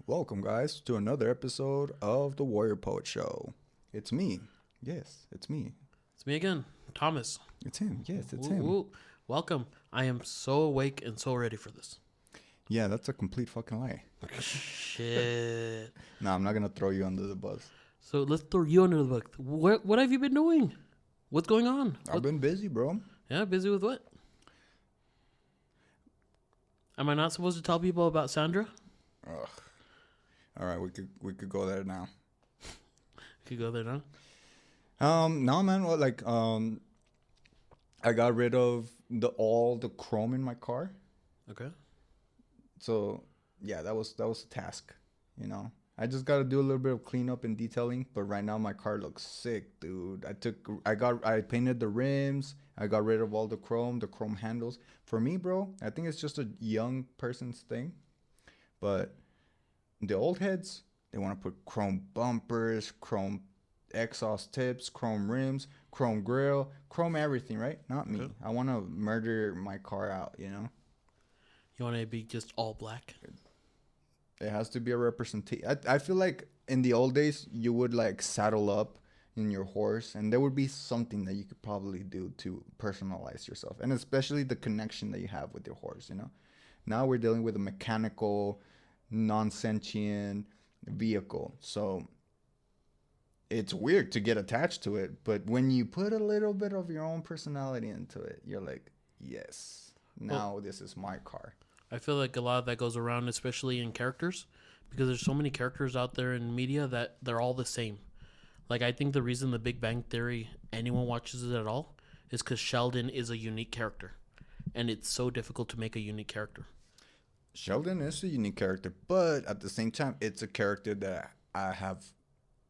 Welcome, guys, to another episode of the Warrior Poet Show. It's me. Yes, it's me. It's me again, Thomas. It's him. Yes, it's Ooh, him. ooh. Welcome. I am so awake and so ready for this. Yeah, that's a complete fucking lie. Shit. Nah, I'm not gonna throw you under the bus. So let's throw you under the bus. What have you been doing? What's going on? I've been busy, bro. Yeah, busy with what? Am I not supposed to tell people about Sandra? Ugh. All right, we could go there now. Could go there now. No, man. Well, I got rid of all the chrome in my car. Okay. So yeah, that was a task. I just got to do a little bit of cleanup and detailing. But right now my car looks sick, dude. I painted the rims. I got rid of all the chrome handles. For me, bro, I think it's just a young person's thing. But the old heads, they want to put chrome bumpers, chrome exhaust tips, chrome rims, chrome grill, chrome everything, right? Not me. Okay. I want to murder my car out, You want to be just all black? It has to be a representation. I feel like in the old days, you would like saddle up in your horse, and there would be something that you could probably do to personalize yourself, and especially the connection that you have with your horse. Now we're dealing with a mechanical, non-sentient vehicle, so it's weird to get attached to it. But when you put a little bit of your own personality into it, you're like, yes, now this is my car. I feel like a lot of that goes around, especially in characters, because there's so many characters out there in media that they're all the same. Like, I think the reason The Big Bang Theory, anyone watches it at all, is because Sheldon is a unique character. And it's so difficult to make a unique character. Sheldon is a unique character, but at the same time, it's a character that I have,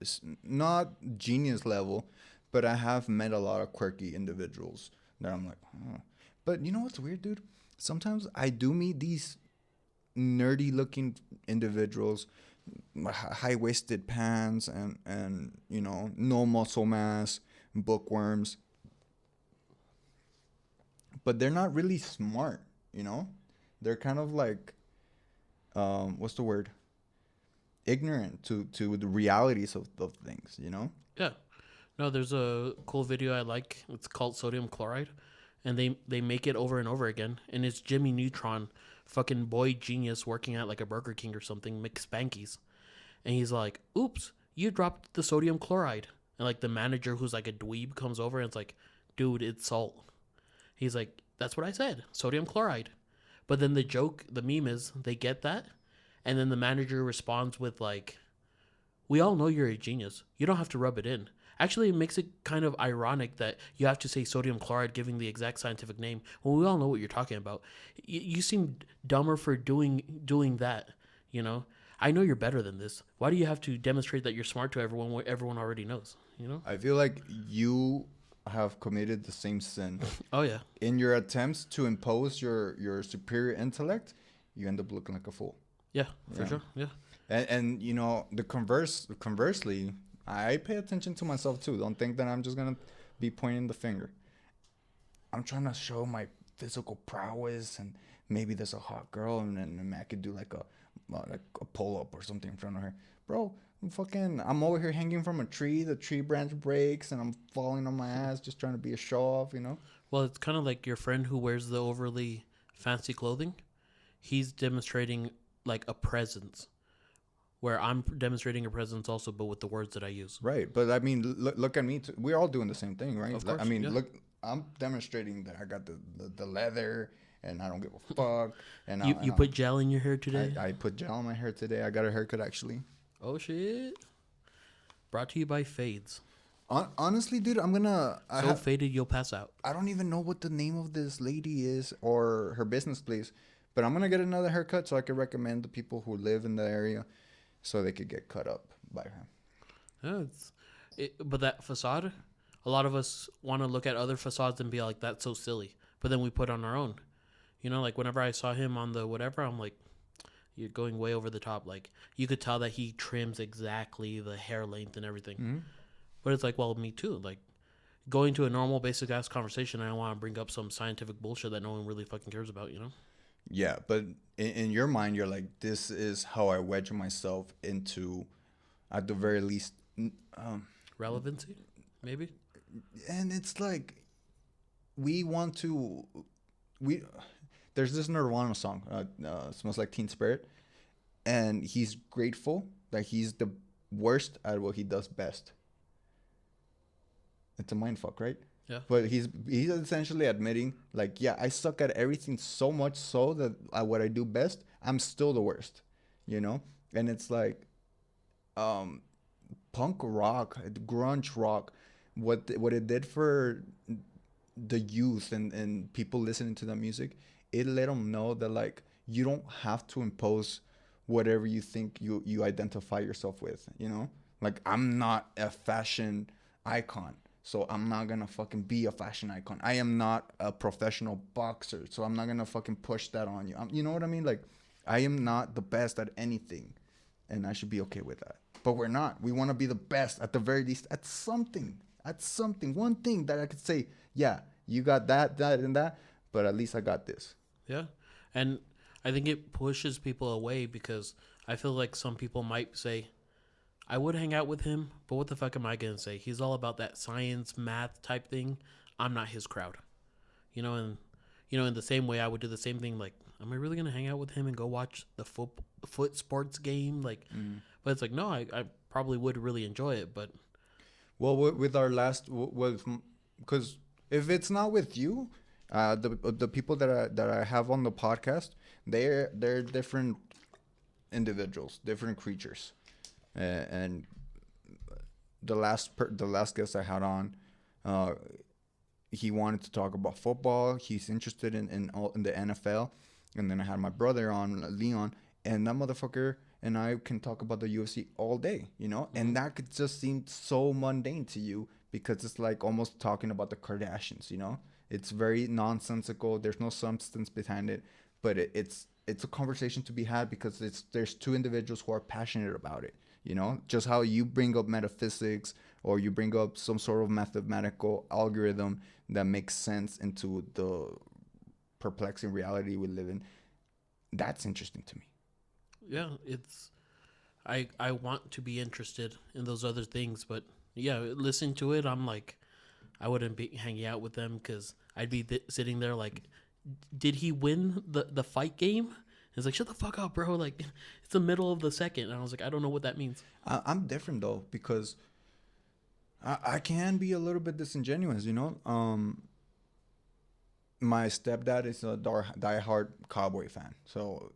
it's not genius level, but I have met a lot of quirky individuals that I'm like, huh. But you know what's weird, dude? Sometimes I do meet these nerdy looking individuals, high waisted pants and no muscle mass, bookworms. But they're not really smart. They're kind of like, what's the word? Ignorant to the realities of things. Yeah. No, there's a cool video I like. It's called Sodium Chloride. And they make it over and over again. And it's Jimmy Neutron, fucking boy genius, working at like a Burger King or something, McSpankies. And he's like, oops, you dropped the sodium chloride. And like the manager, who's like a dweeb, comes over and it's like, dude, it's salt. He's like, that's what I said, sodium chloride. But then the meme is they get that. And then the manager responds with like, we all know you're a genius. You don't have to rub it in. Actually, it makes it kind of ironic that you have to say sodium chloride, giving the exact scientific name, when we all know what you're talking about. You seem dumber for doing that. I know you're better than this. Why do you have to demonstrate that you're smart to everyone when everyone already knows? I feel like you have committed the same sin. Oh yeah. In your attempts to impose your superior intellect, you end up looking like a fool. Yeah, for sure. Yeah. And conversely, I pay attention to myself too. Don't think that I'm just gonna be pointing the finger. I'm trying to show my physical prowess, and maybe there's a hot girl, and then I could do like a pull up or something in front of her, bro. I'm over here hanging from a tree. The tree branch breaks, and I'm falling on my ass, just trying to be a show off. Well, it's kind of like your friend who wears the overly fancy clothing. He's demonstrating like a presence, where I'm demonstrating a presence also, but with the words that I use. Right, but I mean, look at me. We're all doing the same thing, right? Of course, yeah. Look, I'm demonstrating that I got the leather, and I don't give a fuck. And You put gel in your hair today? I put gel in my hair today. I got a haircut actually. Oh shit! Brought to you by Fades. Honestly, dude, I'm gonna. Faded you'll pass out. I don't even know what the name of this lady is or her business place, but I'm gonna get another haircut so I can recommend the people who live in the area, so they could get cut up by her. Yeah, but that facade, a lot of us want to look at other facades and be like, that's so silly. But then we put on our own. Like whenever I saw him on the whatever, I'm like, you're going way over the top. Like, you could tell that he trims exactly the hair length and everything. Mm-hmm. But it's like, well, me too. Like, going to a normal basic ass conversation, I don't want to bring up some scientific bullshit that no one really fucking cares about. Yeah, but in your mind, you're like, this is how I wedge myself into, at the very least, um, Relevancy, maybe. and it's like we want to we. There's this Nirvana song, "Smells Like Teen Spirit," and he's grateful that he's the worst at what he does best. It's a mind fuck, right? Yeah. But he's essentially admitting, like, yeah, I suck at everything so much so that what I do best, I'm still the worst, you know. And it's like, um, punk rock, grunge rock, what it did for the youth and people listening to that music, it let them know that like you don't have to impose whatever you think you identify yourself with, you know? Like I'm not a fashion icon, so I'm not gonna fucking be a fashion icon. I am not a professional boxer, so I'm not gonna fucking push that on you. You know what I mean? Like I am not the best at anything, and I should be okay with that. But we're not. We want to be the best at the very least at something. At something. One thing that I could say, yeah, you got that, that, and that, but at least I got this. Yeah. And I think it pushes people away because I feel like some people might say, I would hang out with him, but what the fuck am I going to say? He's all about that science, math type thing. I'm not his crowd. And in the same way I would do the same thing like, am I really going to hang out with him and go watch the foot sports game like but it's like no, I probably would really enjoy it, but Well, with our last, with because if it's not with you, the people that I have on the podcast, they're different individuals, different creatures, and the last guest I had on, uh, he wanted to talk about football. He's interested in the NFL, and then I had my brother on, Leon, and that motherfucker and I can talk about the UFC all day, you know, and that could just seem so mundane to you because it's like almost talking about the Kardashians, you know. It's very nonsensical. There's no substance behind it, but it's a conversation to be had because there's two individuals who are passionate about it. You know, just how you bring up metaphysics or you bring up some sort of mathematical algorithm that makes sense into the perplexing reality we live in. That's interesting to me. yeah, it's I want to be interested in those other things, but yeah, listening to it, I'm like, I wouldn't be hanging out with them because I'd be sitting there like, did he win the fight game? It's like, shut the fuck up, bro. Like, it's the middle of the second, and I was like, I don't know what that means. I'm different though because I can be a little bit disingenuous, you know. My stepdad is a diehard Cowboy fan, so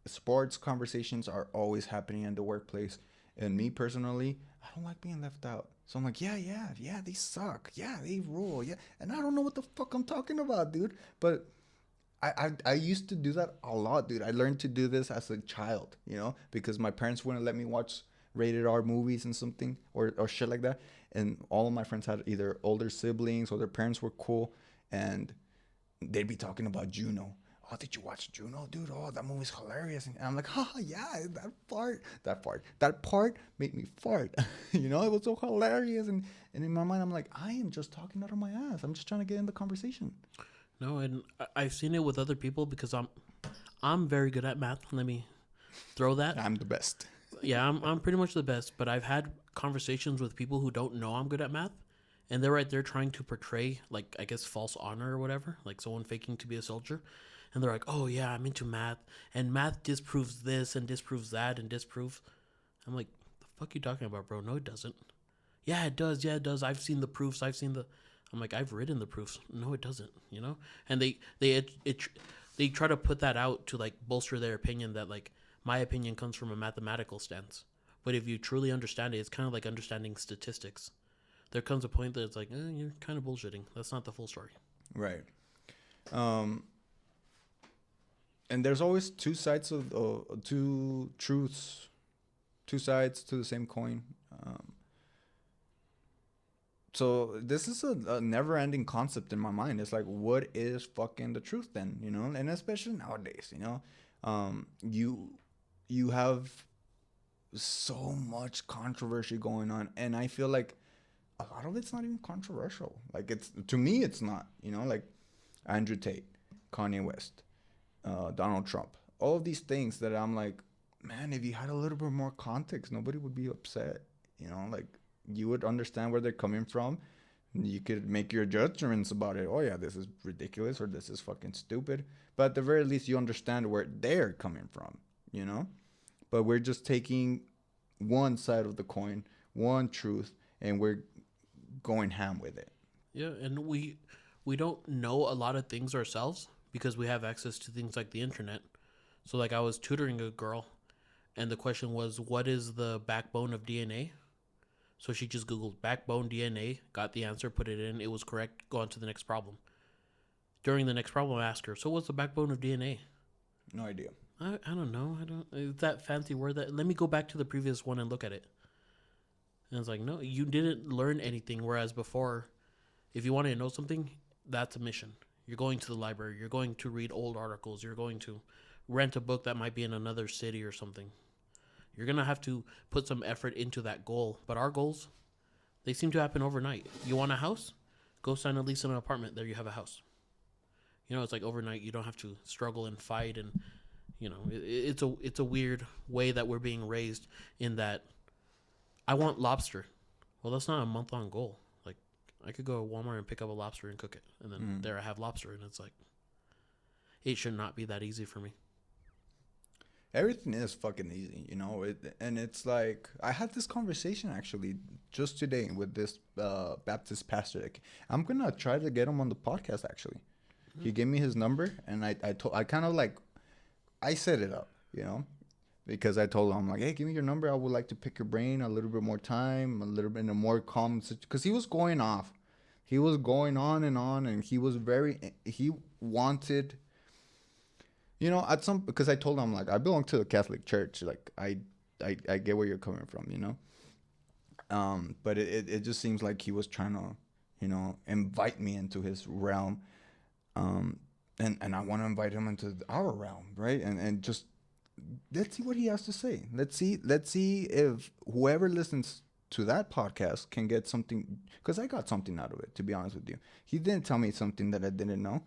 sports conversations are always happening in the workplace. And me personally, I don't like being left out. So I'm like, yeah, yeah, yeah, they suck. Yeah, they rule. Yeah, and I don't know what the fuck I'm talking about, dude. But I used to do that a lot, dude. I learned to do this as a child, you know, because my parents wouldn't let me watch rated R movies and something or shit like that. And all of my friends had either older siblings or their parents were cool, and they'd be talking about Juno. Oh, did you watch Juno, dude? Oh, that movie's hilarious. And I'm like, yeah, that part made me fart. You know, it was so hilarious. And in my mind, I'm like, I am just talking out of my ass. I'm just trying to get in the conversation. No, and I've seen it with other people because I'm very good at math. Let me throw that. I'm the best. Yeah, I'm pretty much the best, but I've had conversations with people who don't know I'm good at math, and they're right there trying to portray like I guess false honor or whatever, like someone faking to be a soldier, and they're like, "Oh yeah, I'm into math, and math disproves this and disproves that and disproves." I'm like, "The fuck you talking about, bro? No, it doesn't." Yeah, it does. Yeah, it does. I've seen the proofs. I've seen the. I'm like, I've written the proofs. No, it doesn't. And they try to put that out to like bolster their opinion that like my opinion comes from a mathematical stance. But if you truly understand it, it's kind of like understanding statistics. There comes a point that it's like, you're kind of bullshitting. That's not the full story. Right. Um, and there's always two sides of two truths, two sides to the same coin. Um, so this is a never-ending concept in my mind. It's like, what is fucking the truth then? You know, and especially nowadays, you know, you have so much controversy going on, and I feel like a lot of it's not even controversial. Like it's to me, it's not. You know, like Andrew Tate, Kanye West, Donald Trump. All of these things that I'm like, man, if you had a little bit more context, nobody would be upset. You know, like you would understand where they're coming from. You could make your judgments about it. Oh yeah, this is ridiculous or this is fucking stupid. But at the very least, you understand where they're coming from. You know, but we're just taking one side of the coin, one truth, and we're going ham with it. Yeah, and we don't know a lot of things ourselves because we have access to things like the internet. So like I was tutoring a girl and the question was what is the backbone of DNA? So she just googled backbone DNA, got the answer, put it in, it was correct, go on to the next problem. During the next problem I asked her, "So what's the backbone of DNA?" No idea. I don't know. I don't it's that fancy word that let me go back to the previous one and look at it. And it's like, "No, you didn't learn anything whereas before if you wanted to know something, that's a mission. You're going to the library, you're going to read old articles, you're going to rent a book that might be in another city or something. You're going to have to put some effort into that goal. But our goals, they seem to happen overnight. You want a house? Go sign a lease on an apartment. There you have a house. You know, it's like overnight. You don't have to struggle and fight. And, you know, it's a weird way that we're being raised in that I want lobster. Well, that's not a month-long goal. Like, I could go to Walmart and pick up a lobster and cook it. And then there I have lobster. And it's like, it should not be that easy for me. Everything is fucking easy, you know. And it's like I had this conversation actually just today with this Baptist pastor. Like, I'm gonna try to get him on the podcast. Actually, he gave me his number, and I kind of like I set it up, you know, because I told him I'm like, hey, give me your number. I would like to pick your brain a little bit more time, a little bit in a more calm because he was going off, he was going on, and he wanted. You know, at some because I told him like I belong to the Catholic Church. Like I get where you're coming from, you know. But it just seems like he was trying to, you know, invite me into his realm. And I want to invite him into our realm, right? And just let's see what he has to say. Let's see if whoever listens to that podcast can get something because I got something out of it. To be honest with you, he didn't tell me something that I didn't know.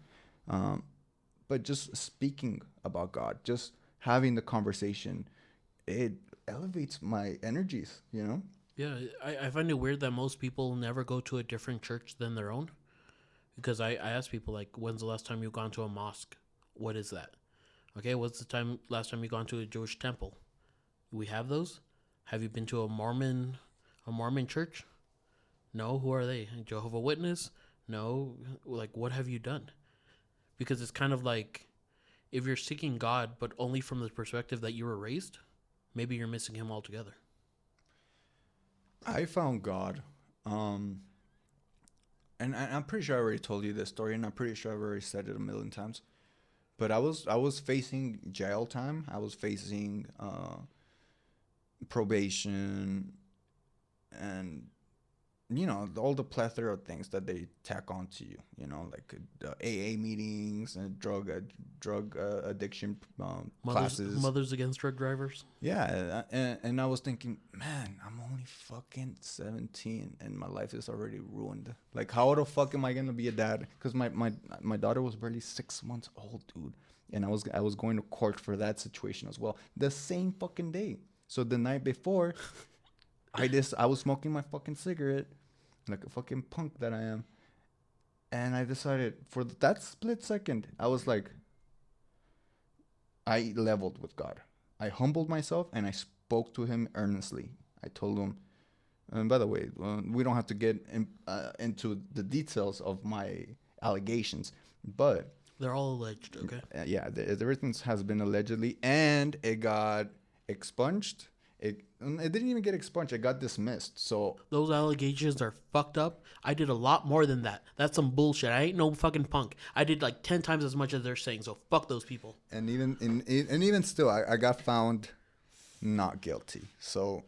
But just speaking about God, just having the conversation, it elevates my energies, you know? Yeah, I find it weird that most people never go to a different church than their own. Because I ask people, like, when's the last time you've gone to a mosque? What is that? Okay, what's the last time you've gone to a Jewish temple? We have those? Have you been to a Mormon church? No, who are they? Jehovah's Witness? No, like, what have you done? Because it's kind of like if you're seeking God, but only from the perspective that you were raised, maybe you're missing him altogether. I found God. And I'm pretty sure I already told you this story, and I'm pretty sure I've already said it a million times. But I was facing jail time. I was facing probation and you know, all the plethora of things that they tack onto you, you know, like AA meetings and drug addiction classes. Mothers Against Drug Drivers. Yeah, and I was thinking, man, I'm only fucking 17 and my life is already ruined. Like, how the fuck am I gonna be a dad? Because my daughter was barely 6 months old, dude, and I was going to court for that situation as well, the same fucking day. So the night before, I was smoking my fucking cigarette. Like a fucking punk that I am. And I decided for that split second, I was like, I leveled with God. I humbled myself and I spoke to him earnestly. I told him, and by the way, we don't have to get into the details of my allegations, but they're all alleged, okay? Yeah, everything has been allegedly, and it got expunged. It didn't even get expunged. It got dismissed. So those allegations are fucked up. I did a lot more than that. That's some bullshit. I ain't no fucking punk. I did like 10 times as much as they're saying. So fuck those people. And even still, I got found not guilty. So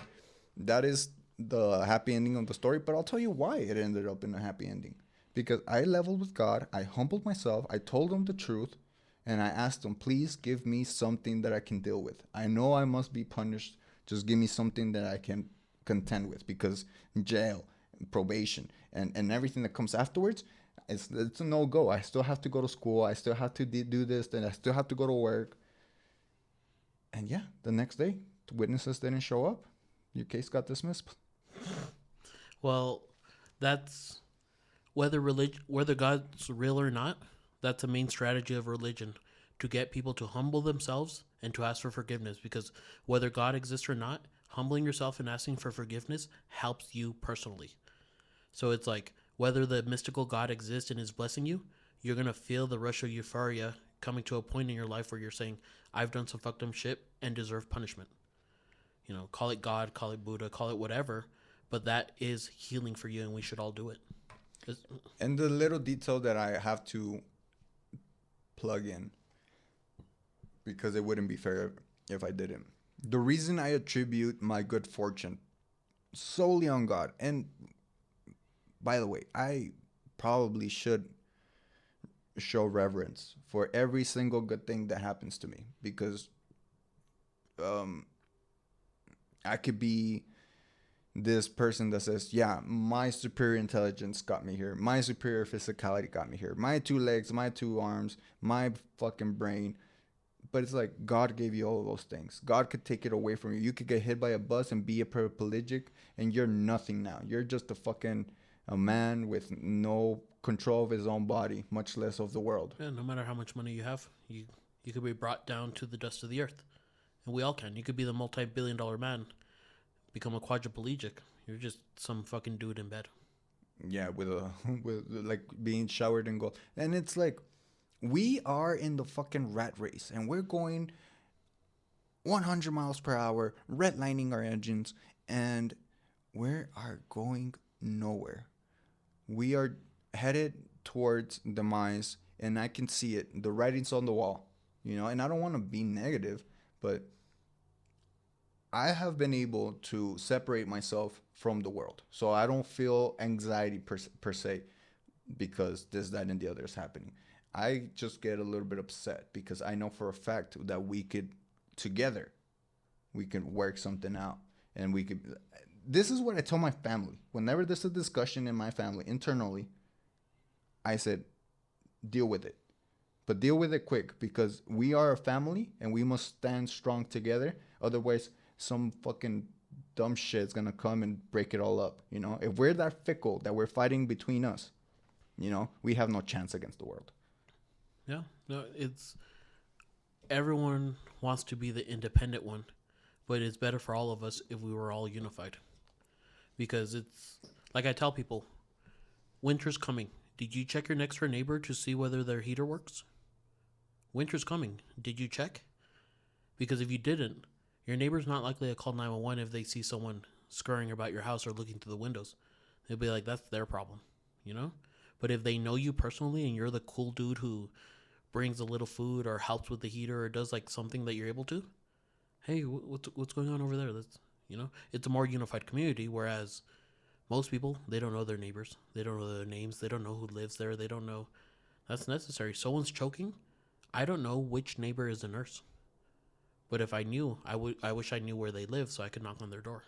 that is the happy ending of the story. But I'll tell you why it ended up in a happy ending. Because I leveled with God. I humbled myself. I told him the truth. And I asked him, please give me something that I can deal with. I know I must be punished. Just give me something that I can contend with, because jail, probation, and everything that comes afterwards, it's a no go. I still have to go to school. I still have to do this. Then I still have to go to work. And yeah, the next day, witnesses didn't show up. Your case got dismissed. Well, that's whether God's real or not. That's a main strategy of religion, to get people to humble themselves and to ask for forgiveness. Because whether God exists or not, humbling yourself and asking for forgiveness helps you personally. So it's like whether the mystical God exists and is blessing you, you're gonna feel the rush of euphoria coming to a point in your life where you're saying, "I've done some fucked up shit and deserve punishment." You know, call it God, call it Buddha, call it whatever, but that is healing for you, and we should all do it. And the little detail that I have to plug in, because it wouldn't be fair if I didn't. The reason I attribute my good fortune solely on God, and by the way, I probably should show reverence for every single good thing that happens to me, because um, I could be this person that says, yeah, my superior intelligence got me here. My superior physicality got me here. My two legs, my two arms, my fucking brain. But it's like God gave you all of those things. God could take it away from you. You could get hit by a bus and be a paraplegic, and you're nothing now. You're just a man with no control of his own body, much less of the world. Yeah, no matter how much money you have, you could be brought down to the dust of the earth, and we all can. You could be the multi-billion-dollar man, become a quadriplegic. You're just some fucking dude in bed. Yeah, with like being showered in gold. And it's like we are in the fucking rat race, and we're going 100 miles per hour, redlining our engines, and we are going nowhere. We are headed towards demise, and I can see it. The writing's on the wall, and I don't want to be negative, but I have been able to separate myself from the world. So I don't feel anxiety per se because this, that, and the other is happening. I just get a little bit upset because I know for a fact that together, we could work something out. And this is what I tell my family. Whenever there's a discussion in my family internally, I said, deal with it. But deal with it quick, because we are a family and we must stand strong together. Otherwise, some fucking dumb shit's gonna come and break it all up. If we're that fickle that we're fighting between us, we have no chance against the world. Yeah, no, it's everyone wants to be the independent one, but it's better for all of us if we were all unified. Because it's like I tell people, winter's coming. Did you check your next door neighbor to see whether their heater works? Winter's coming. Did you check? Because if you didn't, your neighbor's not likely to call 911 if they see someone scurrying about your house or looking through the windows. They'll be like, that's their problem, But if they know you personally and you're the cool dude who brings a little food or helps with the heater or does like something that you're able to, hey, what's going on over there? That's it's a more unified community. Whereas most people, they don't know their neighbors, they don't know their names, they don't know who lives there, they don't know. That's necessary. Someone's choking, I don't know which neighbor is a nurse. But if I knew, I wish I knew where they live so I could knock on their door.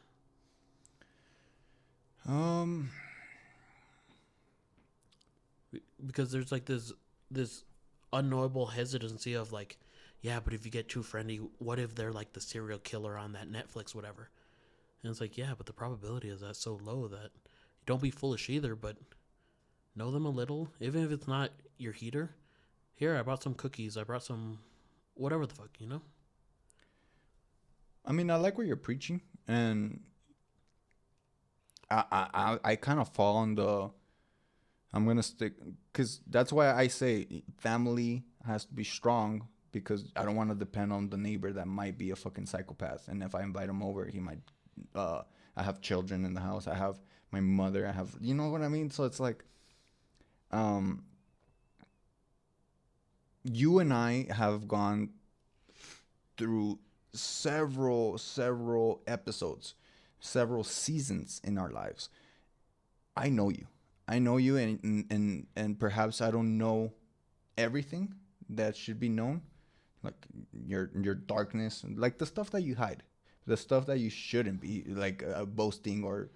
Because there's like this unknowable hesitancy of like, yeah, but if you get too friendly, what if they're like the serial killer on that Netflix, whatever? And it's like, yeah, but the probability is that so low that don't be foolish either, but know them a little, even if it's not your heater. Here, I brought some cookies. I brought some whatever the fuck, I mean, I like what you're preaching, and I kind of fall on I'm gonna stick, because that's why I say family has to be strong, because I don't want to depend on the neighbor that might be a fucking psychopath, and if I invite him over, he might. I have children in the house. I have my mother. I have, you know what I mean. So it's like, you and I have gone through several episodes, several seasons in our lives. I know you, and perhaps I don't know everything that should be known, like your darkness, like the stuff that you hide, the stuff that you shouldn't be like boasting or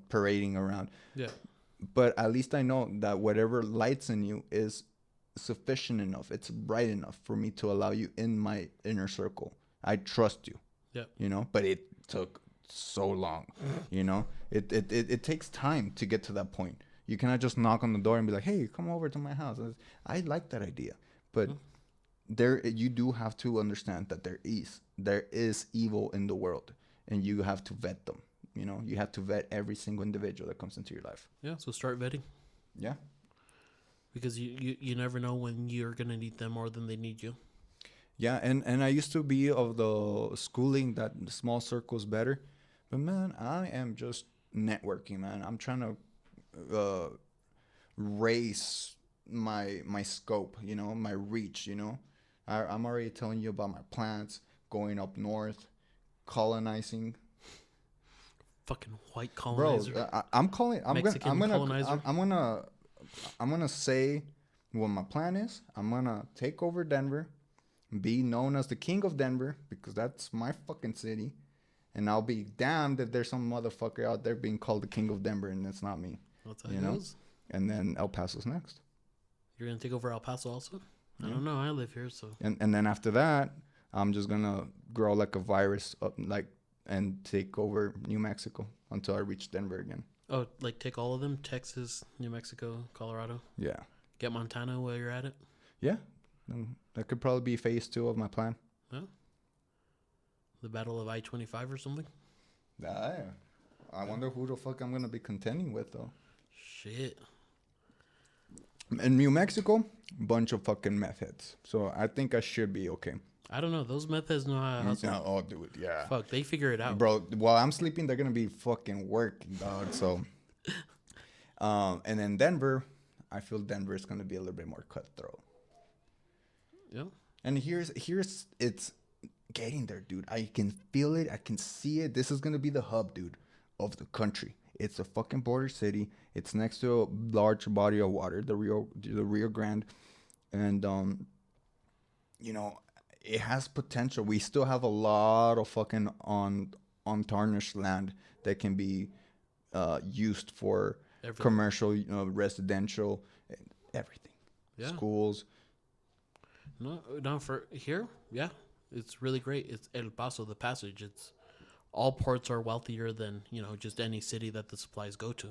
parading around. Yeah. but at least I know that whatever lights in you is sufficient enough. It's bright enough for me to allow you in my inner circle. I trust you. Yeah. You know, but it took so long. You know, it takes time to get to that point. You cannot just knock on the door and be like, "Hey, come over to my house." I like that idea, but there you do have to understand that there is evil in the world, and you have to vet them. You know, you have to vet every single individual that comes into your life. Yeah. So start vetting, Yeah. because you never know when you're gonna need them more than they need you. Yeah, and I used to be of the schooling that the small circle's better, but man, I am just networking, man. I'm trying to raise my scope, you know, my reach, you know. I'm already telling you about my plans, going up north, colonizing. Fucking white Bro, colonizer. I'm calling. Mexican colonizer. I'm gonna say what my plan is. I'm gonna take over Denver, be known as the king of Denver because that's my fucking city, and I'll be damned if there's some motherfucker out there being called the king of Denver and it's not me. That's how You it know? goes. And then El Paso's next, You're gonna take over El Paso also? I Yeah. don't know. I live here, so and then after that, I'm just gonna grow like a virus up like and take over New Mexico until I reach Denver again. oh, like take all of them: Texas, New Mexico, Colorado. Yeah, Get Montana while you're at it. yeah. That could probably be phase 2 of my plan. The Battle of I-25 or something. I wonder who the fuck I'm gonna be contending with though. Shit. In New Mexico, bunch of fucking meth heads. So I think I should be okay. I don't know. Those meth heads know how to hustle. No, oh, dude, yeah. Fuck, they figure it out. Bro, while I'm sleeping, they're gonna be fucking working, dog. So, and then Denver, I feel Denver is gonna be a little bit more cutthroat. Yeah. And here's it's getting there, dude. I can feel it. I can see it. This is gonna be the hub, dude, of the country. It's a fucking border city. It's next to a large body of water, the Rio Grande, and you know, it has potential. We still have a lot of fucking untarnished land that can be used for Everything. commercial, residential, everything. Yeah. Schools. No, for here, yeah, it's really great. It's El Paso, the passage. It's all ports are wealthier than just any city that the supplies go to.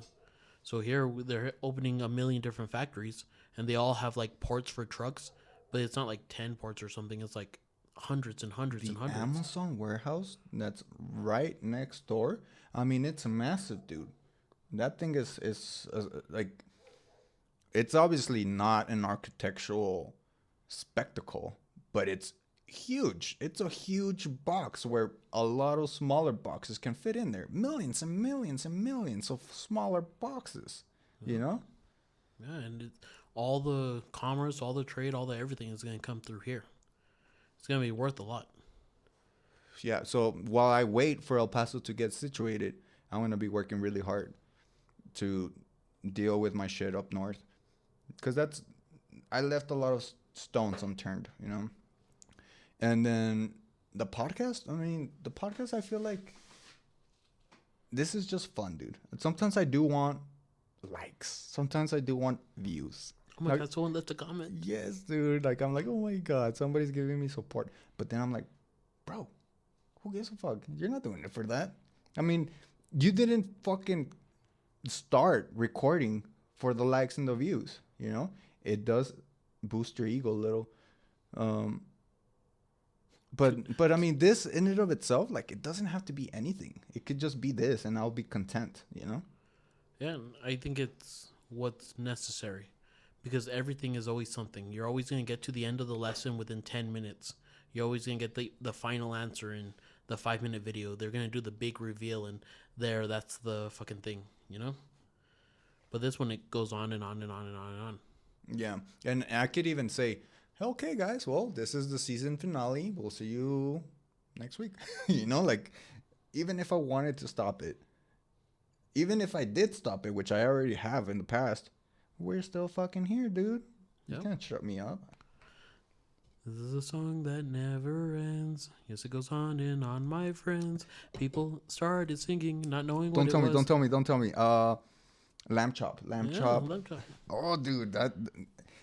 So here they're opening a million different factories, and they all have like ports for trucks, but it's not like 10 ports or something. It's like hundreds and hundreds and hundreds. Amazon warehouse that's right next door. I mean, it's massive, dude. That thing is like, it's obviously not an architectural spectacle, but it's huge. It's a huge box where a lot of smaller boxes can fit in there. Millions and millions and millions of smaller boxes, you know? Yeah, and all the commerce, all the trade, all the everything is going to come through here. It's going to be worth a lot. Yeah, so while I wait for El Paso to get situated, I'm going to be working really hard to deal with my shit up north. Because I left a lot of stones unturned, you know? And then the podcast, I feel like this is just fun, dude. And sometimes I do want likes. Sometimes I do want views. Oh my God, someone left a comment. Yes, dude. Like, I'm like, oh my God, somebody's giving me support. But then I'm like, bro, who gives a fuck? You're not doing it for that. I mean, you didn't fucking start recording for the likes and the views, you know? It does boost your ego a little. But I mean, this in and of itself, like, it doesn't have to be anything. It could just be this, and I'll be content, you know? Yeah, I think it's what's necessary, because everything is always something. You're always going to get to the end of the lesson within 10 minutes. You're always going to get the final answer in the 5-minute video. They're going to do the big reveal, and that's the fucking thing, you know? But this one, it goes on and on and on and on and on. Yeah, and I could even say, okay, guys, well, this is the season finale. We'll see you next week. You know, like, even if I wanted to stop it, even if I did stop it, which I already have in the past, we're still fucking here, dude. You Yep. can't shut me up. This is a song that never ends. Yes, it goes on and on, my friends. People started singing, not knowing what Don't it tell was. me. Don't tell me. Lamb Yeah, chop. lamb chop. Oh, dude, that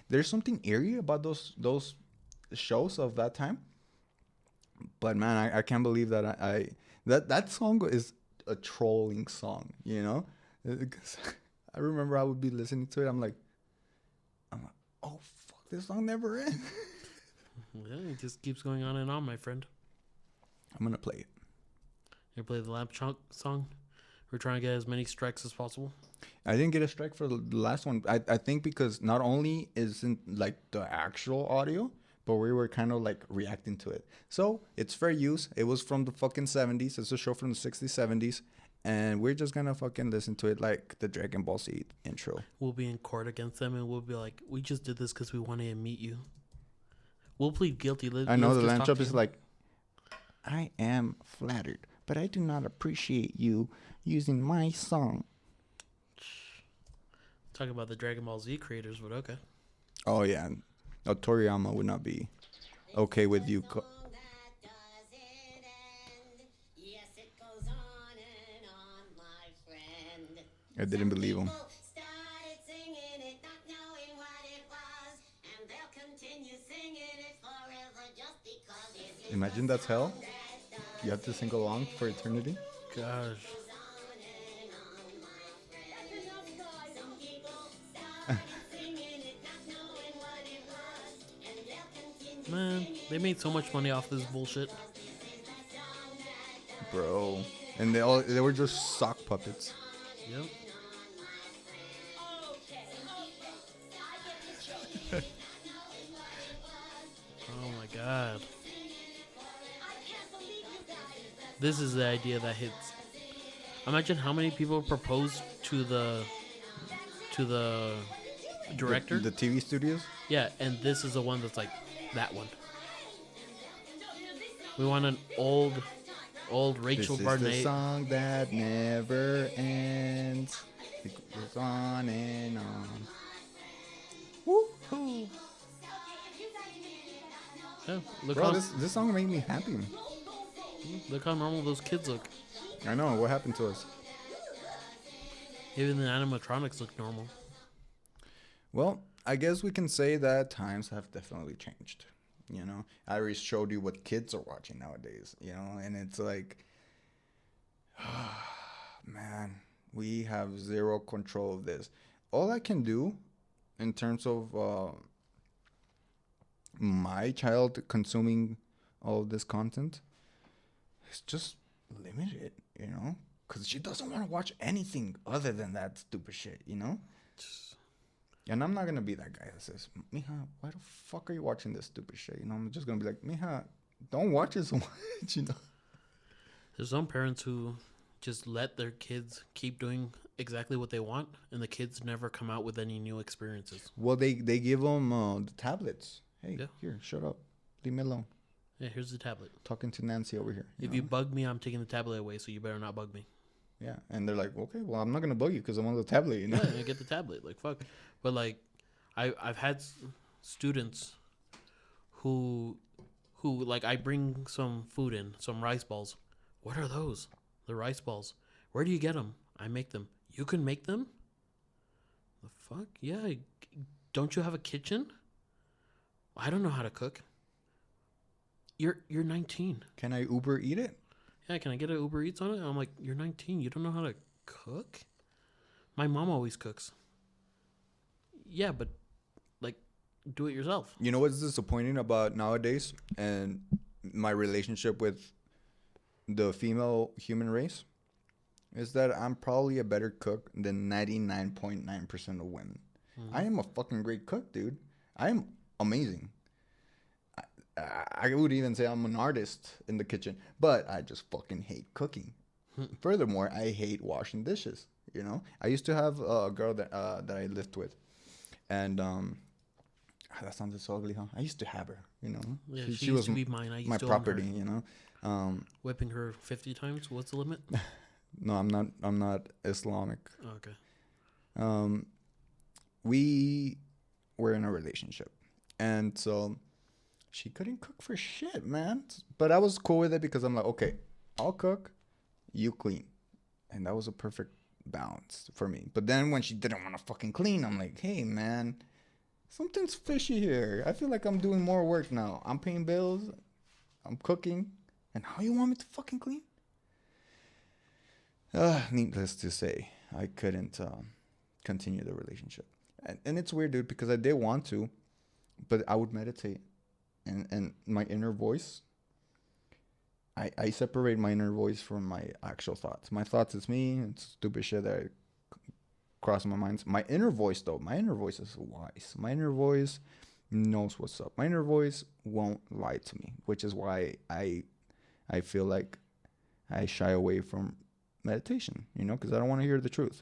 there's something eerie about those shows of that time. But man, I can't believe that that song is a trolling song, you know? 'Cause I remember I would be listening to it. I'm like, oh fuck, this song never ends. Yeah, it just keeps going on and on, my friend. I'm gonna play it. You play the lamb chop song. We're trying to get as many strikes as possible. I didn't get a strike for the last one. I think because not only isn't like the actual audio, but we were kind of like reacting to it. So it's fair use. It was from the fucking 70s. It's a show from the 60s, 70s. And we're just gonna fucking listen to it like the Dragon Ball Z intro. We'll be in court against them, and we'll be like, "We just did this because we wanted to meet you." We'll plead guilty. I know the lamb chop is is like, I am flattered, but I do not appreciate you using my song. Talking about the Dragon Ball Z creators, but okay. Oh yeah, Toriyama would not be okay with you. I didn't believe him. Imagine that's hell. You have to sing along for eternity. Gosh. Man, they made so much money off this bullshit. Bro. And they were just sock puppets. Yep. Oh my god. This is the idea that hits. Imagine how many people proposed to the director. The TV studios? Yeah, and this is the one that's like that one. We want an old Rachel This Barnett. is the song that never ends. It goes on and on. Woo-hoo. Yeah, look Bro, how this song made me happy. normal those kids look. I know. What happened to us? Even the animatronics look normal. Well, I guess we can say that times have definitely changed. You know, I already showed you what kids are watching nowadays, you know, and it's like, man, we have zero control of this. All I can do in terms of my child consuming all of this content is just limit it, you know, because she doesn't want to watch anything other than that stupid shit, you know? And I'm not going to be that guy that says, Mija, why the fuck are you watching this stupid shit? You know, I'm just going to be like, Mija, don't watch it so much, you know? There's some parents who just let their kids keep doing exactly what they want, and the kids never come out with any new experiences. Well, they give them the tablets. Hey, Yeah. Here, shut up. Leave me alone. Yeah, here's the tablet. Talking to Nancy over here. If you bug me, I'm taking the tablet away, so you better not bug me. Yeah, and they're like, okay, well, I'm not going to bug you because I'm on the tablet, you know? Yeah, I get the tablet. Like, fuck. But, like, I've had students who, like, I bring some food in, some rice balls. What are those? The rice balls. Where do you get them? I make them. You can make them? The fuck? Yeah. Don't you have a kitchen? I don't know how to cook. You're 19. Can I Uber eat it? Yeah, can I get an Uber Eats on it? I'm like, you're 19. You don't know how to cook? My mom always cooks. Yeah, but, like, do it yourself. You know what's disappointing about nowadays and my relationship with the female human race? Is that I'm probably a better cook than 99.9% of women. Mm-hmm. I am a fucking great cook, dude. I am amazing. I would even say I'm an artist in the kitchen, but I just fucking hate cooking. Furthermore, I hate washing dishes. You know, I used to have a girl that I lived with, and that sounds so ugly, huh? I used to have her. You know, Yeah, she used to be mine. I used my to own property. her. You know, Whipping her 50 times. What's the limit? no, I'm not. I'm not Islamic. Oh, okay. We were in a relationship, and so she couldn't cook for shit, man. But I was cool with it because I'm like, okay, I'll cook, you clean, and that was a perfect balanced for me. But then when she didn't want to fucking clean, I'm like, hey man, something's fishy here. I feel like I'm doing more work now. I'm paying bills, I'm cooking, and how you want me to fucking clean? Needless to say, I couldn't continue the relationship. And it's weird, dude, because I did want to, but I would meditate. And my inner voice, I separate my inner voice from my actual thoughts. My thoughts is me, it's stupid shit that I cross my mind. My inner voice, though, my inner voice is wise. My inner voice knows what's up. My inner voice won't lie to me, which is why I feel like I shy away from meditation, you know, because I don't want to hear the truth.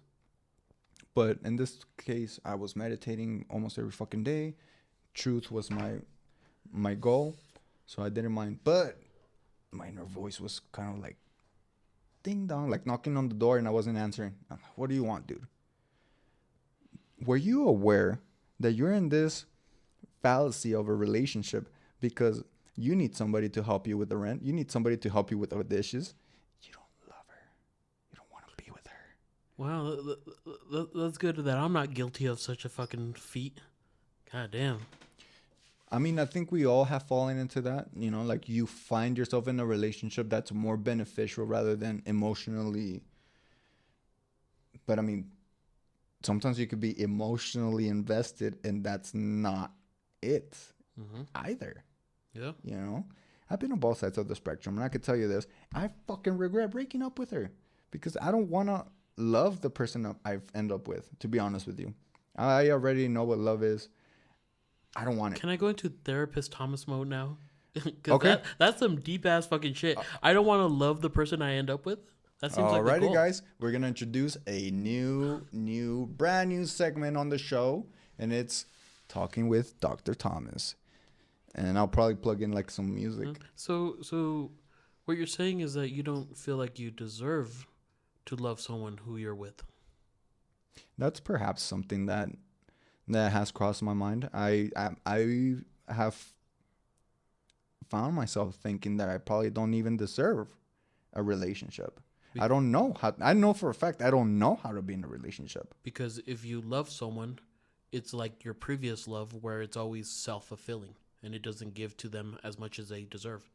But in this case, I was meditating almost every fucking day. Truth was my goal, so I didn't mind. But my inner voice was kind of like ding dong, like knocking on the door, and I wasn't answering. I'm like, what do you want, dude? Were you aware that you're in this fallacy of a relationship because you need somebody to help you with the rent, you need somebody to help you with the dishes? You don't love her, you don't want to be with her. Wow, that's good that I'm not guilty of such a fucking feat. God damn. I mean, I think we all have fallen into that, you know, like you find yourself in a relationship that's more beneficial rather than emotionally. But I mean, sometimes you could be emotionally invested and that's not it either. Yeah. You know, I've been on both sides of the spectrum, and I could tell you this: I fucking regret breaking up with her because I don't want to love the person I've ended up with. To be honest with you, I already know what love is. I don't want it. Can I go into therapist Thomas mode now? Okay. That's some deep ass fucking shit. I don't want to love the person I end up with. That seems like the Alrighty, goal. guys, we're gonna introduce a brand new segment on the show, and it's talking with Dr. Thomas. And I'll probably plug in like some music. So what you're saying is that you don't feel like you deserve to love someone who you're with. That's perhaps something that has crossed my mind. I have found myself thinking that I probably don't even deserve a relationship. I don't know how. I know for a fact I don't know how to be in a relationship. Because if you love someone, it's like your previous love where it's always self-fulfilling and it doesn't give to them as much as they deserve.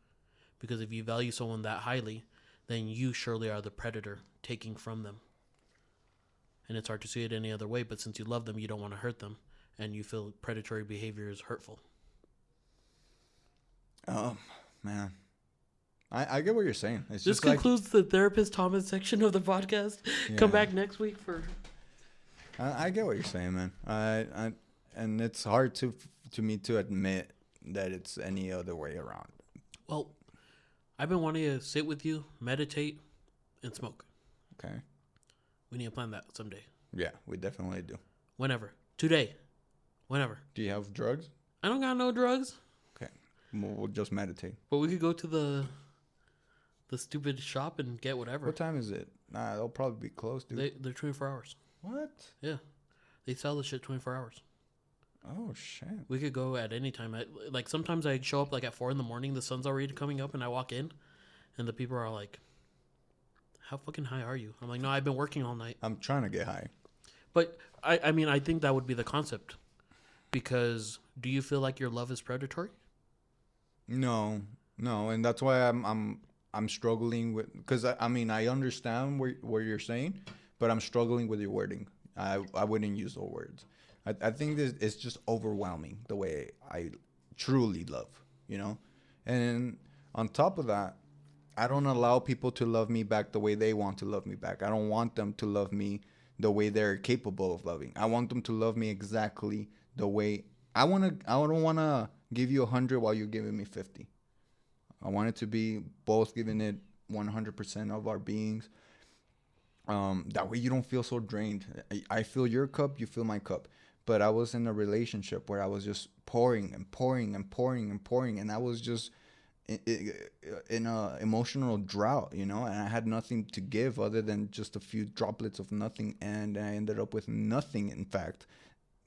Because if you value someone that highly, then you surely are the predator taking from them. And it's hard to see it any other way, but since you love them, you don't want to hurt them, and you feel predatory behavior is hurtful. Oh, man. I get what you're saying. It's This just like, concludes the therapist Thomas section of the podcast. Come Yeah. back next week for... I get what you're saying, man. And it's hard to me to admit that it's any other way around. Well, I've been wanting to sit with you, meditate, and smoke. Okay. We need to plan that someday. Yeah, we definitely do. Whenever. Today. Whenever. Do you have drugs? I don't got no drugs. Okay. We'll just meditate. But we could go to the stupid shop and get whatever. What time is it? Nah, they'll probably be closed, dude. They're 24 hours. What? Yeah. They sell the shit 24 hours. Oh, shit. We could go at any time. Like sometimes I show up like at 4 a.m. The sun's already coming up and I walk in and the people are like, how fucking high are you? I'm like, no, I've been working all night. I'm trying to get high. But I mean, I think that would be the concept. Because do you feel like your love is predatory? No, and that's why I'm struggling with, because I mean I understand what you're saying, but I'm struggling with your wording. I wouldn't use those words. I think this it's just overwhelming the way I truly love, you know, and on top of that, I don't allow people to love me back the way they want to love me back. I don't want them to love me the way they're capable of loving. I want them to love me exactly the way I want to. I don't want to give you 100 while you're giving me 50. I want it to be both giving it 100% of our beings. That way you don't feel so drained. I feel your cup, you feel my cup. But I was in a relationship where I was just pouring and pouring and pouring and pouring, and I was just in a emotional drought, you know, and I had nothing to give other than just a few droplets of nothing, and I ended up with nothing, in fact,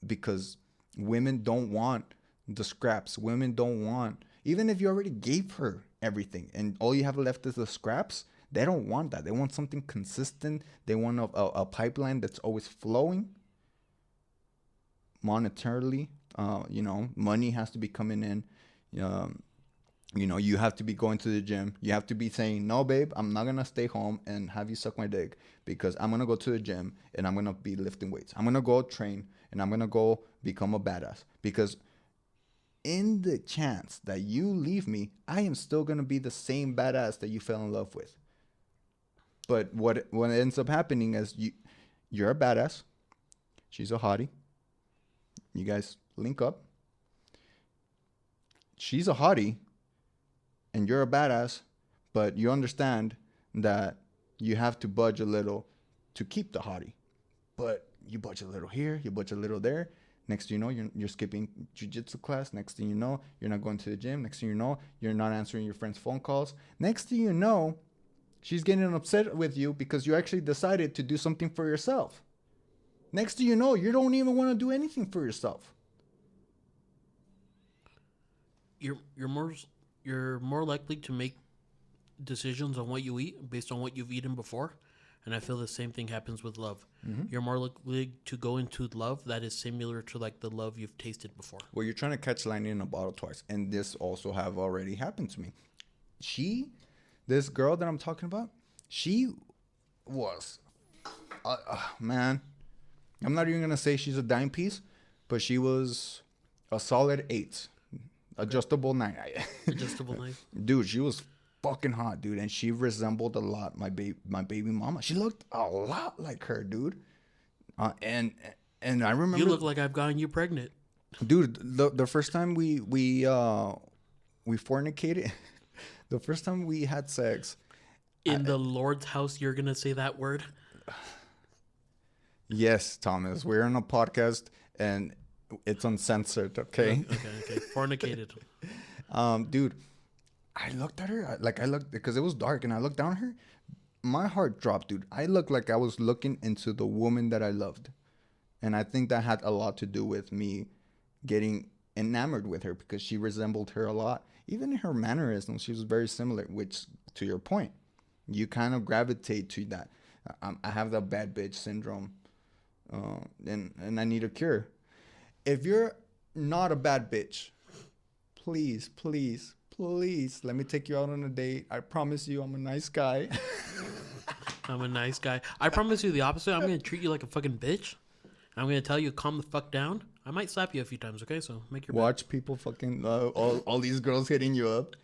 because women don't want the scraps. Women don't want, even if you already gave her everything and all you have left is the scraps, They don't want that. They want something consistent. They want a pipeline that's always flowing monetarily. Money has to be coming in. You have to be going to the gym. You have to be saying, no, babe, I'm not going to stay home and have you suck my dick, because I'm going to go to the gym and I'm going to be lifting weights. I'm going to go train and I'm going to go become a badass, because in the chance that you leave me, I am still going to be the same badass that you fell in love with. But what ends up happening is you're a badass. She's a hottie. You guys link up. She's a hottie and you're a badass, but you understand that you have to budge a little to keep the hottie. But you budge a little here, you budge a little there. Next thing you know, you're skipping jiu-jitsu class. Next thing you know, you're not going to the gym. Next thing you know, you're not answering your friends' phone calls. Next thing you know, she's getting upset with you because you actually decided to do something for yourself. Next thing you know, you don't even want to do anything for yourself. You're more likely to make decisions on what you eat based on what you've eaten before. And I feel the same thing happens with love. Mm-hmm. You're more likely to go into love that is similar to like the love you've tasted before. Well, you're trying to catch lightning in a bottle twice. And this also have already happened to me. This girl that I'm talking about, she was, man, I'm not even going to say she's a dime piece, but she was a solid 8. Adjustable 9. Adjustable 9. Dude, she was fucking hot, dude, and she resembled a lot my baby mama. She looked a lot like her, dude. And I remember, you look like I've gotten you pregnant, dude. The first time we fornicated, the first time we had sex in the Lord's house. You're gonna say that word? Yes, Thomas. We're on a podcast and it's uncensored. Okay. Okay. Fornicated. Dude. I looked at her, because it was dark, and I looked down at her. My heart dropped, dude. I looked like I was looking into the woman that I loved. And I think that had a lot to do with me getting enamored with her, because she resembled her a lot. Even in her mannerisms, she was very similar, which, to your point, you kind of gravitate to that. I have the bad bitch syndrome, and I need a cure. If you're not a bad bitch, please let me take you out on a date. I promise you I'm a nice guy. I'm a nice guy. I promise you the opposite. I'm going to treat you like a fucking bitch. I'm going to tell you calm the fuck down. I might slap you a few times, okay? So make your Watch people fucking, all these girls hitting you up.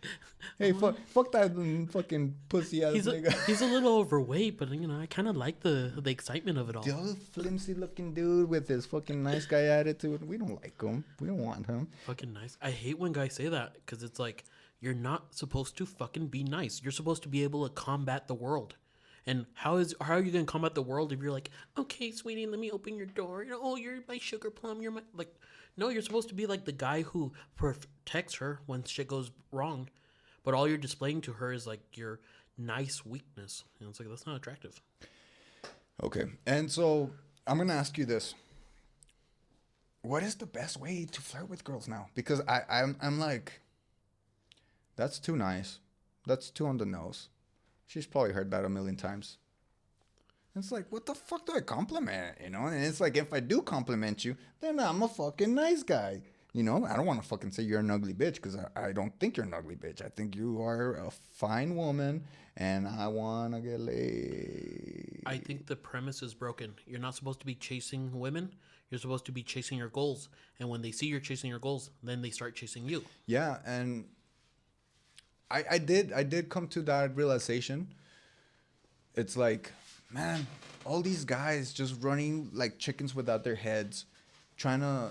Hey, fuck that fucking pussy ass nigga. He's a little overweight, but, I kind of like the excitement of it all. The other flimsy looking dude with his fucking nice guy attitude. We don't like him. We don't want him. Fucking nice. I hate when guys say that, because it's like, you're not supposed to fucking be nice. You're supposed to be able to combat the world. And how are you going to combat the world if you're like, okay, sweetie, let me open your door. You're my sugar plum. You're my, like, no, you're supposed to be like the guy who protects her when shit goes wrong. But all you're displaying to her is like your nice weakness. And it's like, that's not attractive. Okay. And so I'm going to ask you this. What is the best way to flirt with girls now? Because I'm like, that's too nice. That's too on the nose. She's probably heard that a million times. It's like, what the fuck do I compliment? And it's like, if I do compliment you, then I'm a fucking nice guy. I don't want to fucking say you're an ugly bitch, because I don't think you're an ugly bitch. I think you are a fine woman, and I want to get laid. I think the premise is broken. You're not supposed to be chasing women. You're supposed to be chasing your goals. And when they see you're chasing your goals, then they start chasing you. Yeah, and I did come to that realization. It's like, man, all these guys just running like chickens without their heads, trying to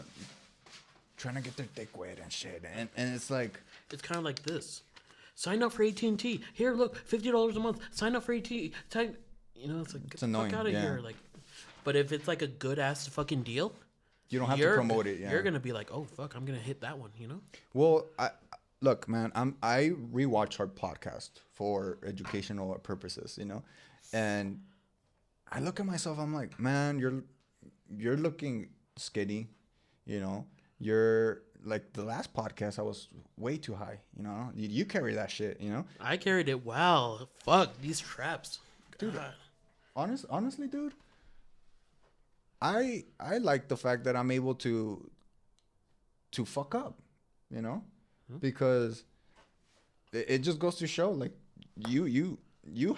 get their dick wet and shit. And it's like, it's kind of like this. Sign up for AT&T. Here, look, $50 a month. Sign up for AT&T. It's like, get the fuck out of here. Like, but if it's like a good ass fucking deal, you don't have to promote it. Yeah. You're gonna be like, oh fuck, I'm gonna hit that one. Well, look, man, I rewatch our podcast for educational purposes, and I look at myself. I'm like, man, you're looking skinny, you're like the last podcast, I was way too high. You know, you carry that shit. You know, I carried it well. Fuck these traps. dude. God. Honestly, dude, I like the fact that I'm able to fuck up. You know, because it just goes to show like you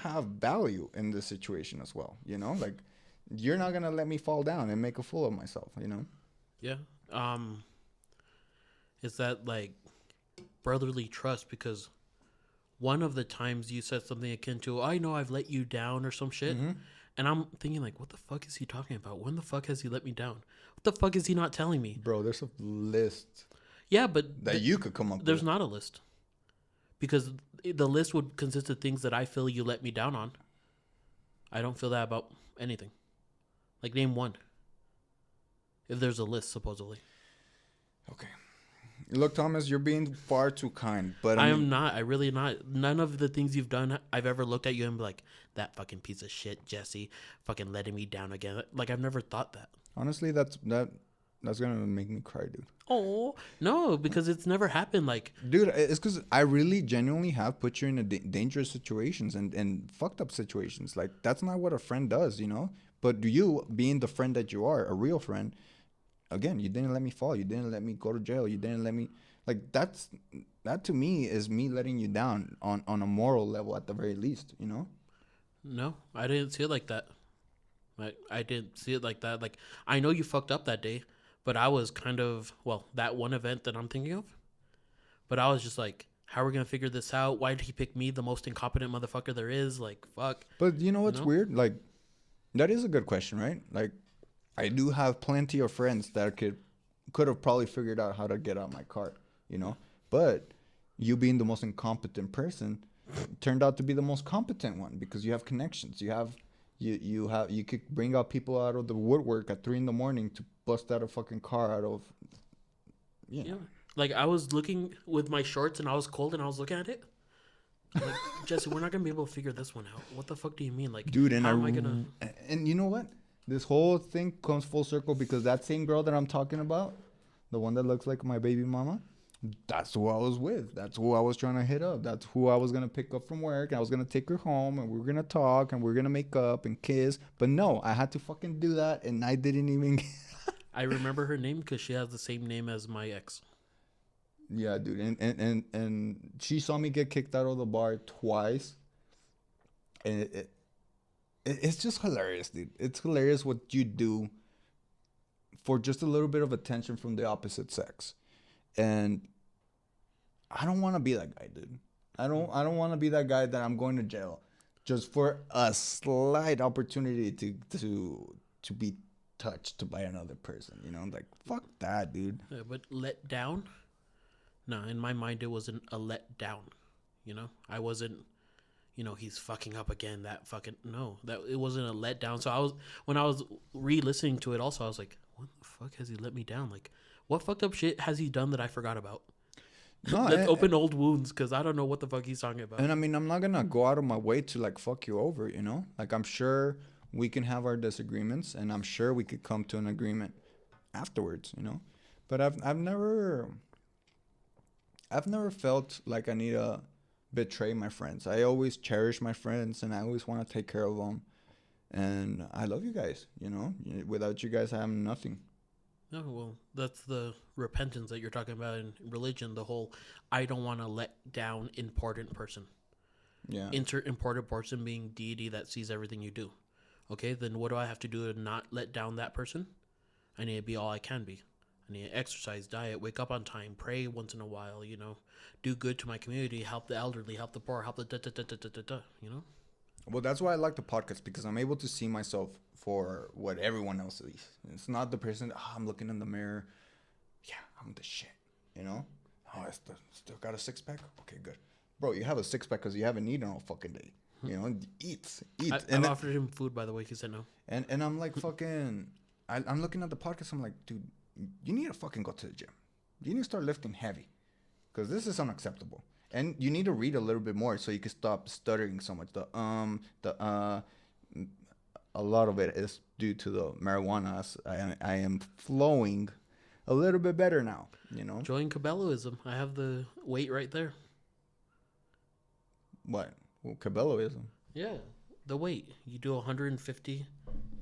have value in this situation as well. You know, like you're not gonna let me fall down and make a fool of myself. You know. Yeah. Is that like brotherly trust? Because one of the times you said something akin to, "I know I've let you down" or some shit, and I'm thinking like, what the fuck is he talking about? When the fuck has he let me down? What the fuck is he not telling me? Bro, there's a list Yeah, but that you could come up there's with. not a list, because the list would consist of things that I feel you let me down on. I don't feel that about anything. Like, name one. If there's a list, supposedly. Okay. Look, Thomas, you're being far too kind, but I I am mean, not. I really not. None of the things you've done, I've ever looked at you and be like, that fucking piece of shit, Jesse, fucking letting me down again. Like, I've never thought that. honestly, that's gonna make me cry, dude. Oh, no, because it's never happened. Like, Dude, it's because I really genuinely have put you in a dangerous situations and fucked up situations. Like that's not what a friend does, you know. But you, being the friend that you are, a real friend, again, you didn't let me fall. You didn't let me go to jail. You didn't let me like that to me is me letting you down on a moral level at the very least, you know. no, I didn't see it like that. I didn't see it like that. Like, I know you fucked up that day, but I was kind of, well, that one event that I'm thinking of. But I was just like, how are we going to figure this out? Why did he pick me, the most incompetent motherfucker there is? Like, fuck. But you know You what's know? weird? Like that is a good question, right? Like I do have plenty of friends that could have probably figured out how to get out my car, you know. But you being the most incompetent person turned out to be the most competent one because you have connections. You could bring out people out of the woodwork at 3 a.m. to bust out a fucking car out of you Yeah. know. Like, I was looking with my shorts and I was cold and I was looking at it. I'm like, Jesse, we're not going to be able to figure this one out. What the fuck do you mean? Like, Dude, how am I going to. and you know what? This whole thing comes full circle because that same girl that I'm talking about, the one that looks like my baby mama, that's who I was with. That's who I was trying to hit up. That's who I was gonna pick up from work. And I was gonna take her home, and we were gonna talk, and we are gonna make up and kiss. But no, I had to fucking do that, and I didn't even. I remember her name because she has the same name as my ex. Yeah, dude, and she saw me get kicked out of the bar twice, and it's just hilarious, dude. It's hilarious what you do for just a little bit of attention from the opposite sex. And I don't want to be that guy, dude. I don't want to be that guy that I'm going to jail just for a slight opportunity to be touched by another person, you know? Like fuck that, dude. Yeah, but let down? No, in my mind, it wasn't a let down. You know? I wasn't, he's fucking up again. That fucking. No, that it wasn't a let down. So when I was re listening to it, also, I was like, what the fuck has he let me down? Like, what fucked up shit has he done that I forgot about? No, Let's open old wounds because I don't know what the fuck he's talking about. and I mean, I'm not gonna go out of my way to like fuck you over, you know? Like I'm sure we can have our disagreements, and I'm sure we could come to an agreement afterwards, you know? But I've never felt like I need to betray my friends. I always cherish my friends, and I always want to take care of them. And I love you guys, you know? Without you guys, I am nothing. No, well, that's the repentance that you're talking about in religion. The whole, I don't want to let down important person. Yeah. Insert important person being deity that sees everything you do. Okay, then what do I have to do to not let down that person? I need to be all I can be. I need to exercise, diet, wake up on time, pray once in a while, do good to my community, help the elderly, help the poor, help the da-da-da-da-da-da, Well, that's why I like the podcast because I'm able to see myself for what everyone else sees. It's not the person, I'm looking in the mirror. Yeah, I'm the shit, you know? Oh, still got a six pack? Okay, good. Bro, you have a six pack because you haven't eaten all fucking day. You know, eat. I've offered him food, by the way. He said no. And I'm like fucking, I'm looking at the podcast. I'm like, dude, you need to fucking go to the gym. You need to start lifting heavy because this is unacceptable. And you need to read a little bit more so you can stop stuttering so much. A lot of it is due to the marijuana. I am flowing a little bit better now. You know Join Cabelloism. I have the weight right there. what? Well, Cabelloism. Yeah, the weight. You do 150,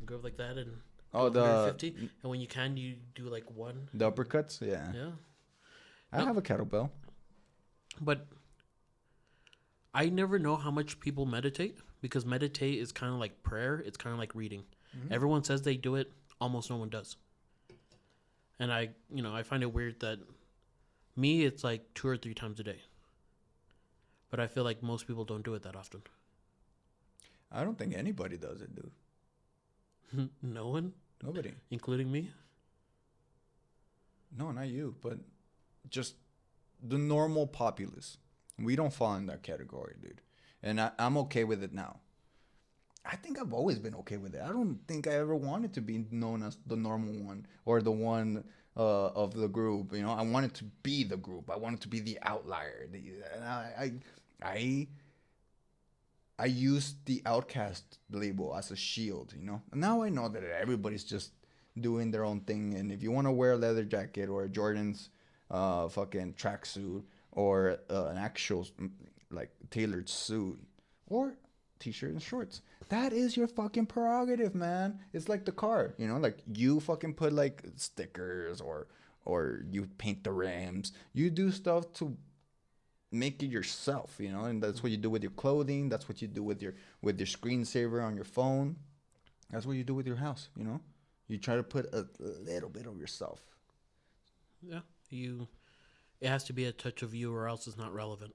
go like that, and Oh, go 150. And when you can, you do like one. the uppercuts. Yeah, Yeah. I No. have a kettlebell. But I never know how much people meditate because meditate is kind of like prayer. It's kind of like reading. Mm-hmm. Everyone says they do it. Almost no one does. And I find it weird that me, it's like 2 or 3 times a day. But I feel like most people don't do it that often. I don't think anybody does it, dude. No one, Nobody. including me. No, not you, but just the normal populace. We don't fall in that category, dude. And I'm okay with it now. I think I've always been okay with it. I don't think I ever wanted to be known as the normal one or the one of the group. You know, I wanted to be the group. I wanted to be the outlier. And I used the outcast label as a shield. You know, and now I know that everybody's just doing their own thing. And if you want to wear a leather jacket or a Jordan's fucking tracksuit or an actual like tailored suit or t-shirt and shorts, that is your fucking prerogative, man. It's like the car, you know, like you fucking put like stickers or you paint the rims, you do stuff to make it yourself, you know, and that's what you do with your clothing, that's what you do with your screensaver on your phone, that's what you do with your house, you know. You try to put a little bit of yourself. Yeah, it has to be a touch of you or else it's not relevant.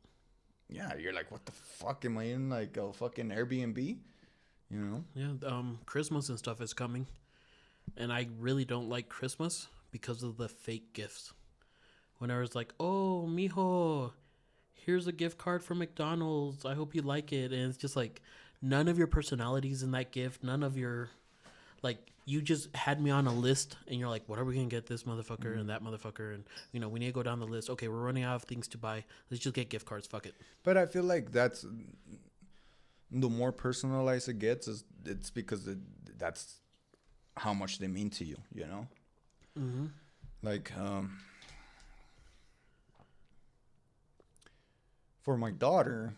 Yeah, you're like, what the fuck, am I in like a fucking Airbnb? You know? Yeah, Christmas and stuff is coming. And I really don't like Christmas because of the fake gifts. Whenever it's like, oh, mijo, here's a gift card from McDonald's. I hope you like it. And it's just like, none of your personalities in that gift. None of your, like, you just had me on a list and you're like, what are we going to get this motherfucker and that motherfucker? And, we need to go down the list. Okay, we're running out of things to buy. Let's just get gift cards. Fuck it. But I feel like that's the more personalized it gets, it's because that's how much they mean to you, you know? Mm-hmm. Like, for my daughter,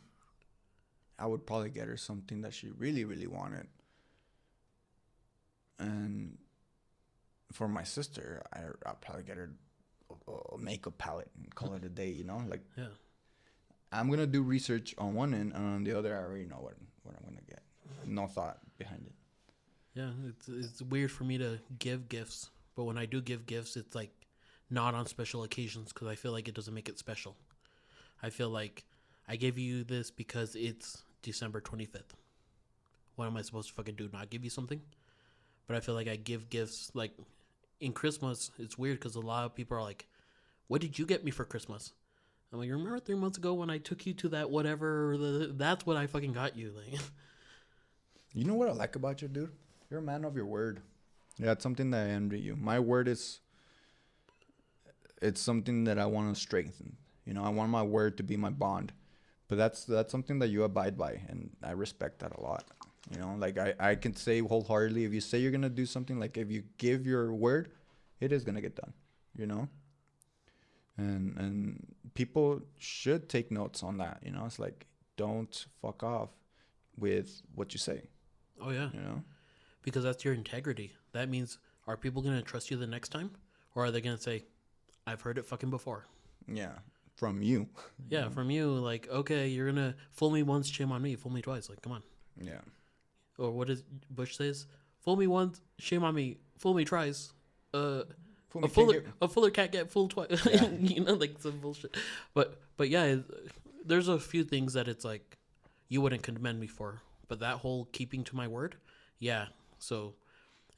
I would probably get her something that she really, really wanted. And for my sister, I'll probably get her a makeup palette and call it a day, you know? Like, Yeah. I'm going to do research on one end, and on the other, I already know what I'm going to get. No thought behind it. Yeah, it's weird for me to give gifts, but when I do give gifts, it's like not on special occasions because I feel like it doesn't make it special. I feel like I gave you this because it's December 25th. What am I supposed to fucking do? Not give you something? But I feel like I give gifts like in Christmas. It's weird because a lot of people are like, "What did you get me for Christmas?" I'm like, "Remember 3 months ago when I took you to that whatever? That's what I fucking got you." Like, You know what I like about you, dude? You're a man of your word. Yeah, it's something that I envy you. My word is, it's something that I want to strengthen. You know, I want my word to be my bond. But that's something that you abide by, and I respect that a lot. You know, like I can say wholeheartedly, if you say you're gonna do something, like if you give your word, it is gonna get done. You know, and people should take notes on that. You know, it's like, don't fuck off with what you say. oh yeah. You know, Because that's your integrity. That means, are people going to trust you the next time? Or are they going to say, I've heard it fucking before? yeah, from you. Yeah, from you, like, okay, you're going to fool me once, shame on me. Fool me twice. Like, come on. Yeah. Or what does Bush says? Fool me once, shame on me. Fool me twice. Fool A me, fuller, can't get- a fuller can't get fooled twice. Yeah. Like some bullshit. But yeah, there's a few things that it's like, you wouldn't commend me for. But that whole keeping to my word, yeah. So,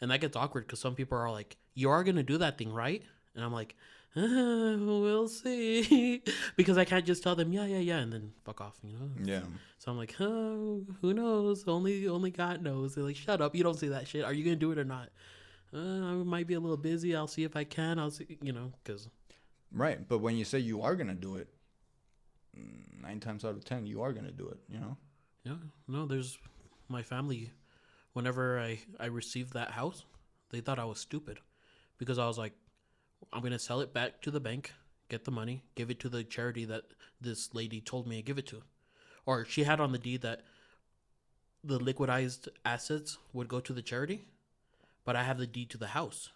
and that gets awkward because some people are like, you are going to do that thing, right? And I'm like, we'll see. Because I can't just tell them, yeah, and then fuck off, you know? Yeah. So I'm like, who knows? Only God knows. They're like, shut up. You don't say that shit. Are you going to do it or not? I might be a little busy. I'll see if I can. I'll see, because. Right. But when you say you are gonna do it, 9 times out of 10, you are gonna do it. You know. Yeah, no, there's my family. Whenever I received that house, they thought I was stupid because I was like, I'm gonna sell it back to the bank, get the money, give it to the charity that this lady told me to give it to, or she had on the deed that the liquidized assets would go to the charity, but I have the deed to the house.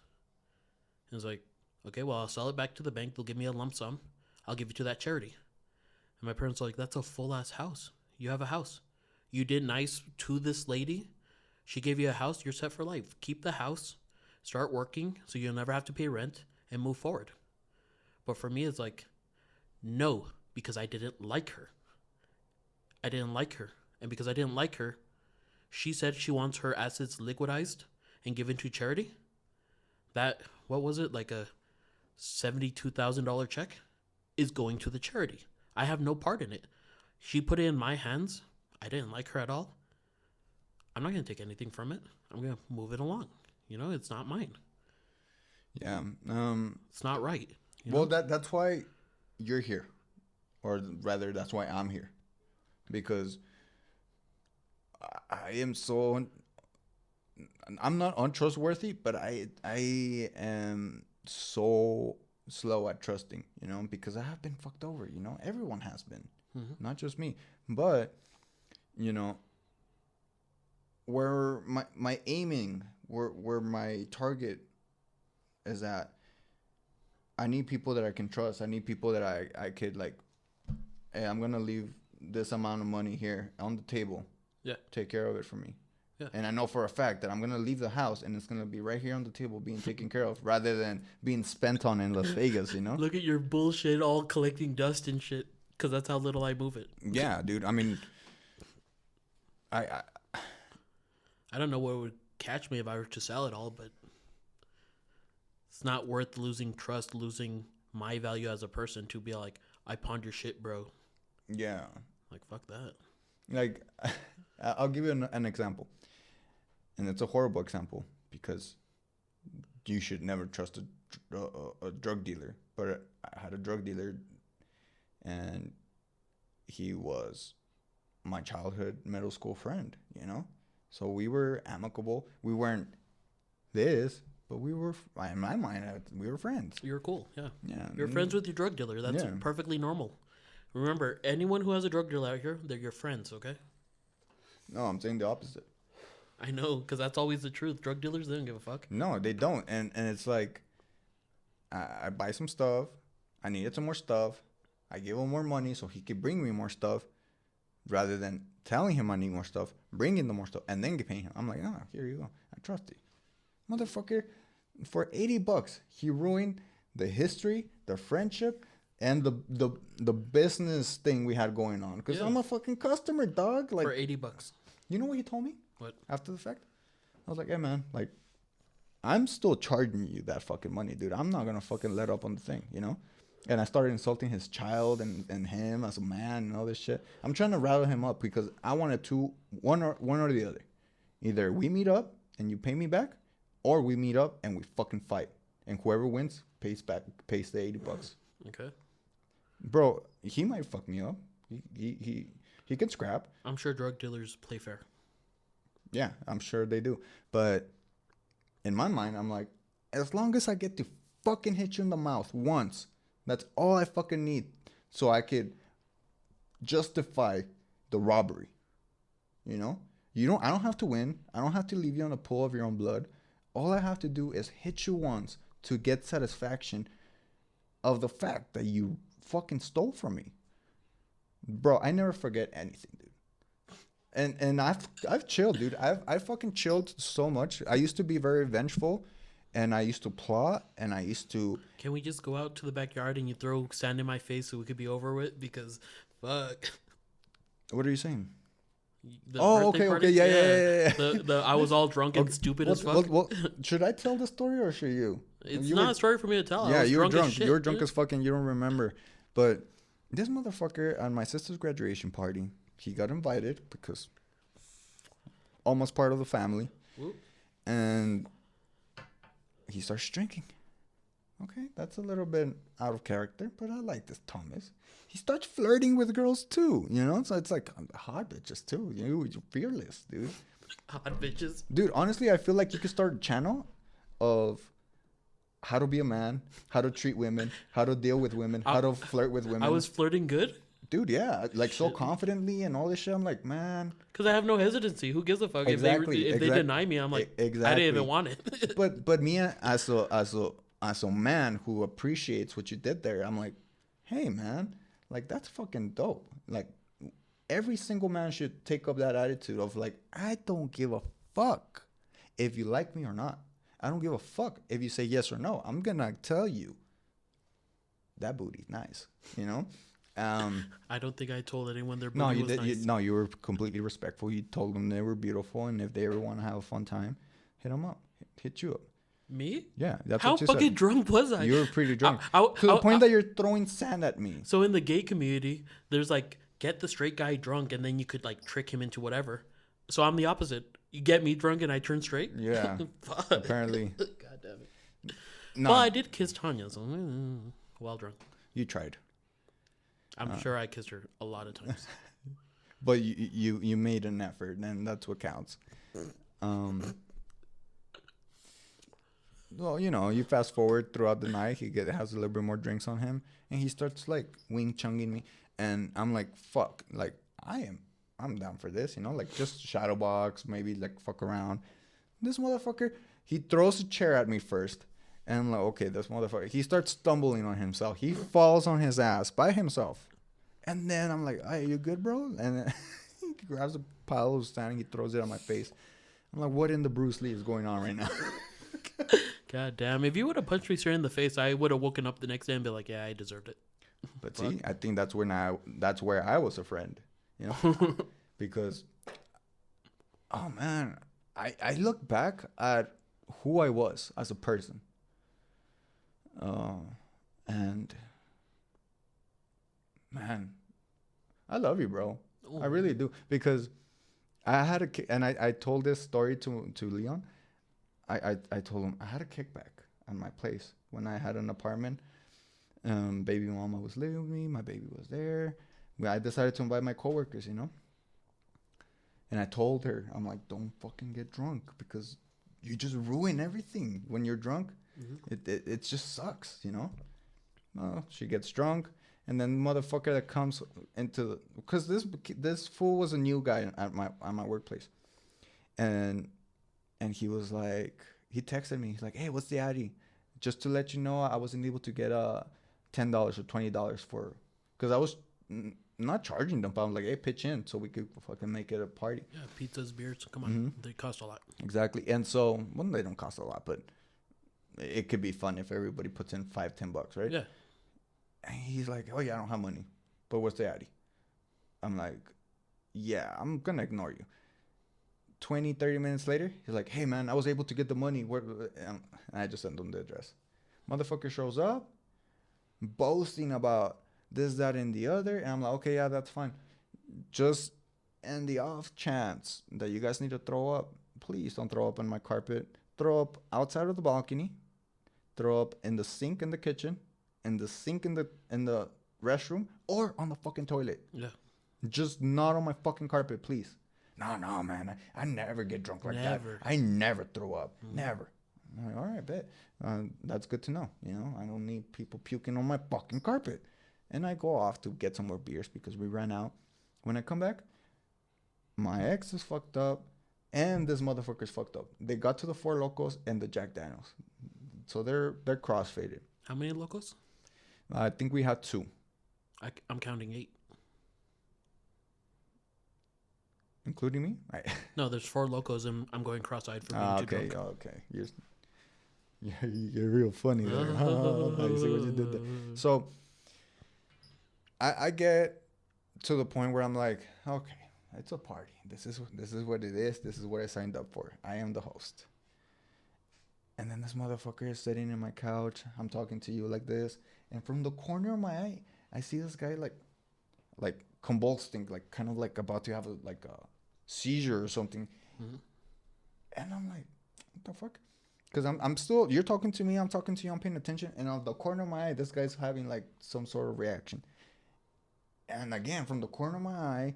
And it's like, okay, well, I'll sell it back to the bank. They'll give me a lump sum. I'll give it to that charity. And my parents are like, that's a full ass house. You have a house. You did nice to this lady. She gave you a house. You're set for life. Keep the house. Start working so you'll never have to pay rent and move forward. But for me, it's like, no, because I didn't like her. I didn't like her. And because I didn't like her, she said she wants her assets liquidized and given to charity. That, what was it, like a $72,000 check is going to the charity. I have no part in it. She put it in my hands. I didn't like her at all. I'm not going to take anything from it. I'm going to move it along. You know, it's not mine. Yeah. It's not right. Well, that's why you're here. Or rather, that's why I'm here. Because I am so... I'm not untrustworthy, but I am so slow at trusting, you know, because I have been fucked over, you know. Everyone has been, not just me. But, you know, where my aiming, where my target is at, I need people that I can trust. I need people that I could, like, hey, I'm going to leave this amount of money here on the table. Yeah. Take care of it for me. Yeah. And I know for a fact that I'm going to leave the house and it's going to be right here on the table being taken care of rather than being spent on in Las Vegas, you know? Look at your bullshit all collecting dust and shit because that's how little I move it. Yeah, dude. I mean, I don't know what would catch me if I were to sell it all, but it's not worth losing trust, losing my value as a person to be like, I pawned your shit, bro. Yeah. Like, fuck that. Like, I'll give you an example. And it's a horrible example because you should never trust a drug dealer. But I had a drug dealer and he was my childhood middle school friend, you know? So we were amicable. We weren't this, but we were, in my mind, we were friends. You're cool, yeah. Yeah. You're friends with your drug dealer. That's perfectly normal. Remember, anyone who has a drug dealer out here, they're your friends, okay? No, I'm saying the opposite. I know, because that's always the truth. Drug dealers, they don't give a fuck. No, they don't. And it's like, I buy some stuff. I needed some more stuff. I give him more money so he could bring me more stuff rather than telling him I need more stuff, bringing the more stuff, and then paying him. I'm like, oh, here you go. I trust you. Motherfucker, for $80, he ruined the history, the friendship, and the business thing we had going on. Because I'm a fucking customer, dog. Like, for $80. You know what he told me? What? After the fact? I was like, hey, man, like, I'm still charging you that fucking money, dude. I'm not going to fucking let up on the thing, you know? And I started insulting his child and him as a man and all this shit. I'm trying to rattle him up because I wanted one or the other. Either we meet up and you pay me back, or we meet up and we fucking fight. And whoever wins pays the $80. Okay. Bro, he might fuck me up. He can scrap. I'm sure drug dealers play fair. Yeah, I'm sure they do. But in my mind, I'm like, as long as I get to fucking hit you in the mouth once, that's all I fucking need. So I could justify the robbery. You know? I don't have to win. I don't have to leave you on a pool of your own blood. All I have to do is hit you once to get satisfaction of the fact that you fucking stole from me. Bro, I never forget anything, dude. And I've chilled, dude. I fucking chilled so much. I used to be very vengeful, and I used to plot, and I used to... Can we just go out to the backyard and you throw sand in my face so we could be over with? Because, fuck. What are you saying? Okay, yeah. I was all drunk and stupid as fuck. Should I tell the story or should you? It's not a story for me to tell. Yeah, you were drunk. You were drunk as fucking. You don't remember. But this motherfucker on my sister's graduation party, he got invited because almost part of the family. Whoop. And he starts drinking. Okay, that's a little bit out of character, but I like this Thomas. He starts flirting with girls too, you know? So it's like hot bitches too. You're fearless, dude. Hot bitches. Dude, honestly, I feel like you could start a channel of how to be a man, how to treat women, how to deal with women, how to flirt with women. I was flirting good Dude, yeah, like so Shit. confidently and all this shit. I'm like, man. because I have no hesitancy. Who gives a fuck Exactly. if they deny me? I'm like, I Exactly. didn't even want it. But me as a man who appreciates what you did there, I'm like, hey man, like that's fucking dope. Like every single man should take up that attitude of like, I don't give a fuck if you like me or not. I don't give a fuck if you say yes or no. I'm gonna tell you that booty's nice, you know. I don't think I told anyone their booty No, you was did. nice. No, you were completely respectful. You told them they were beautiful, and if they ever want to have a fun time, hit them up. Hit you up. Me? Yeah, that's How what you fucking said. drunk was I? You were pretty drunk I- to the I- point I- that you're throwing sand at me. So in the gay community, there's like get the straight guy drunk and then you could like trick him into whatever. So I'm the opposite. You get me drunk and I turn straight. Yeah, Fuck. apparently. God damn it. No, Well, I did kiss Tanya, so while drunk. you tried, I'm sure I kissed her a lot of times. but you made an effort, and that's what counts. Well, you know, you fast forward throughout the night. Has a little bit more drinks on him, and he starts like wing chunging me, and I'm like, fuck, like I'm down for this, you know, like just shadow box, maybe like fuck around. This motherfucker, he throws a chair at me first, and I'm like, okay, this motherfucker. He starts stumbling on himself. He falls on his ass by himself, and then I'm like, hey, you good, bro? And then he grabs a pile of sand and he throws it on my face. I'm like, what in the Bruce Lee is going on right now? God damn. If you would have punched me straight in the face, I would have woken up the next day and be like, yeah, I deserved it. But see, I think that's where I was a friend, you know, because, oh man, I look back at who I was as a person, and man, I love you, bro. I really do, because I had and I told this story to Leon. I told him I had a kickback at my place when I had an apartment. Baby mama was living with me. My baby was there. I decided to invite my coworkers, you know. And I told her, I'm like, don't fucking get drunk because you just ruin everything when you're drunk. Mm-hmm. It just sucks, you know. Well, she gets drunk, and then motherfucker that comes into, because this fool was a new guy at my workplace, and he was like, he texted me. He's like, hey, what's the ID? Just to let you know, I wasn't able to get $10 or $20 for, because I was not charging them, but I'm like, hey, pitch in so we could fucking make it a party. Yeah, pizzas, beers, come on, Mm-hmm. they cost a lot. Exactly. And so, well, they don't cost a lot, but it could be fun if everybody puts in $5-10, right? Yeah. And he's like, oh yeah, I don't have money, but what's the ID? I'm like, yeah, I'm gonna ignore you. 20-30 minutes later, he's like, hey man, I was able to get the money. And I just sent him the address. Motherfucker shows up boasting about this, that, and the other, and I'm like, okay, yeah, that's fine. Just in the off chance that you guys need to throw up, please don't throw up on my carpet. Throw up outside of the balcony. Throw up in the sink in the kitchen, in the sink in the restroom, or on the fucking toilet. Yeah. Just not on my fucking carpet, please. No, man. I never get drunk like that. I never throw up. Never. I'm like, all right, bet. That's good to know. You know, I don't need people puking on my fucking carpet. And I go off to get some more beers because we ran out. When I come back, my ex is fucked up and this motherfucker's fucked up. They got to the Four Locos and the Jack Daniels. So they're crossfaded. How many locals? I think we had 2. I'm counting 8. Including me? No, there's 4 locals, and I'm going cross-eyed for being too drunk. Okay. You're real funny there. I see what you did there. So I get to the point where I'm like, okay, it's a party. This is what it is. This is what I signed up for. I am the host. And then this motherfucker is sitting in my couch. I'm talking to you like this, and from the corner of my eye, I see this guy like convulsing, like kind of like about to have a seizure or something. Mm-hmm. And I'm like, what the fuck? Because I'm still, you're talking to me, I'm talking to you, I'm paying attention, and on the corner of my eye, this guy's having like some sort of reaction. And again, from the corner of my eye,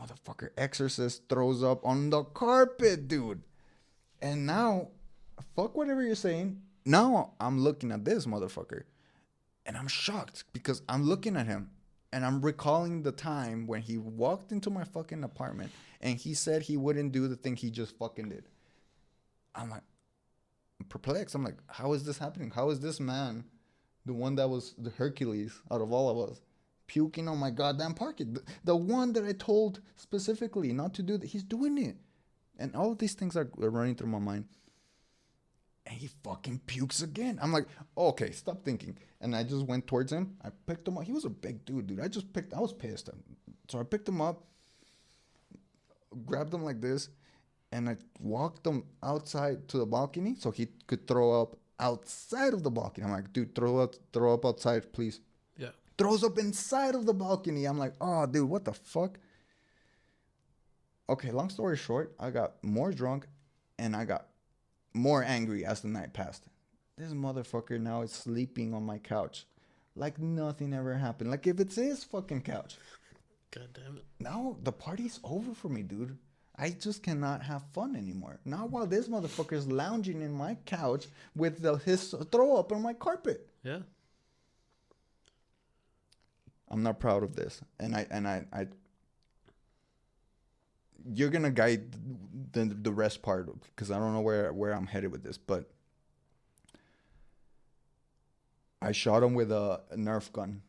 motherfucker exorcist throws up on the carpet, dude. And now, fuck whatever you're saying, Now I'm looking at this motherfucker and I'm shocked because I'm looking at him and I'm recalling the time when he walked into my fucking apartment and he said he wouldn't do the thing he just fucking did. I'm like, perplexed. I'm like, how is this happening? How is this man, the one that was the Hercules out of all of us, puking on my goddamn parket? The one that I told specifically not to do that, he's doing it. And all of these things are running through my mind. And he fucking pukes again. I'm like, oh, okay, stop thinking. And I just went towards him. I picked him up. He was a big dude. I was pissed. So I picked him up, grabbed him like this, and I walked him outside to the balcony so he could throw up outside of the balcony. I'm like, dude, throw up outside, please. Yeah. Throws up inside of the balcony. I'm like, oh, dude, what the fuck? Okay, long story short, I got more drunk and I got more angry as the night passed. This motherfucker now is sleeping on my couch like nothing ever happened. Like if it's his fucking couch. God damn it. Now the party's over for me, dude. I just cannot have fun anymore. Now while this motherfucker is lounging in my couch with his throw up on my carpet. Yeah. I'm not proud of this. And I you're gonna guide the rest part because I don't know where I'm headed with this, but I shot him with a Nerf gun.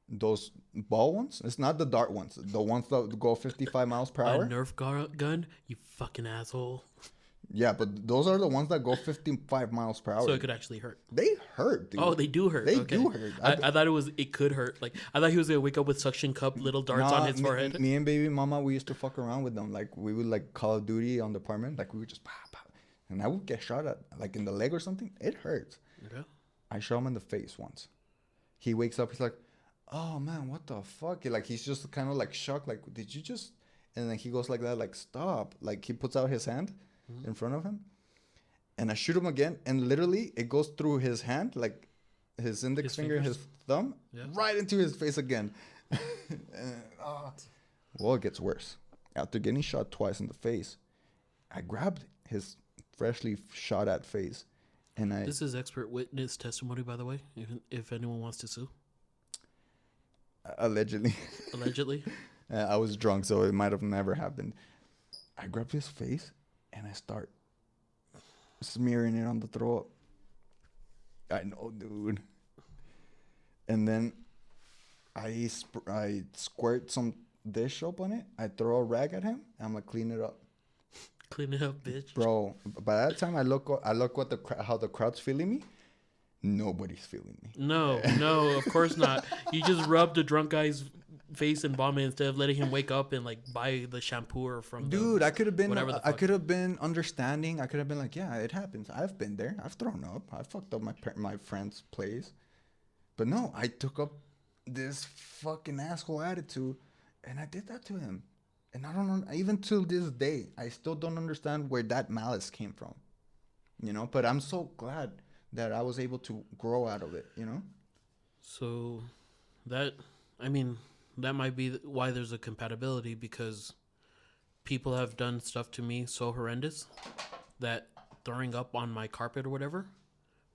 Those ball ones? It's not the dart ones. The ones that go 55 miles per hour. A Nerf gun? You fucking asshole. Yeah, but those are the ones that go 55 miles per hour. So it could actually hurt. They hurt, dude. Oh, they do hurt. They do hurt. I thought it could hurt. Like I thought he was gonna wake up with suction cup little darts on his forehead. Me and baby mama, we used to fuck around with them. Like we would like Call of Duty on the apartment. Like we would just pow, pow. And I would get shot at like in the leg or something. It hurts. Okay. I shot him in the face once. He wakes up. He's like, "Oh man, what the fuck?" He's just kind of like shocked. Like, did you just? And then he goes like that. Like, stop. Like he puts out his hand in front of him. And I shoot him again, and literally it goes through his hand, like his index finger and his thumb, right into his face again. Well, it gets worse. After getting shot twice in the face, I grabbed his freshly shot at face, and This is expert witness testimony, by the way, if anyone wants to sue. Allegedly. Allegedly. I was drunk, so it might have never happened. I grabbed his face, and I start smearing it on the throw up. I know, dude. And then I squirt some dish soap on it. I throw a rag at him. I'm like, clean it up. Clean it up, bitch. Bro, by that time I look what how the crowd's feeling me. Nobody's feeling me. No, of course not. You just rubbed a drunk guy's face and vomit instead of letting him wake up and like buy the shampoo from. Dude, I could have been. I could have been understanding. I could have been like, yeah, it happens. I've been there. I've thrown up. I fucked up my friend's place. But no, I took up this fucking asshole attitude, and I did that to him. And I don't know. Even till this day, I still don't understand where that malice came from. You know. But I'm so glad that I was able to grow out of it. You know. So, that might be why there's a compatibility, because people have done stuff to me so horrendous that throwing up on my carpet or whatever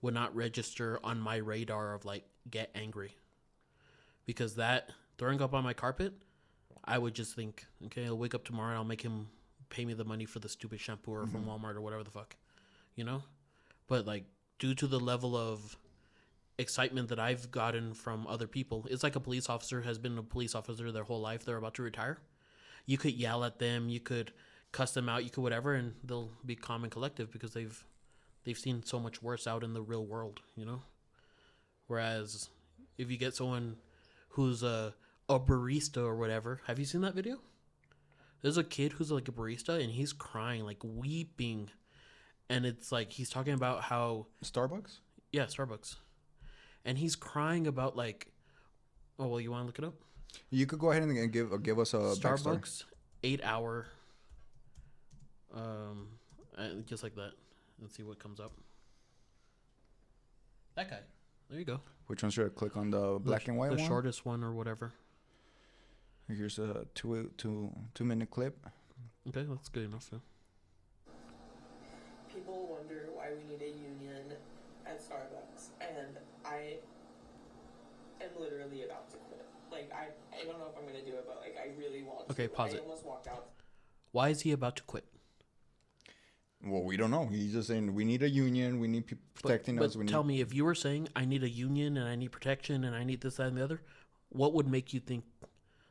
would not register on my radar of like get angry. Because that throwing up on my carpet, I would just think, okay, I'll wake up tomorrow and I'll make him pay me the money for the stupid shampoo or from Walmart or whatever the fuck, you know? But like due to the level of excitement that I've gotten from other people, it's like a police officer has been a police officer their whole life. They're about to retire. You could yell at them, you could cuss them out, you could whatever, and they'll be calm and collective because they've seen so much worse out in the real world, you know. Whereas if you get someone who's a barista or whatever, have you seen that video? There's a kid who's like a barista and he's crying, like weeping, and it's like he's talking about how Starbucks. Yeah, Starbucks. And he's crying about like, oh well, you want to look it up? You could go ahead and give us a Starbucks 8-hour, just like that. Let's see what comes up. That guy. There you go. Which one should I click on? The black and white one? The shortest one or whatever. Here's a two-minute clip. Okay, that's good enough. Yeah. People wonder why we need a union as Starbucks, and I am literally about to quit. Like, I don't know if I'm gonna do it, but like, I really want to. Okay, pause I it. almost walked out. Why is he about to quit? Well, we don't know. He's just saying we need a union. We need people protecting us. We Tell need. me, if you were saying I need a union and I need protection and I need this, that, and the other, what would make you think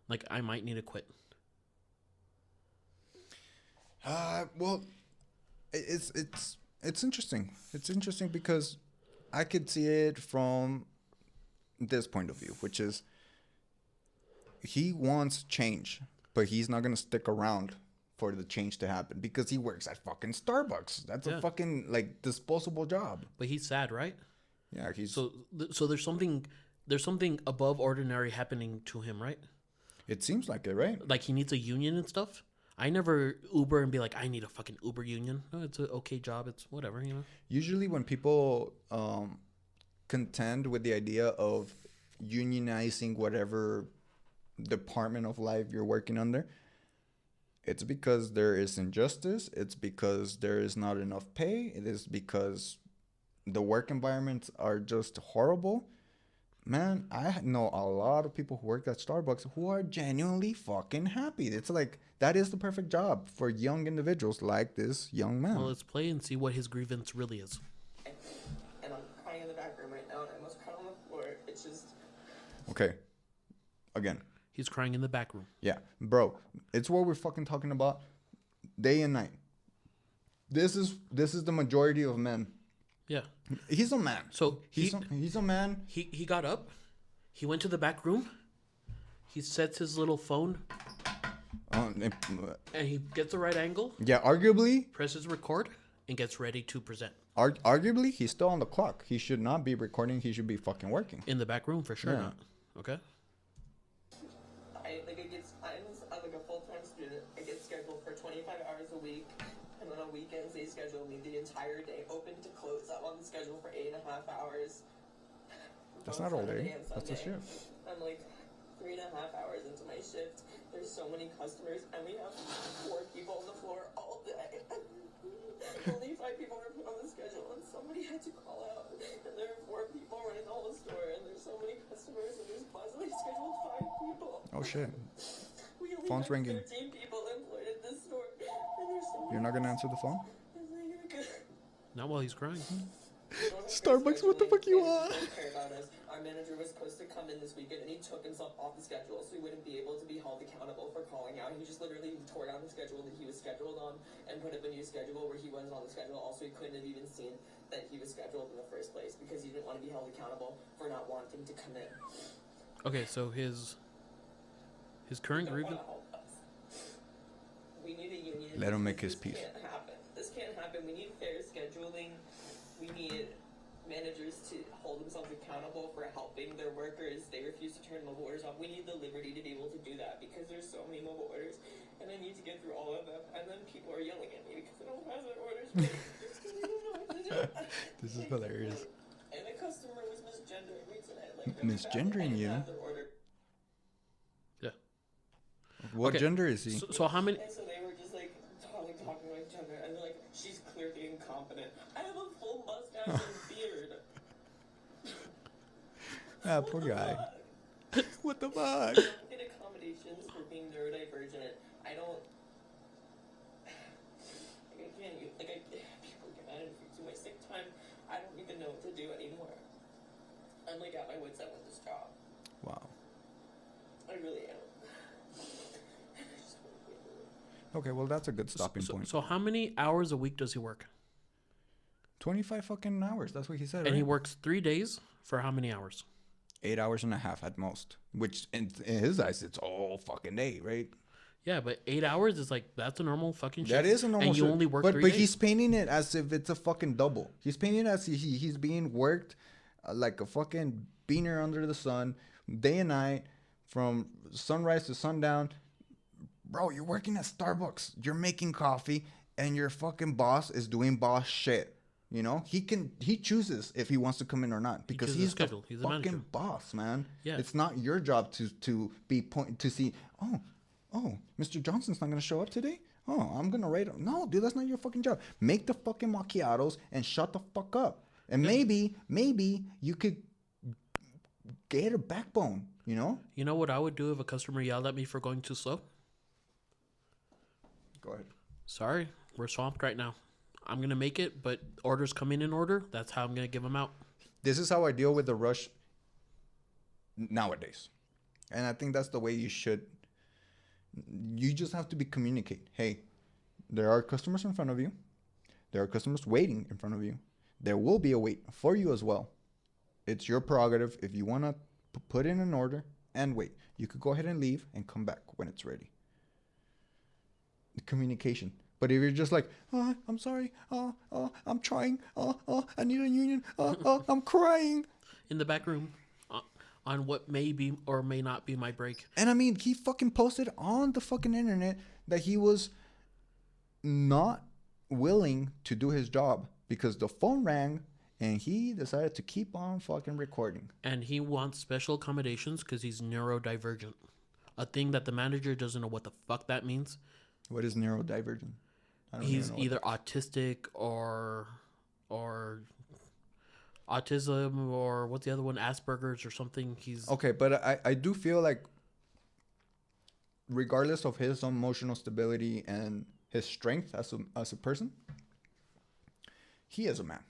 like I might need to quit? Well, it's interesting. It's interesting because I could see it from this point of view, which is he wants change, but he's not gonna stick around for the change to happen because he works at fucking Starbucks. That's Yeah. a fucking like disposable job. But he's sad, right? Yeah, he's. So there's something above ordinary happening to him, right? It seems like it, right? Like he needs a union and stuff. I never Uber and be like, I need a fucking Uber union. No, it's an okay job. It's whatever, you know. Usually, when people contend with the idea of unionizing whatever department of life you're working under, it's because there is injustice. It's because there is not enough pay. It is because the work environments are just horrible. Man, I know a lot of people who work at Starbucks who are genuinely fucking happy. It's like that is the perfect job for young individuals like this young man. Well, let's play and see what his grievance really is. And I'm crying in the back room right now, and I almost cried on the floor. It's just. Okay. Again. He's crying in the back room. Yeah, bro, it's what we're fucking talking about day and night. This is the majority of men. Yeah. He's a man. So he's a man. He got up. He went to the back room. He sets his little phone and he gets the right angle, Yeah, arguably, presses record, and gets ready to present. arguably, he's still on the clock. He should not be recording. He should be fucking working. In the back room for sure. Yeah. Not. Okay. I'm like a full-time student. I get scheduled for 25 hours a week, and then on weekends they schedule me the entire day, open to close. I'm on the schedule for 8.5 hours. That's both not all Saturday day. and That's a Sunday. shift. I'm like 3.5 hours into my shift. There's so many customers, and we have 4 people on the floor all day. Only 5 people were put on the schedule, and somebody had to call out. And there are 4 people running the whole store, and there's so many customers, and there's possibly scheduled 5 people. Oh shit. We only Phone's have ringing. 13 people employed at this store, and there's so many. You're not gonna answer the phone? Not while he's crying. Starbucks, what the fuck you want? Care about us. Our manager was supposed to come in this weekend, and he took himself off the schedule, so he wouldn't be able to be held accountable for calling out. He just literally tore down the schedule that he was scheduled on and put up a new schedule where he wasn't on the schedule. Also, he couldn't have even seen that he was scheduled in the first place because he didn't want to be held accountable for not wanting to come in. Okay, so his current Don't grievance. wanna help us. We need a union. Let him make because his peace. This can't happen. This can't happen. We need fair scheduling. We need managers to hold themselves accountable for helping their workers. They refuse to turn mobile orders off. We need the liberty to be able to do that because there's so many mobile orders, and I need to get through all of them. And then people are yelling at me because I don't have their orders. They don't know what to do. This is hilarious. And the customer was misgendering me today. Like, Misgendering you? I didn't have their order. Yeah. What Okay. gender is he? So how many? And so they were just like talking like each other, and they're like, she's clearly incompetent. I have a full mustache and beard. Ah, poor guy. What the fuck? I don't get accommodations for being neurodivergent. I don't. Like, I can't. People get mad at me for my sick time. I don't even know what to do anymore. I'm like at my wits' end with this job. Wow. I really am. Okay, well that's a good stopping point. So how many hours a week does he work? 25 fucking hours. That's what he said. And he right? works 3 days for how many hours? 8 hours and a half at most. Which in his eyes, it's all fucking day, right? Yeah, but 8 hours is like that's a normal fucking shift. That is a normal. And you shift. only work but 3 but days. he's painting it as if it's a fucking double. He's painting it as he's being worked like a fucking beaner under the sun, day and night, from sunrise to sundown. Bro, you're working at Starbucks. You're making coffee, and your fucking boss is doing boss shit. You know, he chooses if he wants to come in or not because chooses he's the schedule. the He's the fucking manager. boss, man. Yeah. It's not your job to be to see. Oh, Mr. Johnson's not gonna show up today. Oh, I'm gonna rate him. No, dude, that's not your fucking job. Make the fucking macchiatos and shut the fuck up. And maybe you could get a backbone, you know? You know what I would do if a customer yelled at me for going too slow? Go ahead. Sorry, we're swamped right now. I'm going to make it, but orders come in order. That's how I'm going to give them out. This is how I deal with the rush nowadays. And I think that's the way you should. You just have to communicate. Hey, there are customers in front of you. There are customers waiting in front of you. There will be a wait for you as well. It's your prerogative. If you want to put in an order and wait, you could go ahead and leave and come back when it's ready. The communication. But if you're just like, oh, I'm sorry, I'm trying, I need a union, I'm crying. In the back room on what may be or may not be my break. And I mean, he fucking posted on the fucking internet that he was not willing to do his job because the phone rang and he decided to keep on fucking recording. And he wants special accommodations because he's neurodivergent. A thing that the manager doesn't know what the fuck that means. What is neurodivergent? He's either autistic or autism or what's the other one? Asperger's or something. He's okay, but I do feel like regardless of his emotional stability and his strength as a person, he is a man.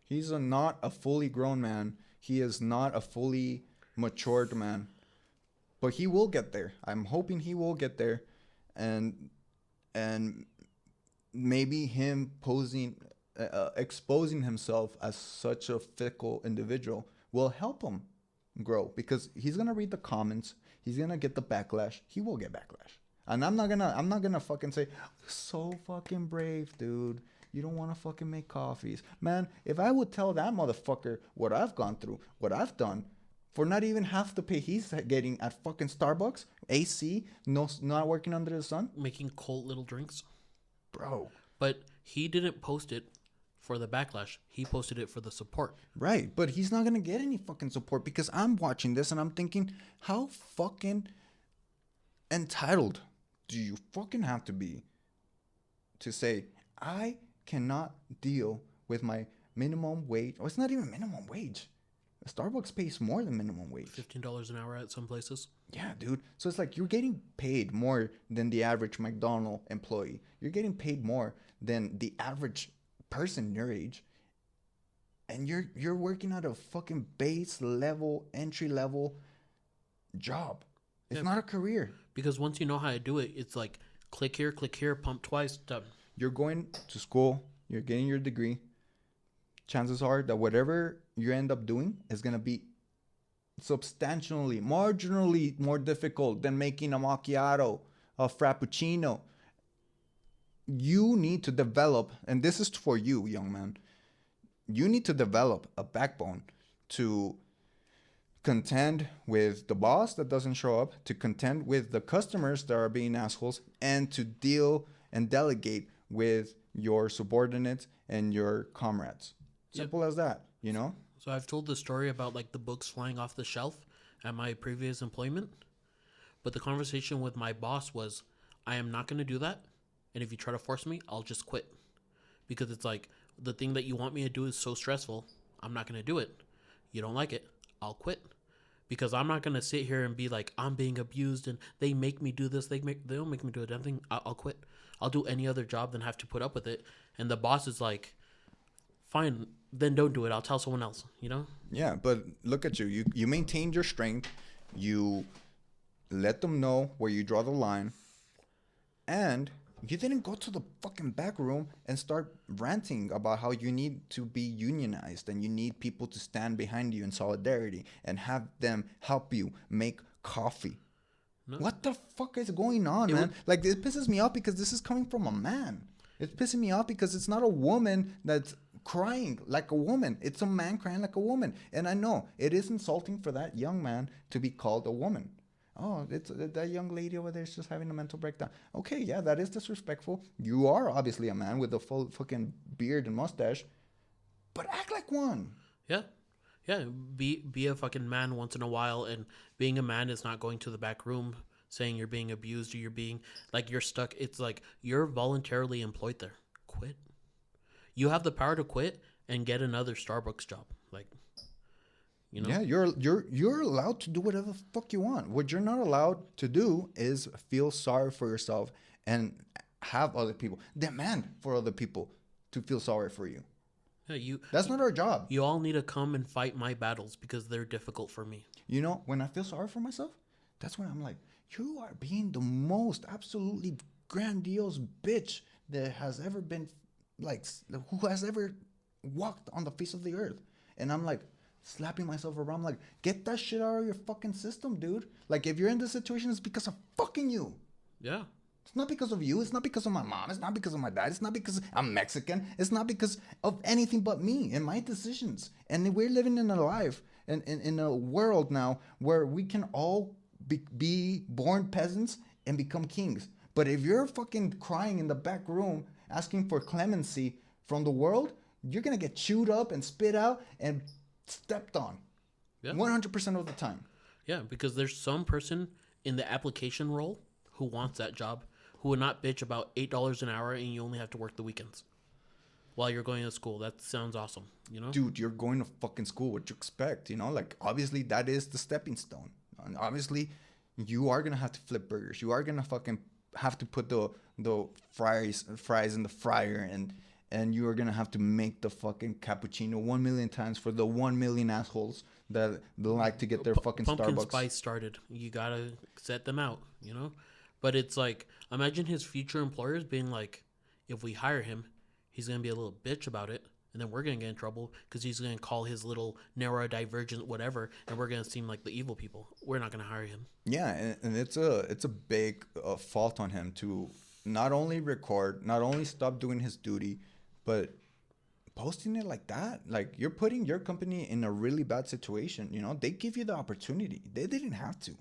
He's not a fully grown man. He is not a fully matured man. But he will get there. I'm hoping he will get there. And maybe him exposing himself as such a fickle individual will help him grow, because he's gonna read the comments, he's gonna get the backlash. He will get backlash, and I'm not gonna fucking say, so fucking brave, dude. You don't want to fucking make coffees, man. If I would tell that motherfucker what I've gone through, what I've done, for not even half the pay he's getting at fucking Starbucks, AC, not working under the sun, making cold little drinks. Bro. But he didn't post it for the backlash. He posted it for the support. Right. But he's not going to get any fucking support, because I'm watching this and I'm thinking, how fucking entitled do you fucking have to be to say, I cannot deal with my minimum wage? Oh, it's not even minimum wage. Starbucks pays more than minimum wage. $15 an hour at some places. Yeah, dude. So it's like you're getting paid more than the average McDonald's employee. You're getting paid more than the average person your age. And you're working at a fucking base level, entry level job. It's not a career. Because once you know how to do it, it's like click here, pump twice, done. You're going to school, you're getting your degree. Chances are that whatever you end up doing is going to be substantially, marginally more difficult than making a macchiato, a frappuccino. You need to develop, and this is for you, young man, you need to develop a backbone to contend with the boss that doesn't show up, to contend with the customers that are being assholes, and to deal and delegate with your subordinates and your comrades. Simple as that, you know? So I've told the story about like the books flying off the shelf at my previous employment. But the conversation with my boss was, I am not going to do that. And if you try to force me, I'll just quit. Because it's like, the thing that you want me to do is so stressful. I'm not going to do it. You don't like it, I'll quit. Because I'm not going to sit here and be like, I'm being abused and they make me do this. They don't make me do a damn thing. I'll quit. I'll do any other job than have to put up with it. And the boss is like, fine, then don't do it. I'll tell someone else, you know? Yeah, but look at you. You maintained your strength. You let them know where you draw the line. And you didn't go to the fucking back room and start ranting about how you need to be unionized and you need people to stand behind you in solidarity and have them help you make coffee. No. What the fuck is going on, man? Like, it pisses me off because this is coming from a man. It's pissing me off because it's not a woman that's crying like a woman. It's a man crying like a woman. And I know it is insulting for that young man to be called a woman. Oh, it's that young lady over there is just having a mental breakdown. Okay, yeah, that is disrespectful. You are obviously a man with a full fucking beard and mustache, but act like one. Yeah. Yeah, be a fucking man once in a while, and being a man is not going to the back room saying you're being abused or you're being, like, you're stuck. It's like, you're voluntarily employed there. Quit. You have the power to quit and get another Starbucks job. Like, you know? Yeah, you're allowed to do whatever the fuck you want. What you're not allowed to do is feel sorry for yourself and have other people demand for other people to feel sorry for you. Yeah, That's not our job. you all need to come and fight my battles because they're difficult for me. You know, when I feel sorry for myself, that's when I'm like, you are being the most absolutely grandiose bitch that has ever been, like, who has ever walked on the face of the earth. And I'm like, slapping myself around, like, get that shit out of your fucking system, dude. Like, if you're in this situation, it's because of fucking you. Yeah. It's not because of you. It's not because of my mom. It's not because of my dad. It's not because I'm Mexican. It's not because of anything but me and my decisions. And we're living in a life and in a world now where we can all be born peasants and become kings. But if you're fucking crying in the back room asking for clemency from the world, you're going to get chewed up and spit out and stepped on. Yeah. 100% of the time. Yeah, because there's some person in the application role who wants that job, who would not bitch about $8 an hour and you only have to work the weekends while you're going to school. That sounds awesome, you know? Dude, you're going to fucking school. What you expect, you know? Like, obviously, that is the stepping stone. And obviously, you are going to have to flip burgers. You are going to fucking have to put the fries in the fryer and you are going to have to make the fucking cappuccino 1 million times for the 1 million assholes that like to get their fucking Pumpkin Starbucks. Spice started. You gotta set them out, you know? But it's like, imagine his future employers being like, if we hire him, he's gonna be a little bitch about it, and then we're gonna get in trouble because he's gonna call his little neurodivergent whatever, and we're gonna seem like the evil people. We're not gonna hire him. Yeah, and it's a big fault on him to not only record, not only stop doing his duty, but posting it like that. Like, you're putting your company in a really bad situation. You know, they give you the opportunity. They didn't have to.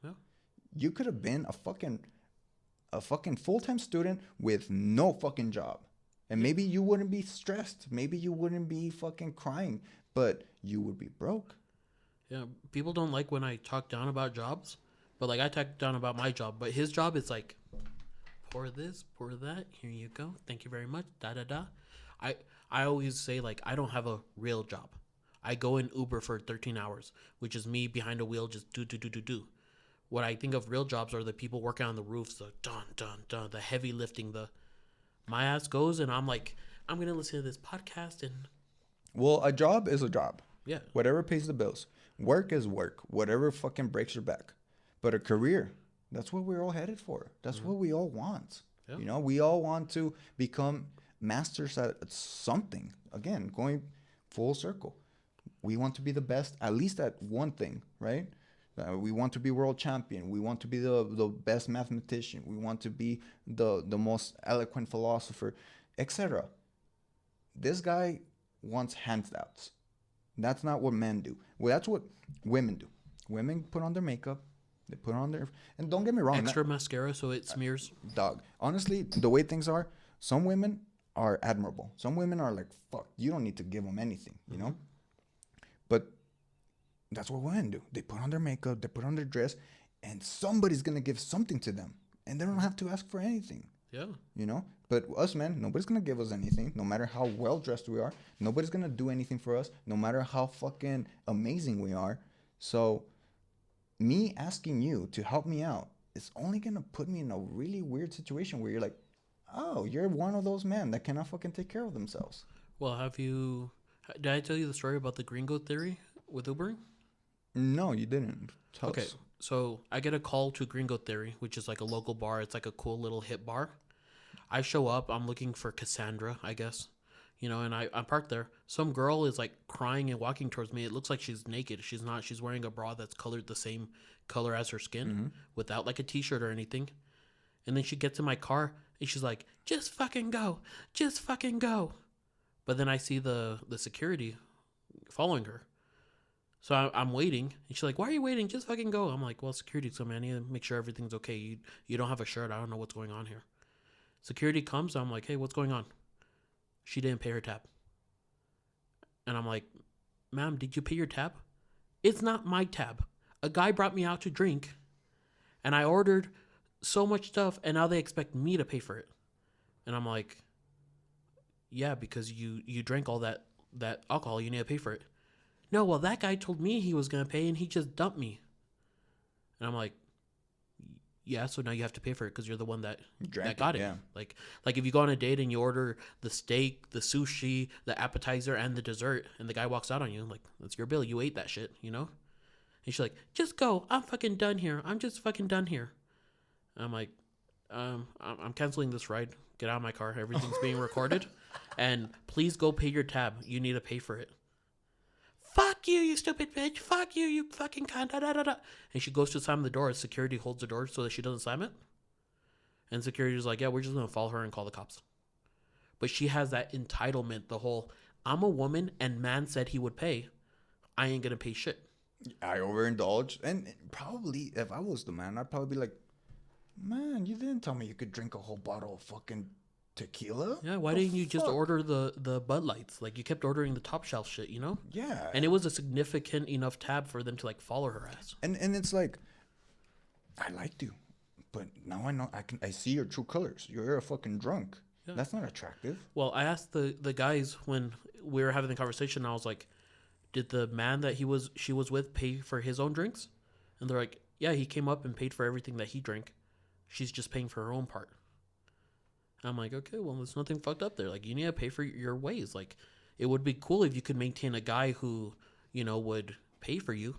Yeah. You could have been a fucking full-time student with no fucking job. And maybe you wouldn't be stressed. Maybe you wouldn't be fucking crying, but you would be broke. Yeah, people don't like when I talk down about jobs, but like I talk down about my job, but his job is like, pour this, pour that, here you go, thank you very much, da da da. I always say, like, I don't have a real job. I go in Uber for 13 hours, which is me behind a wheel just do. What I think of real jobs are the people working on the roofs, the dun, the heavy lifting, my ass goes and I'm like, I'm going to listen to this podcast and... Well, a job is a job. Yeah. Whatever pays the bills. Work is work. Whatever fucking breaks your back. But a career, that's what we're all headed for. That's what we all want. Yeah. You know, we all want to become masters at something. Again, going full circle. We want to be the best, at least at one thing, right? We want to be world champion. We want to be the best mathematician. We want to be the most eloquent philosopher, etc. This guy wants handouts. That's not what men do. Well, that's what women do. Women put on their makeup. They put on their... And don't get me wrong. Extra mascara so it smears. Dog. Honestly, the way things are, some women are admirable. Some women are like, fuck, you don't need to give them anything, you know? But that's what women do. They put on their makeup, they put on their dress, and somebody's going to give something to them. And they don't have to ask for anything. Yeah. You know? But us men, nobody's going to give us anything. No matter how well dressed we are. Nobody's going to do anything for us. No matter how fucking amazing we are. So me asking you to help me out is only going to put me in a really weird situation where you're like, oh, you're one of those men that cannot fucking take care of themselves. Well, did I tell you the story about the gringo theory with Ubering? No, you didn't. Tell Okay, us. so I get a call to Gringo Theory, which is like a local bar. It's like a cool little hip bar. I show up. I'm looking for Cassandra, I guess. You know, and I'm parked there. Some girl is like crying and walking towards me. It looks like she's naked. She's not. She's wearing a bra that's colored the same color as her skin without like a t-shirt or anything. And then she gets in my car and she's like, just fucking go. Just fucking go. But then I see the security following her. So I'm waiting. And she's like, why are you waiting? Just fucking go. I'm like, well, security's coming. I need to make sure everything's okay. You don't have a shirt. I don't know what's going on here. Security comes. I'm like, hey, what's going on? She didn't pay her tab. And I'm like, ma'am, did you pay your tab? It's not my tab. A guy brought me out to drink. And I ordered so much stuff. And now they expect me to pay for it. And I'm like, yeah, because you drank all that that alcohol, you need to pay for it. No, well, that guy told me he was gonna pay, and he just dumped me. And I'm like, yeah, so now you have to pay for it because you're the one that got it. Yeah. Like if you go on a date and you order the steak, the sushi, the appetizer, and the dessert, and the guy walks out on you, like, that's your bill. You ate that shit, you know? And she's like, just go. I'm fucking done here. I'm just fucking done here. And I'm like, I'm canceling this ride. Get out of my car. Everything's being recorded. And please go pay your tab. You need to pay for it. Fuck you, you stupid bitch. Fuck you, you fucking cunt. Da, da, da, da. And she goes to slam the door. Security holds the door so that she doesn't slam it. And security's like, yeah, we're just going to follow her and call the cops. But she has that entitlement, the whole, I'm a woman and man said he would pay. I ain't going to pay shit. I overindulged. And probably, if I was the man, I'd probably be like, man, you didn't tell me you could drink a whole bottle of fucking tequila? Yeah, why didn't you just order the Bud Lights? Like, you kept ordering the top shelf shit, you know? Yeah. And it was a significant enough tab for them to, like, follow her ass. And it's like, I liked you, but now I know I see your true colors. You're a fucking drunk. Yeah. That's not attractive. Well, I asked the guys when we were having the conversation, I was like, did the man that she was with pay for his own drinks? And they're like, yeah, he came up and paid for everything that he drank. She's just paying for her own part. I'm like, okay, well, there's nothing fucked up there. Like, you need to pay for your ways. Like, it would be cool if you could maintain a guy who, you know, would pay for you.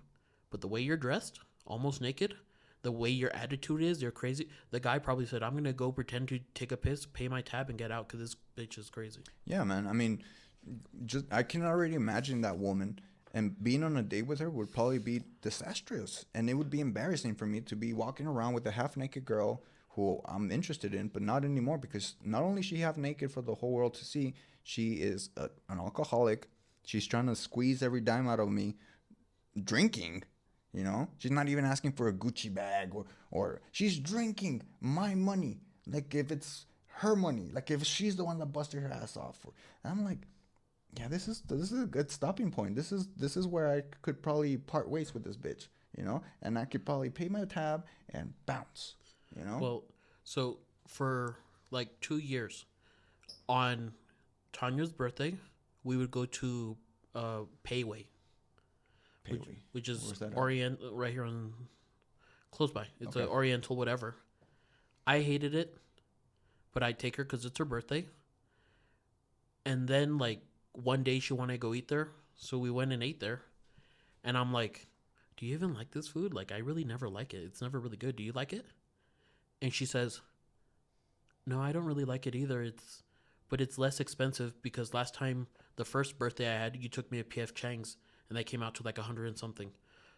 But the way you're dressed, almost naked, the way your attitude is, you're crazy. The guy probably said, I'm going to go pretend to take a piss, pay my tab, and get out because this bitch is crazy. Yeah, man. I mean, I can already imagine that woman. And being on a date with her would probably be disastrous. And it would be embarrassing for me to be walking around with a half-naked girl who I'm interested in, but not anymore, because not only is she half naked for the whole world to see, she is an alcoholic. She's trying to squeeze every dime out of me drinking, you know? She's not even asking for a Gucci bag or she's drinking my money. Like if it's her money, like if she's the one that busted her ass off. And I'm like, yeah, this is a good stopping point. This is where I could probably part ways with this bitch, you know? And I could probably pay my tab and bounce. You know? Well, so for like 2 years, on Tanya's birthday, we would go to Payway. Which is Orient right here on close by. It's an Oriental whatever. I hated it, but I'd take her because it's her birthday. And then like one day she wanted to go eat there, so we went and ate there. And I'm like, do you even like this food? Like, I really never like it. It's never really good. Do you like it? And she says, no, I don't really like it either. But it's less expensive because last time, the first birthday I had, you took me to P.F. Chang's and they came out to like 100 and something.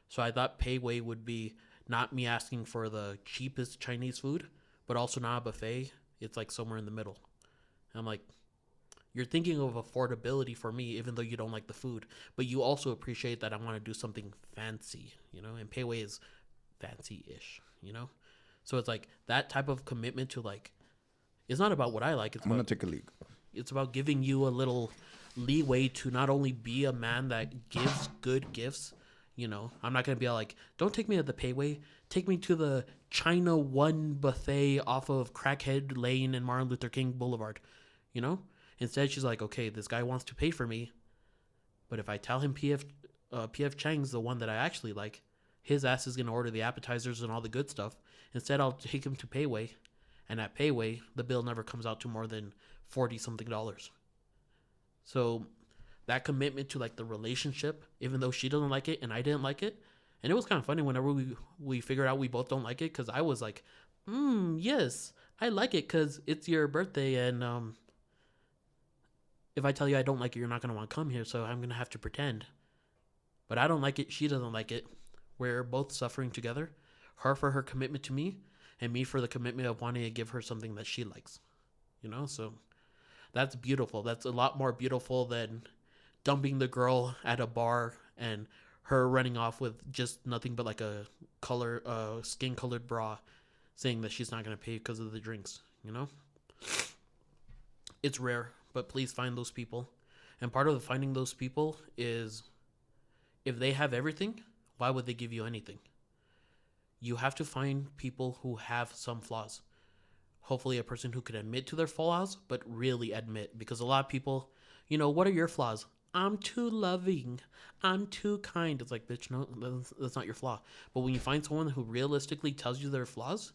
So I thought Payway would be not me asking for the cheapest Chinese food, but also not a buffet. It's like somewhere in the middle. And I'm like, you're thinking of affordability for me, even though you don't like the food, but you also appreciate that I want to do something fancy, you know, and Payway is fancy-ish, you know? So it's like that type of commitment to like, it's not about what I like. I'm going to take a leak. It's about giving you a little leeway to not only be a man that gives good gifts, you know, I'm not going to be like, don't take me to the Payway. Take me to the China One buffet off of Crackhead Lane and Martin Luther King Boulevard, you know? Instead, she's like, okay, this guy wants to pay for me, but if I tell him P.F. Chang's the one that I actually like, his ass is going to order the appetizers and all the good stuff. Instead, I'll take him to Payway, and at Payway, the bill never comes out to more than $40-something. So that commitment to like the relationship, even though she doesn't like it and I didn't like it, and it was kind of funny whenever we figured out we both don't like it, because I was like, yes, I like it because it's your birthday, and if I tell you I don't like it, you're not going to want to come here, so I'm going to have to pretend. But I don't like it, she doesn't like it. We're both suffering together. Her for her commitment to me, and me for the commitment of wanting to give her something that she likes. You know, so that's beautiful. That's a lot more beautiful than dumping the girl at a bar and her running off with just nothing but like a skin colored bra, saying that she's not going to pay because of the drinks, you know? It's rare, but please find those people. And part of finding those people is, if they have everything, why would they give you anything? You have to find people who have some flaws. Hopefully a person who could admit to their flaws, but really admit. Because a lot of people, you know, what are your flaws? I'm too loving. I'm too kind. It's like, bitch, no, that's not your flaw. But when you find someone who realistically tells you their flaws,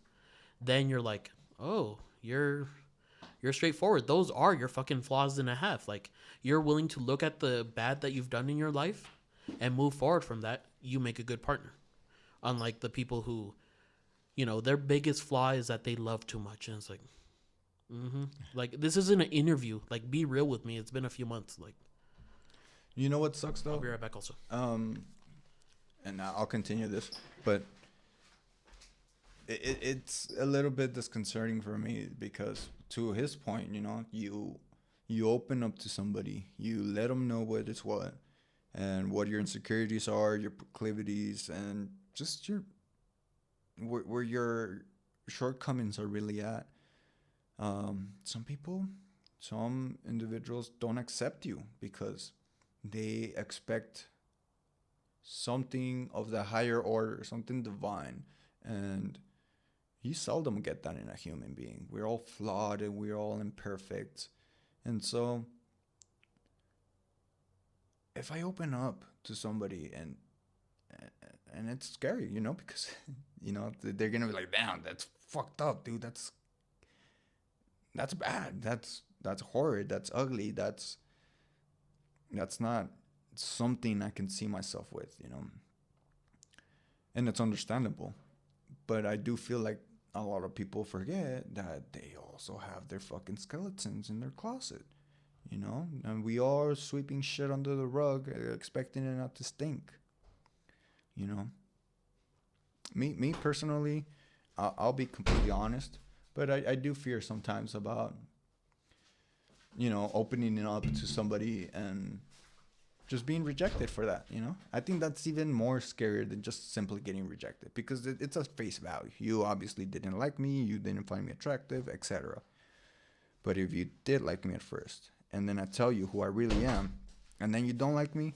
then you're like, oh, you're straightforward. Those are your fucking flaws and a half. Like, you're willing to look at the bad that you've done in your life and move forward from that. You make a good partner. Unlike the people who, their biggest flaw is that they love too much. And it's like, like, this isn't an interview. Like, be real with me. It's been a few months. Like, You know what sucks though? I'll be right back also. And I'll continue this, but it's a little bit disconcerting for me because, to his point, you open up to somebody, you let them know what is what, and what your insecurities are, your proclivities, and just where your shortcomings are really at. Some individuals don't accept you because they expect something of the higher order, something divine, and you seldom get that in a human being. We're all flawed and we're all imperfect. And so if I open up to somebody and it's scary, because they're gonna be like, damn, that's fucked up, dude. That's bad. That's horrid. That's ugly. That's not something I can see myself with, and it's understandable. But I do feel like a lot of people forget that they also have their fucking skeletons in their closet, and we are sweeping shit under the rug, expecting it not to stink, Me personally, I'll be completely honest, but I do fear sometimes about, opening it up to somebody and just being rejected for that, I think that's even more scary than just simply getting rejected, because it's a face value. You obviously didn't like me, you didn't find me attractive, etc. But if you did like me at first, and then I tell you who I really am, and then you don't like me,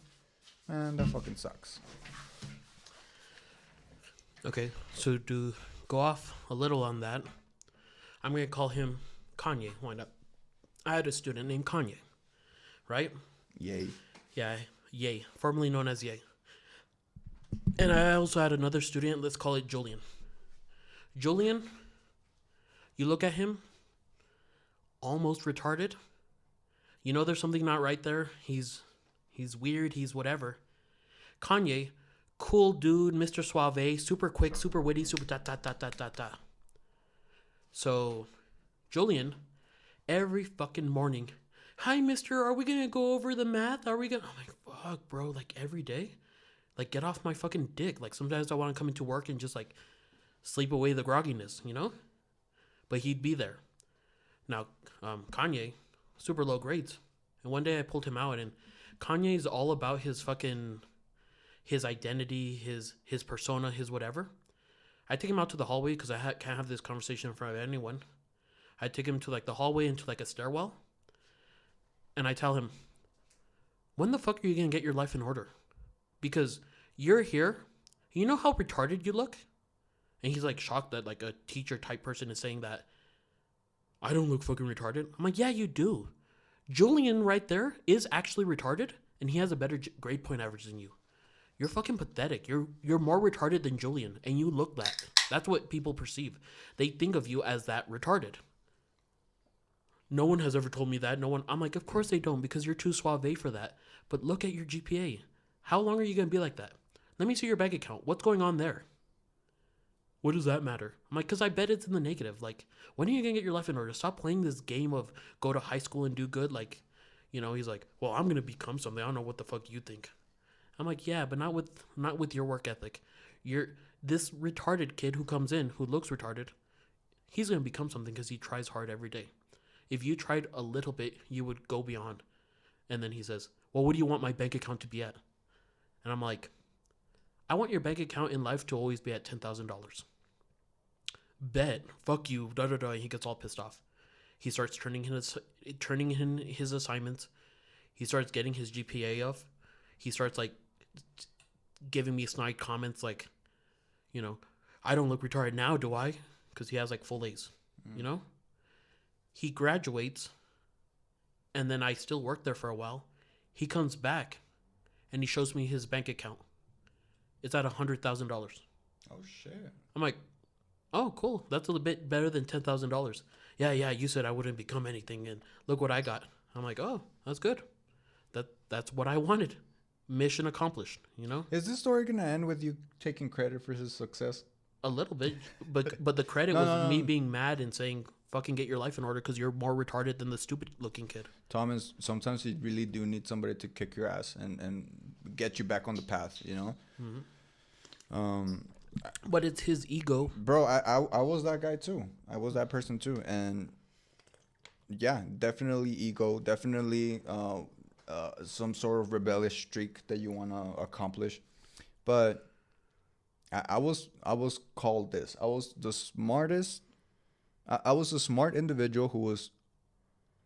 man, that fucking sucks. Okay, so to go off a little on that, I'm going to call him Kanye. Why not? I had a student named Kanye, right? Yay. Yeah, Ye, formerly known as Ye. And I also had another student, let's call it Julian. Julian, you look at him, almost retarded. There's something not right there. He's weird, he's whatever. Kanye, cool dude, Mr. Suave, super quick, super witty, super ta. So, Julian, every fucking morning, hi, mister, are we going to go over the math? I'm like, fuck, bro, like, every day? Like, get off my fucking dick. Like, sometimes I want to come into work and just, like, sleep away the grogginess, But he'd be there. Now, Kanye, super low grades. And one day I pulled him out, and Kanye's all about his fucking, his identity, his persona, his whatever. I take him out to the hallway because I can't have this conversation in front of anyone. I take him to, like, the hallway into, like, a stairwell. And I tell him, when the fuck are you going to get your life in order? Because you're here. You know how retarded you look? And he's like shocked that like a teacher type person is saying that. I don't look fucking retarded. I'm like, yeah, you do. Julian right there is actually retarded. And he has a better grade point average than you. You're fucking pathetic. You're more retarded than Julian. And you look that. That's what people perceive. They think of you as that retarded. No one has ever told me that. No one. I'm like, of course they don't, because you're too suave for that. But look at your GPA. How long are you going to be like that? Let me see your bank account. What's going on there? What does that matter? I'm like, because I bet it's in the negative. Like, when are you going to get your life in order? Stop playing this game of go to high school and do good. Like, he's like, well, I'm going to become something. I don't know what the fuck you think. I'm like, yeah, but not with your work ethic. This retarded kid who comes in, who looks retarded, he's going to become something because he tries hard every day. If you tried a little bit, you would go beyond. And then he says, well, what do you want my bank account to be at? And I'm like, I want your bank account in life to always be at $10,000. Bet. Fuck you. Da da da. He gets all pissed off. He starts turning in his assignments. He starts getting his GPA up. He starts like giving me snide comments like, I don't look retarded now, do I? Because he has like full A's, He graduates, and then I still work there for a while. He comes back and he shows me his bank account. It's at $100,000. Oh shit. I'm like, oh, cool. That's a little bit better than $10,000. Yeah, you said I wouldn't become anything, and look what I got. I'm like, oh, that's good. That's what I wanted. Mission accomplished, you know? Is this story gonna end with you taking credit for his success? A little bit, but the credit No, was no, no. me being mad and saying, fucking get your life in order because you're more retarded than the stupid looking kid. Thomas, sometimes you really do need somebody to kick your ass and get you back on the path, you know? But it's his ego. Bro, I was that guy too. I was that person too. And yeah, definitely ego, definitely some sort of rebellious streak that you want to accomplish. But I was called this. I was the smartest. I was a smart individual who was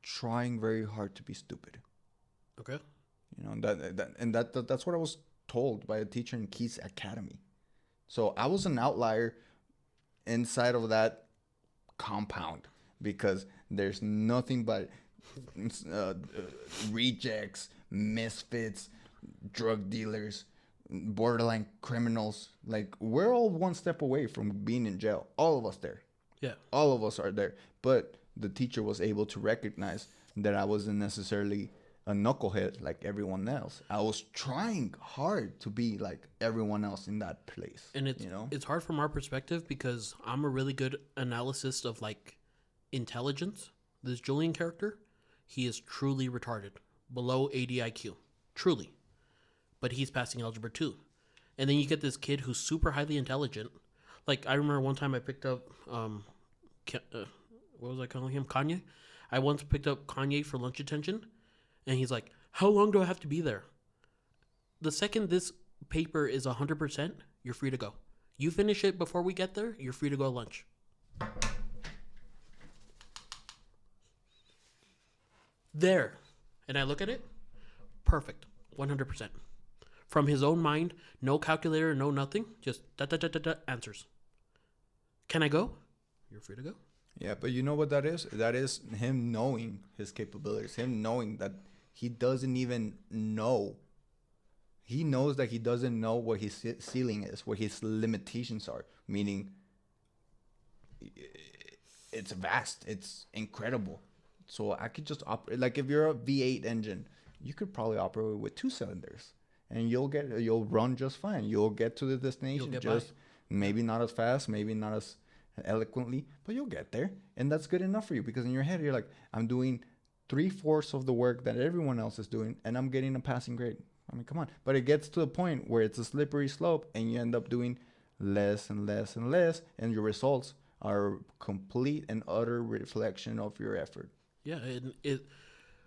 trying very hard to be stupid. Okay. You know, that's what I was told by a teacher in Keys Academy. So I was an outlier inside of that compound because there's nothing but rejects, misfits, drug dealers, borderline criminals. Like, we're all one step away from being in jail. All of us there. Yeah. All of us are there. But the teacher was able to recognize that I wasn't necessarily a knucklehead like everyone else. I was trying hard to be like everyone else in that place. And it's, you know, it's hard from our perspective because I'm a really good analyst of like intelligence. This Julian character, he is truly retarded, below 80 IQ, truly. But he's passing algebra 2. And then you get this kid who's super highly intelligent. Like, I remember one time I picked up, what was I calling him? Kanye. I once picked up Kanye for lunch attention. And he's like, how long do I have to be there? The second this paper is 100%, you're free to go. You finish it before we get there, you're free to go lunch. There. And I look at it, perfect, 100%. From his own mind, no calculator, no nothing, just answers. Can I go? You're free to go. yeah, but you know what that is? That is him knowing his capabilities, him knowing that he doesn't even know. He knows that he doesn't know what his ceiling is, what his limitations are, meaning it's vast, it's incredible. So I could just operate, like if you're a V8 engine, you could probably operate with 2 cylinders and you'll run just fine. You'll get to the destination, just maybe not as fast, maybe not as eloquently, but you'll get there. And that's good enough for you because in your head, you're like, I'm doing 3/4 of the work that everyone else is doing and I'm getting a passing grade. I mean, come on. But it gets to the point where it's a slippery slope and you end up doing less and less and less, and your results are complete and utter reflection of your effort. Yeah, it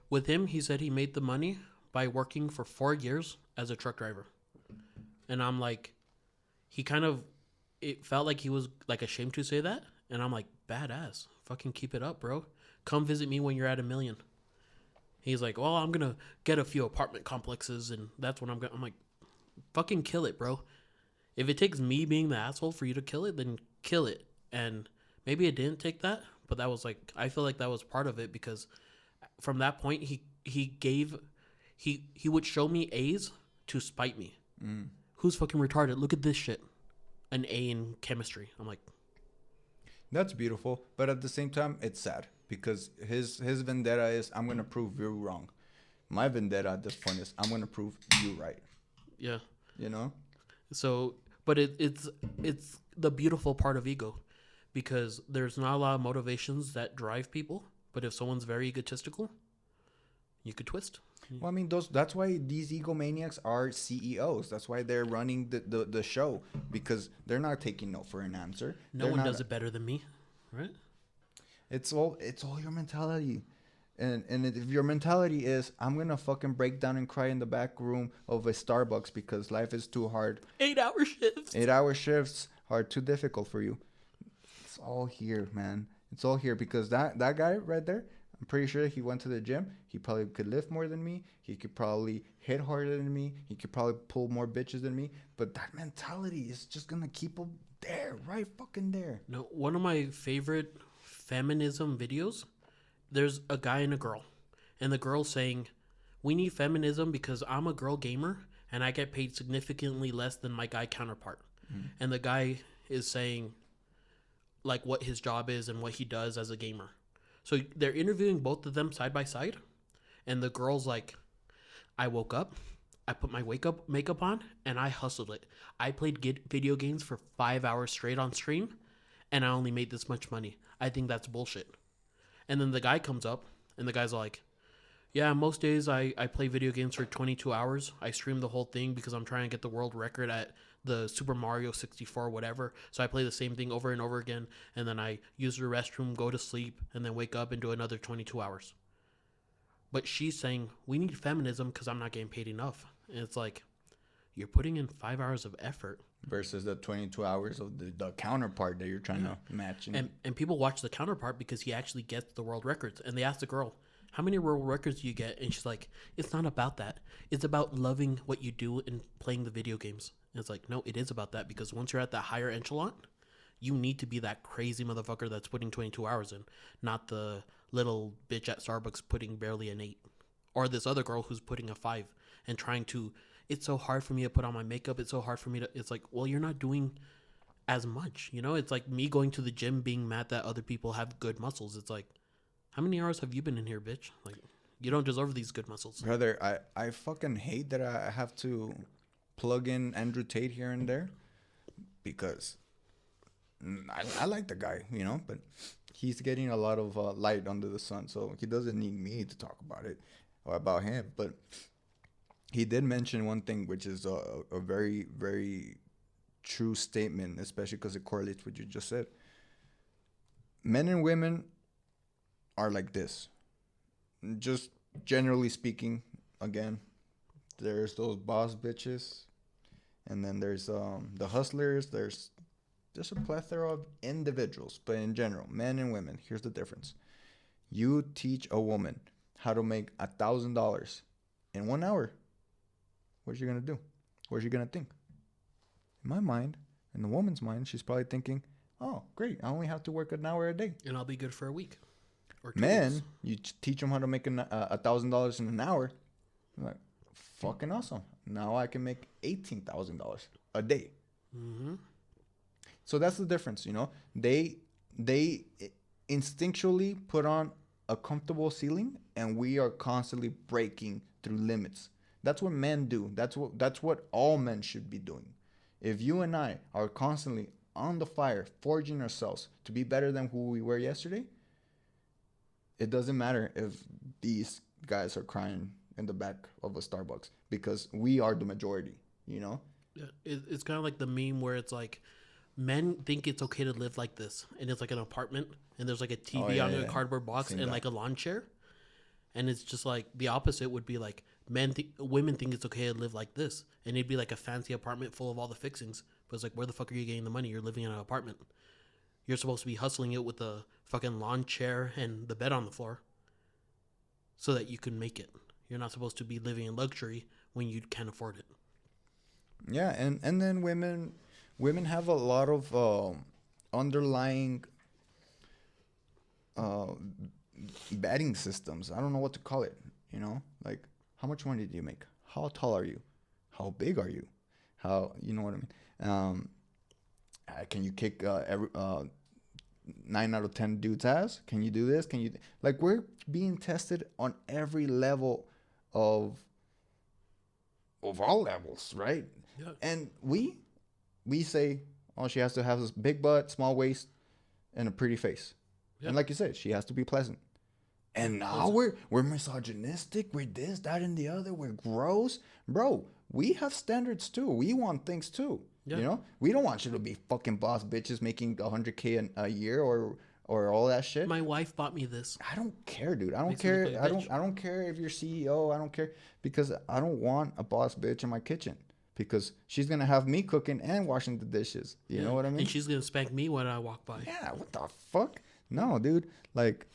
with him, he said he made the money by working for 4 years as a truck driver. And I'm like, it felt like he was like ashamed to say that. And I'm like, badass. Fucking keep it up, bro. Come visit me when you're at $1 million. He's like, well, I'm going to get a few apartment complexes and that's when I'm like, fucking kill it, bro. If it takes me being the asshole for you to kill it, then kill it. And maybe it didn't take that, but that was like, I feel like that was part of it because from that point, he would show me A's to spite me. Who's fucking retarded? Look at this shit. An A in chemistry. I'm like, that's beautiful, but at the same time, it's sad because his vendetta is, I'm gonna prove you wrong. My vendetta at this point is, I'm gonna prove you right. Yeah. You know. So, but it's the beautiful part of ego, because there's not a lot of motivations that drive people. But if someone's very egotistical, you could twist. Well, I mean, that's why these egomaniacs are CEOs. That's why they're running the show, because they're not taking no for an answer. No one does it better than me, right? It's all your mentality. And if your mentality is, I'm going to fucking break down and cry in the back room of a Starbucks because life is too hard. 8-hour shifts. 8-hour shifts are too difficult for you. It's all here, man. It's all here because that guy right there, I'm pretty sure he went to the gym. He probably could lift more than me. He could probably hit harder than me. He could probably pull more bitches than me. But that mentality is just going to keep him there, right fucking there. No, one of my favorite feminism videos, there's a guy and a girl. And the girl's saying, we need feminism because I'm a girl gamer and I get paid significantly less than my guy counterpart. And the guy is saying like what his job is and what he does as a gamer. So they're interviewing both of them side by side, and the girl's like, I woke up, I put my wake up makeup on, and I hustled it. I played video games for 5 hours straight on stream, and I only made this much money. I think that's bullshit. And then the guy comes up, and the guy's like, yeah, most days I play video games for 22 hours. I stream the whole thing because I'm trying to get the world record at the Super Mario 64, whatever. So I play the same thing over and over again, and then I use the restroom, go to sleep, and then wake up and do another 22 hours. But she's saying, we need feminism because I'm not getting paid enough. And it's like, you're putting in 5 hours of effort. Versus the 22 hours of the counterpart that you're trying to match. And people watch the counterpart because he actually gets the world records. And they ask the girl, how many world records do you get? And she's like, it's not about that. It's about loving what you do and playing the video games. And it's like, no, it is about that, because once you're at that higher echelon, you need to be that crazy motherfucker that's putting 22 hours in, not the little bitch at Starbucks putting barely an 8. Or this other girl who's putting a 5 and trying to, it's so hard for me to put on my makeup. It's so hard for me to, it's like, well, you're not doing as much, you know? It's like me going to the gym being mad that other people have good muscles. It's like, how many hours have you been in here, bitch? Like, you don't deserve these good muscles. Brother, I fucking hate that I have to plug in Andrew Tate here and there, because I like the guy, you know, but he's getting a lot of light under the sun, so he doesn't need me to talk about it or about him. But he did mention one thing, which is a very, very true statement, especially because it correlates with what you just said. Men and women are like this. Just generally speaking, again, there's those boss bitches, and then there's the hustlers. There's just a plethora of individuals, but in general, men and women, here's the difference. You teach a woman how to make $1,000 in 1 hour. What's she gonna do? What's she gonna think? In my mind, in the woman's mind, she's probably thinking, oh, great, I only have to work an hour a day. And I'll be good for a week. Or 2 Men, weeks. you teach them how to make $1,000 in an hour. You're like, fucking awesome. Now I can make $18,000 a day. Mm-hmm. So that's the difference, you know. They instinctually put on a comfortable ceiling, and we are constantly breaking through limits. That's what men do. That's what all men should be doing. If you and I are constantly on the fire, forging ourselves to be better than who we were yesterday, it doesn't matter if these guys are crying in the back of a Starbucks, because we are the majority, you know? Yeah, it's kind of like the meme where it's like, men think it's okay to live like this, and it's like an apartment, and there's like a TV on a cardboard box and like a lawn chair, and it's just like the opposite would be like women think it's okay to live like this, and it'd be like a fancy apartment full of all the fixings, but it's like, where the fuck are you getting the money? You're living in an apartment. You're supposed to be hustling it with the fucking lawn chair and the bed on the floor so that you can make it. You're not supposed to be living in luxury when you can't afford it. Yeah, and then women have a lot of underlying betting systems. I don't know what to call it, you know? Like, how much money do you make? How tall are you? How big are you? How, you know what I mean? Can you kick 9 out of 10 dudes' ass? Can you do this? Can you like, we're being tested on every level of all levels, right? Yeah. And we say, oh, she has to have this big butt, small waist, and a pretty face. Yeah. And like you said, she has to be pleasant. And now we're misogynistic. We're this, that, and the other. We're gross. Bro, we have standards too. We want things too. Yeah. You know? We don't want you to be fucking boss bitches making $100K a year or all that shit. My wife bought me this. I don't care, dude. I don't Makes me look care. like a bitch. I don't care if you're CEO. I don't care, because I don't want a boss bitch in my kitchen, because she's gonna have me cooking and washing the dishes. You know what I mean? And she's gonna spank me when I walk by. Yeah, what the fuck? No, dude. Like,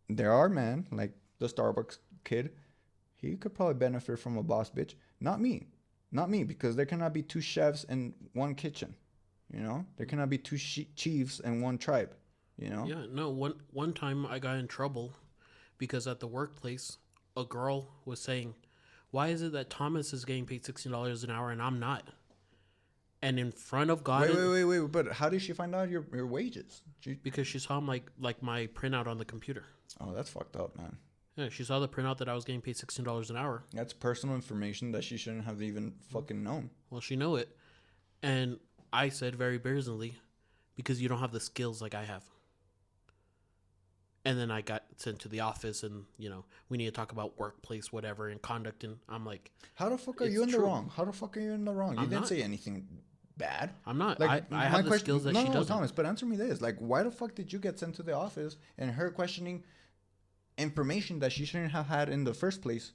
there are men, like the Starbucks kid. He could probably benefit from a boss bitch. Not me. Not me, because there cannot be two chefs in one kitchen. You know? There cannot be two chiefs in one tribe. You know? Yeah, no, one time I got in trouble because at the workplace, a girl was saying, "Why is it that Thomas is getting paid $16 an hour and I'm not?" And in front of God, Wait. But how did she find out your wages? because she saw like my printout on the computer. Oh, that's fucked up, man. Yeah, she saw the printout that I was getting paid $16 an hour. That's personal information that she shouldn't have even fucking known. Well, she knew it, and I said very brazenly, "Because you don't have the skills like I have." And then I got sent to the office, and we need to talk about workplace, whatever, and conduct. And I'm like, How the fuck are It's you in the true. wrong? How the fuck are you in the wrong? You I'm didn't not. say anything bad. I'm not. Like I have my the question, skills that no, she no, doesn't. Thomas. But answer me this: like, why the fuck did you get sent to the office and her questioning information that she shouldn't have had in the first place?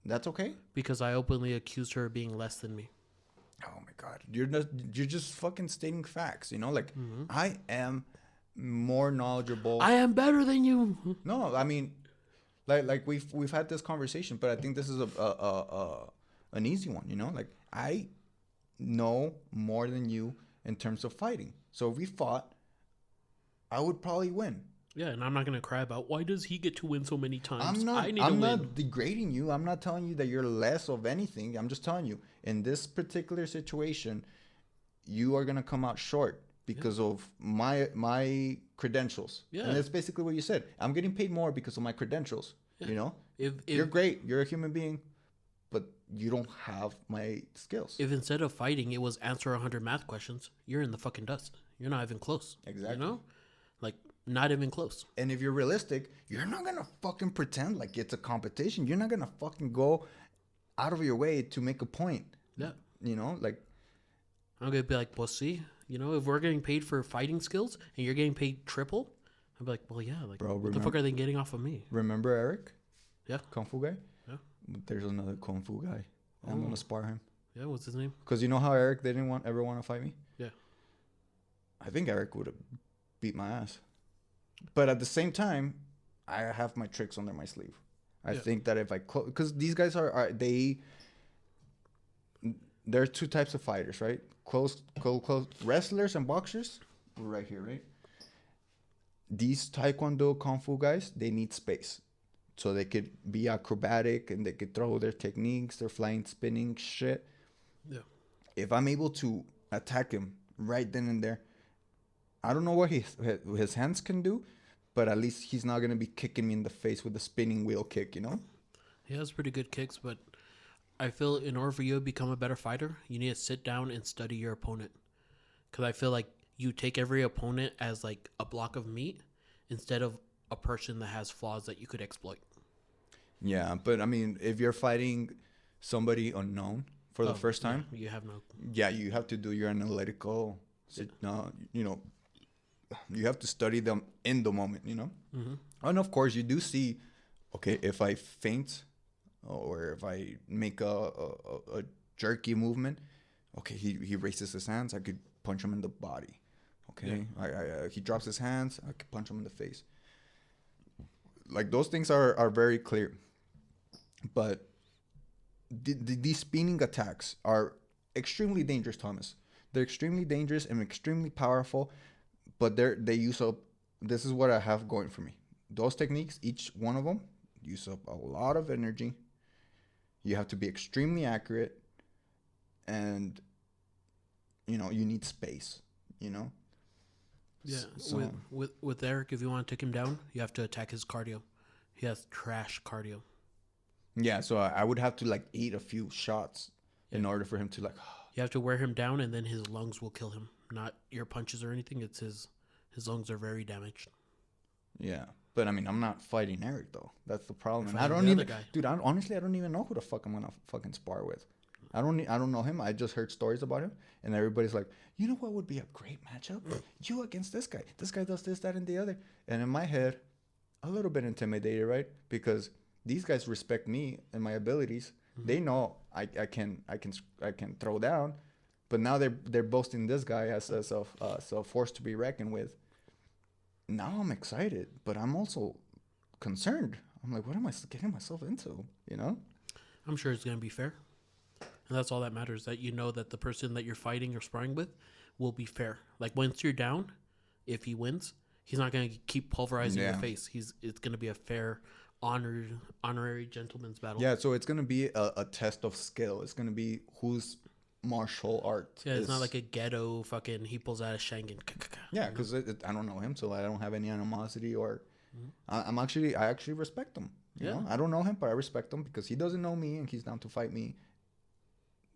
That's okay. Because I openly accused her of being less than me. Oh my god, you're just fucking stating facts. Like I am more knowledgeable. I am better than you. No, I mean, like we've had this conversation, but I think this is an easy one. Like I know more than you in terms of fighting. So if we fought, I would probably win. Yeah, and I'm not gonna cry about why does he get to win so many times. I'm not. I need I'm to win. not degrading you. I'm not telling you that you're less of anything. I'm just telling you in this particular situation, you are gonna come out short because of my credentials. Yeah. And that's basically what you said. I'm getting paid more because of my credentials. Yeah. If You're great. You're a human being, but you don't have my skills. if instead of fighting it was answer 100 math questions, you're in the fucking dust. You're not even close. Exactly. Like not even close. And if you're realistic, you're not gonna fucking pretend like it's a competition. You're not gonna fucking go out of your way to make a point. Yeah. Like I'm gonna be like, well, see, if we're getting paid for fighting skills and you're getting paid triple, I'd be like, well, yeah, like, Bro, what the fuck are they getting off of me? remember Eric? Yeah. Kung Fu guy? Yeah. There's another Kung Fu guy. I'm Oh. gonna spar him. Yeah, what's his name? Cause you know how Eric didn't ever want to fight me? Yeah. I think Eric would have beat my ass. But at the same time, I have my tricks under my sleeve. I Yeah. think that if I because these guys there are two types of fighters, right? Close wrestlers and boxers. We're right here, right? These Taekwondo Kung Fu guys, they need space. So they could be acrobatic and they could throw their techniques, their flying, spinning shit. Yeah. If I'm able to attack him right then and there, I don't know what his hands can do, but at least he's not going to be kicking me in the face with a spinning wheel kick, He has pretty good kicks, but I feel in order for you to become a better fighter, you need to sit down and study your opponent. Because I feel like you take every opponent as like a block of meat instead of a person that has flaws that you could exploit. Yeah, but I mean, if you're fighting somebody unknown for the first time, you have no. yeah, you have to do your analytical, you have to study them in the moment, Mm-hmm. And of course, you do see, okay, if I feint or if I make a jerky movement, okay, he raises his hands, I could punch him in the body. Okay, I he drops his hands, I could punch him in the face. Like those things are very clear, but these spinning attacks are extremely dangerous, Thomas. They're extremely dangerous and extremely powerful, but they use up. This is what I have going for me. Those techniques, each one of them, use up a lot of energy. You have to be extremely accurate, and you need space. Yeah, So, with Eric, if you want to take him down, you have to attack his cardio. He has trash cardio. yeah, so I would have to like eat a few shots in order for him to like. You have to wear him down, and then his lungs will kill him. Not your punches or anything. It's his lungs are very damaged. Yeah, but I mean, I'm not fighting Eric though. That's the problem. And I Fighting don't the even, other guy. dude. Honestly, I don't even know who the fuck I'm gonna fucking spar with. I don't know him. I just heard stories about him, and everybody's like, you know what would be a great matchup? You against this guy. This guy does this, that, and the other. And in my head, a little bit intimidated, right? Because these guys respect me and my abilities. Mm-hmm. They know I can throw down, but now they're boasting this guy as a force to be reckoned with. Now I'm excited, but I'm also concerned. I'm like, what am I getting myself into? I'm sure it's gonna be fair, and that's all that matters. That you know that the person that you're fighting or sparring with will be fair. Like once you're down, if he wins, he's not gonna keep pulverizing your face. It's gonna be a fair, honorary gentleman's battle. Yeah, so it's gonna be a test of skill. It's gonna be whose martial art. Yeah, it's is, not like a ghetto fucking. He pulls out a Shangan. yeah, because I don't know him, so I don't have any animosity or. I actually respect him. You know, I don't know him, but I respect him because he doesn't know me and he's down to fight me.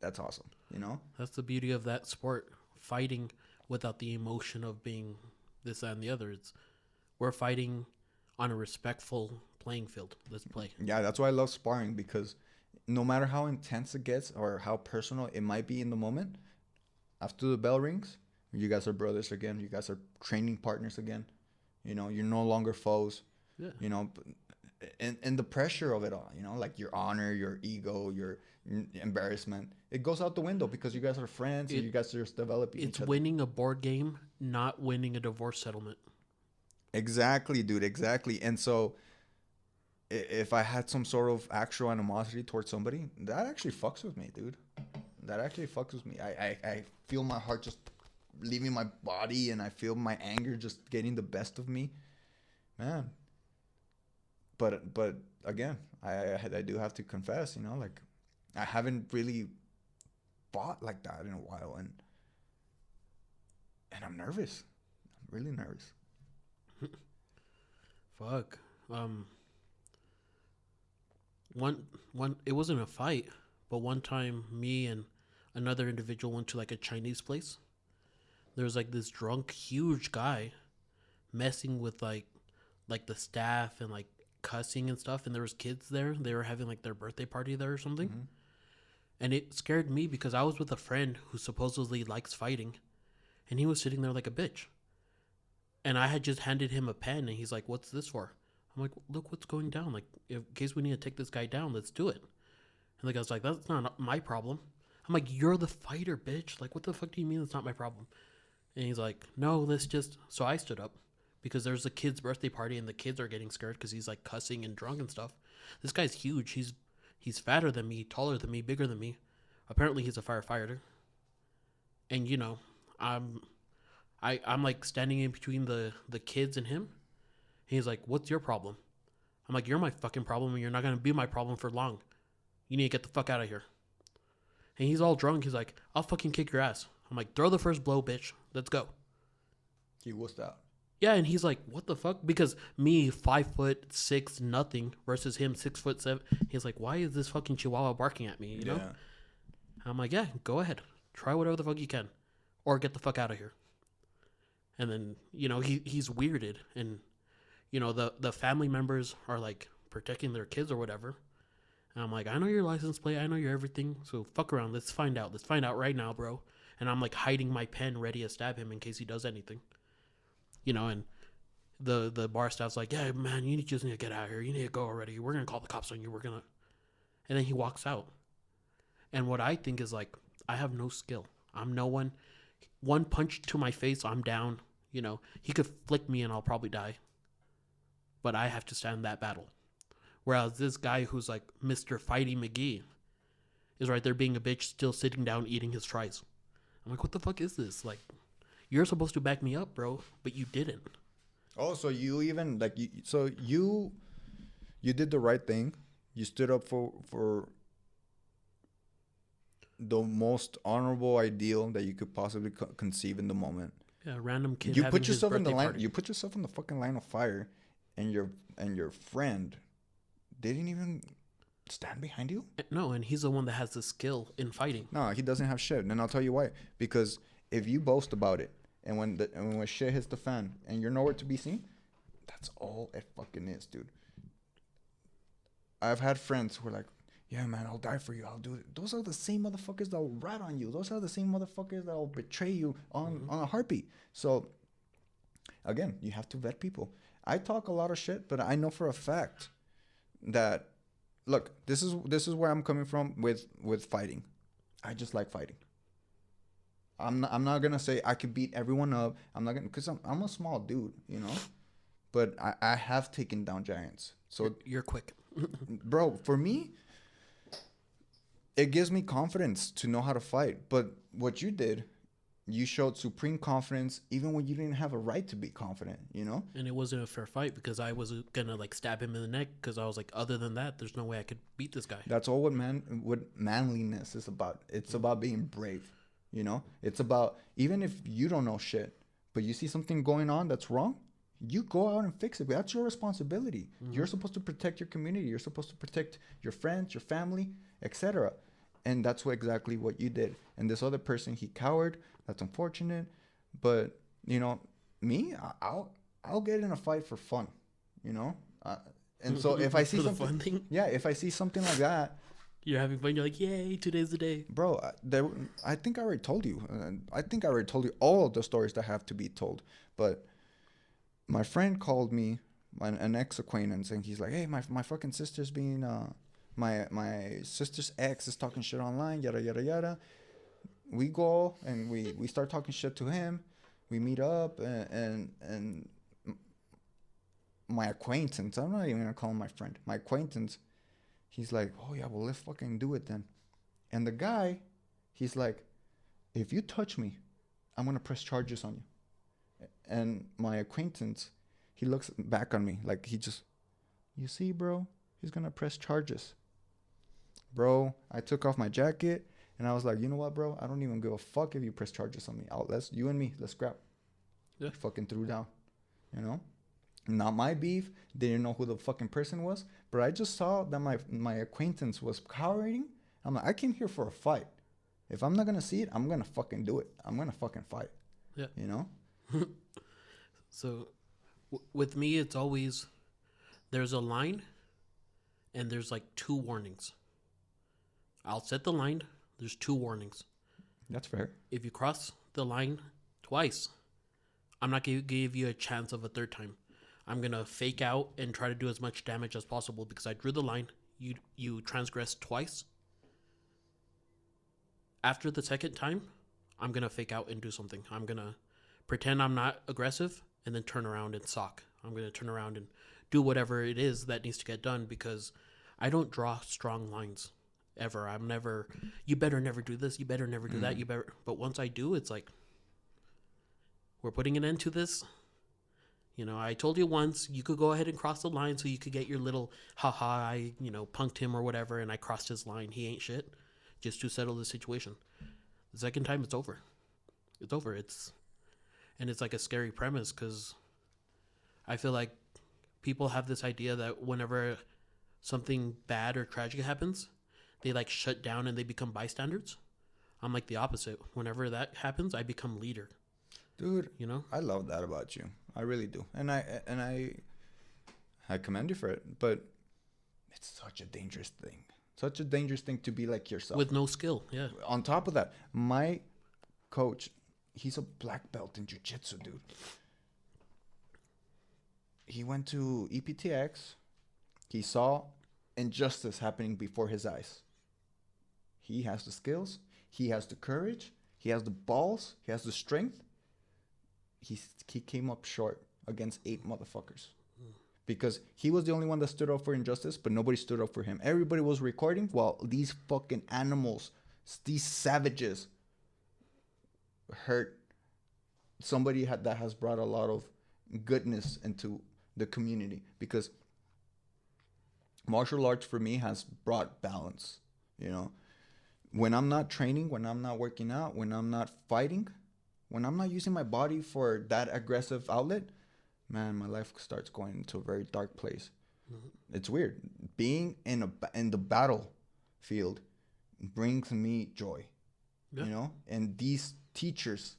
That's awesome. You know. That's the beauty of that sport. Fighting without the emotion of being this, that, and the other. We're fighting on a respectful playing field. Let's play. Yeah, that's why I love sparring because no matter how intense it gets or how personal it might be in the moment, after the bell rings, you guys are brothers again. You guys are training partners again. You know, you're no longer foes. Yeah. You know, and the pressure of it all, you know, like your honor, your ego, your embarrassment, it goes out the window because you guys are friends and you guys are just developing. It's winning a board game, not winning a divorce settlement. Exactly, dude. Exactly. And so if I had some sort of actual animosity towards somebody, that actually fucks with me, dude. That actually fucks with me. I feel my heart just leaving my body and I feel my anger just getting the best of me. Man. But again, I do have to confess, you know, like I haven't really fought like that in a while and I'm nervous. I'm really nervous. Fuck. One it wasn't a fight, but one time me and another individual went to like a Chinese place. There was like this drunk huge guy messing with like the staff and like cussing and stuff, and there was kids there. They were having like their birthday party there or something. Mm-hmm. And it scared me because I was with a friend who supposedly likes fighting, and he was sitting there like a bitch. And I had just handed him a pen, and he's like, "What's this for?" I'm like, "Look what's going down. Like, in case we need to take this guy down, let's do it." And the guy's like, "That's not my problem." I'm like, "You're the fighter, bitch. Like, what the fuck do you mean it's not my problem?" And he's like, "No, let's just..." So I stood up because there's a kid's birthday party, and the kids are getting scared because he's like cussing and drunk and stuff. This guy's huge. He's fatter than me, taller than me, bigger than me. Apparently, he's a firefighter. And you know, I'm like standing in between the kids and him. He's like, "What's your problem?" I'm like, "You're my fucking problem, and you're not gonna be my problem for long. You need to get the fuck out of here." And he's all drunk. He's like, "I'll fucking kick your ass." I'm like, "Throw the first blow, bitch. Let's go." He wussed out. Yeah, and he's like, "What the fuck?" Because me, 5'6" nothing versus him 6'7". He's like, "Why is this fucking chihuahua barking at me?" You know? I'm like, "Yeah, go ahead. Try whatever the fuck you can. Or get the fuck out of here." And then, you know, he's weirded. And, you know, the family members are like protecting their kids or whatever. And I'm like, "I know your license plate. I know your everything. So fuck around. Let's find out. Let's find out right now, bro." And I'm like hiding my pen ready to stab him in case he does anything. You know, and the bar staff's like, "Yeah, man, you just need to get out of here. You need to go already. We're going to call the cops on you. We're going to..." And then he walks out. And what I think is like, I have no skill. I'm no one. One punch to my face, I'm down. You know, he could flick me and I'll probably die. But I have to stand that battle. Whereas this guy who's like Mr. Fighty McGee is right there being a bitch, still sitting down eating his fries. I'm like, what the fuck is this? Like, you're supposed to back me up, bro, but you didn't. Oh, so you even like you did the right thing. You stood up for the most honorable ideal that you could possibly conceive in the moment. Yeah, random kid. You put yourself in the line. Party. You put yourself in the fucking line of fire, and your friend didn't even stand behind you. No, and he's the one that has the skill in fighting. No, he doesn't have shit, and I'll tell you why. Because if you boast about it, and when shit hits the fan, and you're nowhere to be seen, that's all it fucking is, dude. I've had friends who are like, "Yeah, man, I'll die for you. I'll do it." Those are the same motherfuckers that'll rat on you. Those are the same motherfuckers that'll betray you on a heartbeat. So, again, you have to vet people. I talk a lot of shit, but I know for a fact that, look, this is where I'm coming from with fighting. I just like fighting. I'm not gonna say I could beat everyone up. I'm not gonna, because I'm a small dude, you know. But I have taken down giants. So you're quick, bro. For me, it gives me confidence to know how to fight. But what you did, You showed supreme confidence even when you didn't have a right to be confident, you know? And it wasn't a fair fight because I was gonna like stab him in the neck because I was like, other than that, there's no way I could beat this guy. That's all what manliness is about. It's about being brave, you know? It's about, even if you don't know shit, but you see something going on that's wrong, you go out and fix it. That's your responsibility. You're supposed to protect your community. You're supposed to protect your friends, your family, etc. And that's exactly what you did. And this other person, he cowered. That's unfortunate, but you know, me, I'll get in a fight for fun, you know. And so if I see For the something, fun thing, yeah, if I see something like that, you're having fun. You're like, yay, today's the day. bro, I think I already told you. I think I already told you all of the stories that have to be told. But my friend called me, an ex acquaintance, and he's like, hey, my fucking sister's being my sister's ex is talking shit online, yada yada yada. We go and we start talking shit to him. We meet up and my acquaintance, I'm not even gonna call him my friend, my acquaintance, he's like, oh yeah, well let's fucking do it then. And the guy, he's like, if you touch me, I'm gonna press charges on you. And my acquaintance, he looks back on me like you see, bro, he's gonna press charges. Bro, I took off my jacket and I was like, you know what, bro? I don't even give a fuck if you press charges on me. You and me, let's scrap. Yeah. Fucking threw down, you know? Not my beef. Didn't know who the fucking person was. But I just saw that my acquaintance was cowering. I'm like, I came here for a fight. If I'm not going to see it, I'm going to fucking do it. I'm going to fucking fight. Yeah. You know? So with me, it's always there's a line and there's like 2 warnings. I'll set the line. There's 2 warnings. That's fair. If you cross the line twice, I'm not going to give you a chance of a third time. I'm going to fake out and try to do as much damage as possible because I drew the line. You transgressed twice. After the second time, I'm going to fake out and do something. I'm going to pretend I'm not aggressive and then turn around and sock. I'm going to turn around and do whatever it is that needs to get done because I don't draw strong lines ever. I'm never, you better never do this. You better never do that. You better. But once I do, it's like, we're putting an end to this. You know, I told you once, you could go ahead and cross the line so you could get your little, haha, I, punked him or whatever, and I crossed his line. He ain't shit. Just to settle the situation. The second time, it's over. It's over. And it's like a scary premise because I feel like people have this idea that whenever something bad or tragic happens, they like shut down and they become bystanders. I'm like the opposite. Whenever that happens, I become leader. Dude, You know? I love that about you. I really do. And I commend you for it, but it's such a dangerous thing. Such a dangerous thing to be like yourself. With no skill, yeah. On top of that, my coach, he's a black belt in jiu-jitsu, dude. He went to EPTX. He saw injustice happening before his eyes. He has the skills. He has the courage. He has the balls. He has the strength. He came up short against 8 motherfuckers. Because he was the only one that stood up for injustice, but nobody stood up for him. Everybody was recording while these fucking animals, these savages, hurt somebody that has brought a lot of goodness into the community. Because martial arts for me has brought balance, you know. When I'm not training, when I'm not working out, when I'm not fighting, when I'm not using my body for that aggressive outlet, man, my life starts going into a very dark place. Mm-hmm. It's weird. Being in the battlefield brings me joy, you know? And these teachers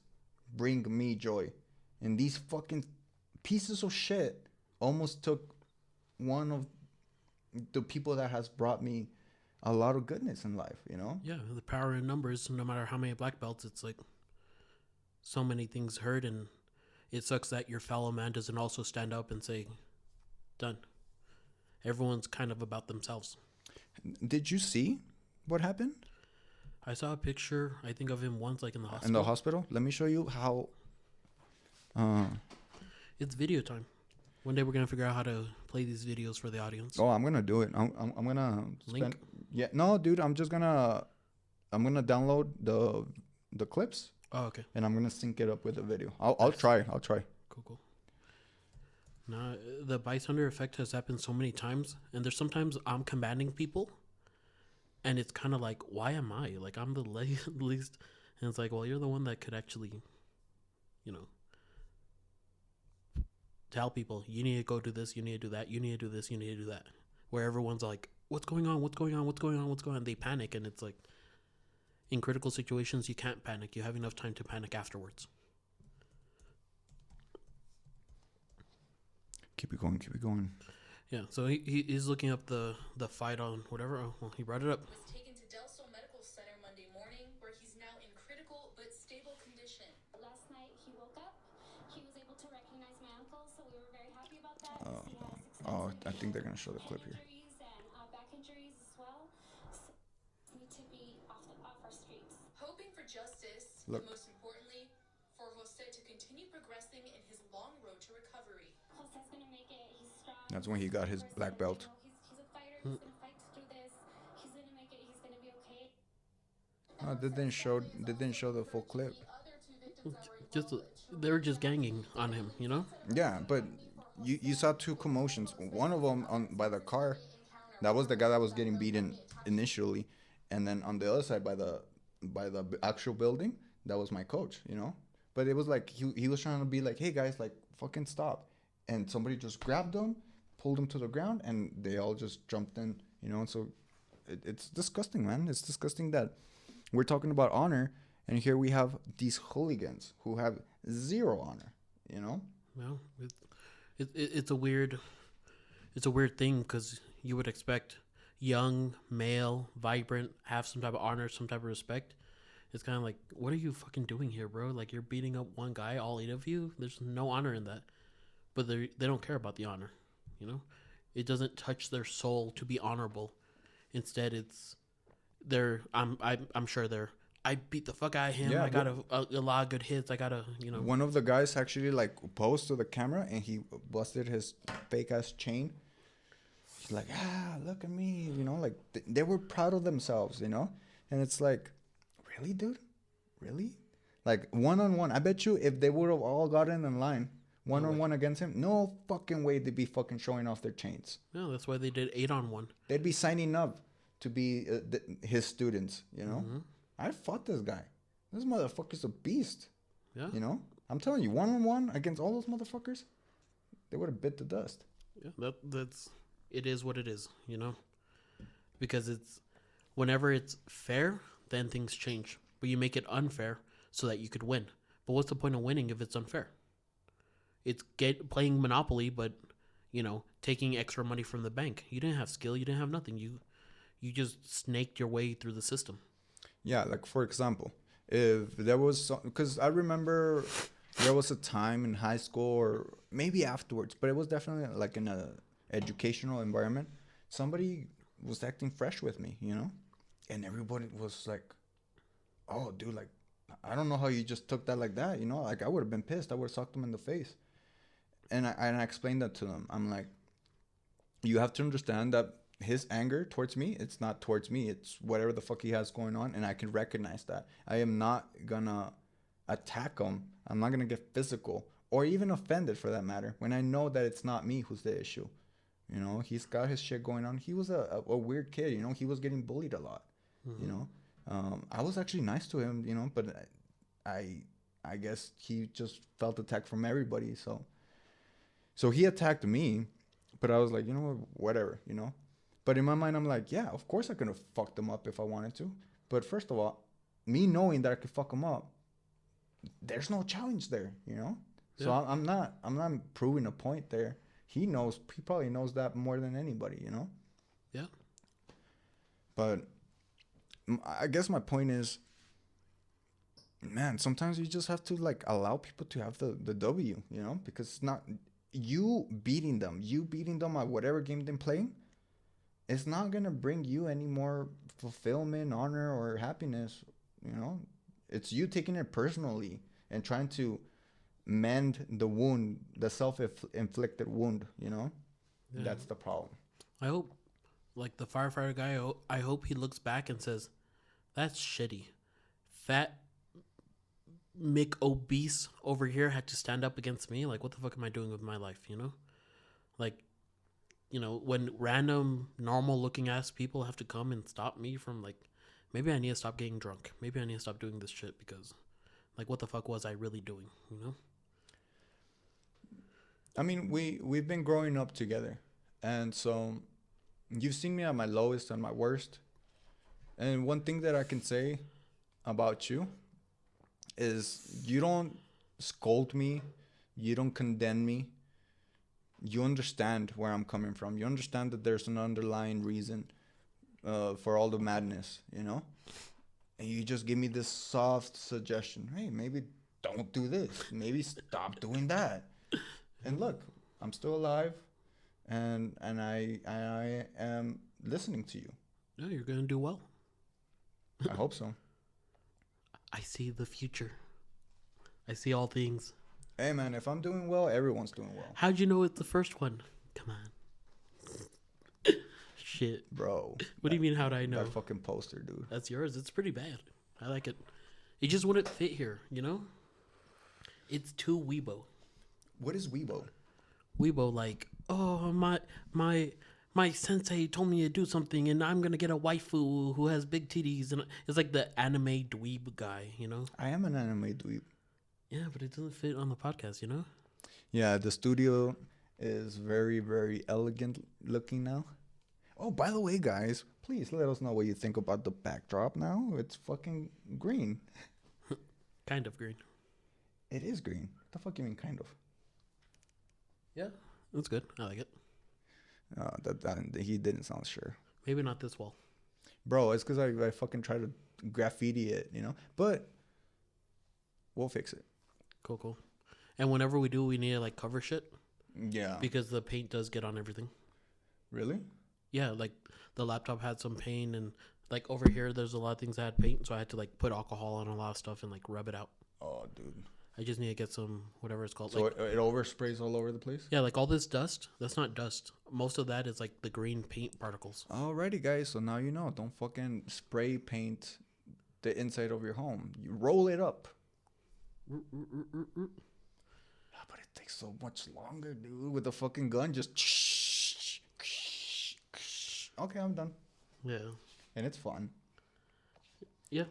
bring me joy. And these fucking pieces of shit almost took one of the people that has brought me a lot of goodness in life, you know? Yeah, the power in numbers, no matter how many black belts, it's like so many things hurt, and it sucks that your fellow man doesn't also stand up and say, done. Everyone's kind of about themselves. Did you see what happened? I saw a picture, I think, of him once, like in the hospital. In the hospital? Let me show you how... It's video time. One day we're going to figure out how to play these videos for the audience. Oh, I'm going to do it. I'm going to spend... Link? Yeah, no, dude, I'm just going to... I'm going to download the clips Oh, okay. and I'm gonna sync it up with the video. I'll try. Cool. Nah, the bystander effect has happened so many times, and there's sometimes I'm commanding people, and it's kind of like, why am I? Like, I'm the least. And it's like, well, you're the one that could actually, you know, tell people, you need to go do this, you need to do that, you need to do this, you need to do that. Where everyone's like, what's going on? What's going on? What's going on? What's going on? They panic, and it's like, in critical situations, you can't panic. You have enough time to panic afterwards. Keep it going. Keep it going. Yeah, so he's looking up the fight on whatever. Oh, well, he brought it up. Was taken to Del Sol Medical Center Monday morning, where he's now in critical but stable condition. Last night he woke up. He was able to recognize my uncle, so we were very happy about that. He has I think they're gonna show the clip here. injuries and back injuries as well. So we need to be off our streets. Hoping for justice, Look. and most importantly, for Jose to continue progressing in his long road to recovery. Jose's gonna make it. He's strong. That's when he got his black belt. He's a fighter. He's gonna fight through this. He's gonna make it. He's gonna be okay. They didn't show the full clip. The other two victims that were Just they were just ganging on him, you know. Yeah, but you saw two commotions. One of them by the car, that was the guy that was getting beaten initially, and then on the other side by the actual building, that was my coach, you know. But it was like he was trying to be like, hey guys, like fucking stop, and somebody just grabbed him, pulled him to the ground, and they all just jumped in, you know. So it's disgusting, man. It's disgusting that we're talking about honor, and here we have these hooligans who have zero honor, you know. Well, it's a weird thing because you would expect young, male, vibrant, have some type of honor, some type of respect. It's kind of like, what are you fucking doing here, bro? Like, you're beating up one guy, all 8 of you. There's no honor in that. But they don't care about the honor, you know. It doesn't touch their soul to be honorable. Instead, it's I'm sure they're. I beat the fuck out of him. Yeah, I got a lot of good hits. I got a, you know. One of the guys actually like posed to the camera and he busted his fake ass chain. He's like, look at me, you know, like they were proud of themselves, you know. And it's like, really, dude, really? Like 1-on-1. I bet you if they would have all gotten in line 1-on-1 against him, no fucking way they'd be fucking showing off their chains. No, that's why they did 8-on-1. They'd be signing up to be his students, you know. I fought this guy. This motherfucker's a beast. Yeah. You know, I'm telling you, 1-on-1 against all those motherfuckers, they would have bit the dust. Yeah, that's it is what it is, you know, because it's whenever it's fair, then things change. But you make it unfair so that you could win. But what's the point of winning if it's unfair? It's playing Monopoly, but you know, taking extra money from the bank. You didn't have skill. You didn't have nothing. You just snaked your way through the system. Yeah, like for example, if there was because I remember there was a time in high school or maybe afterwards, but it was definitely like in a educational environment. Somebody was acting fresh with me, you know, and everybody was like, "Oh, dude, like I don't know how you just took that like that, you know? Like I would have been pissed. I would have sucked them in the face." And I explained that to them. I'm like, you have to understand that his anger towards me, it's not towards me. It's whatever the fuck he has going on. And I can recognize that. I am not gonna attack him. I'm not gonna get physical or even offended for that matter when I know that it's not me who's the issue. You know, he's got his shit going on. He was a weird kid, you know, he was getting bullied a lot, you know. I was actually nice to him, you know, but I guess he just felt attacked from everybody. So he attacked me, but I was like, you know what, whatever, you know. But in my mind, I'm like, yeah, of course I could have fucked him up if I wanted to. But first of all, me knowing that I could fuck him up, there's no challenge there, you know. Yeah. So I'm not proving a point there. He probably knows that more than anybody, you know. Yeah. But I guess my point is, man, sometimes you just have to like allow people to have the W, you know, because it's not you beating them at whatever game they're playing. It's not gonna bring you any more fulfillment, honor, or happiness, you know. It's you taking it personally and trying to mend the wound, the self-inflicted wound, you know. Yeah. That's the problem. I hope, like the firefighter guy, I hope he looks back and says, "That's shitty. Fat Mick Obese over here had to stand up against me. Like, what the fuck am I doing with my life, you know? Like, you know, when random, normal looking ass people have to come and stop me from, like, maybe I need to stop getting drunk. Maybe I need to stop doing this shit because, like, what the fuck was I really doing, you know? I mean, we've been growing up together, and so you've seen me at my lowest and my worst. And one thing that I can say about you is you don't scold me, you don't condemn me. You understand where I'm coming from. You understand that there's an underlying reason for all the madness, you know? And you just give me this soft suggestion. Hey, maybe don't do this. Maybe stop doing that. And look, I'm still alive, and I am listening to you. No, you're gonna do well. I hope so. I see the future. I see all things. Hey man, if I'm doing well, everyone's doing well. How'd you know it's the first one? Come on. Shit. Bro. What do you mean, how'd I know? That fucking poster, dude. That's yours. It's pretty bad. I like it. It just wouldn't fit here, you know? It's too Weibo. What is Weibo? Weibo, like, oh, my sensei told me to do something and I'm gonna get a waifu who has big titties. And it's like the anime dweeb guy, you know? I am an anime dweeb. Yeah, but it doesn't fit on the podcast, you know? Yeah, the studio is very, very elegant looking now. Oh, by the way, guys, please let us know what you think about the backdrop now. It's fucking green. Kind of green. It is green. What the fuck you mean, kind of? Yeah, that's good. I like it. That he didn't sound sure. Maybe not this wall. Bro, it's because I fucking tried to graffiti it, you know? But we'll fix it. Cool. And whenever we do, we need to, like, cover shit. Yeah. Because the paint does get on everything. Really? Yeah, like, the laptop had some paint, and, like, over here, there's a lot of things that had paint, so I had to, like, put alcohol on a lot of stuff and, like, rub it out. Oh, dude. I just need to get some, whatever it's called. So like, it oversprays all over the place? yeah, like, all this dust, that's not dust. Most of that is, like, the green paint particles. Alrighty, guys. So now you know. Don't fucking spray paint the inside of your home. You roll it up. Yeah, but it takes so much longer, dude. With the fucking gun, just. Okay, I'm done. Yeah. And it's fun. Yeah.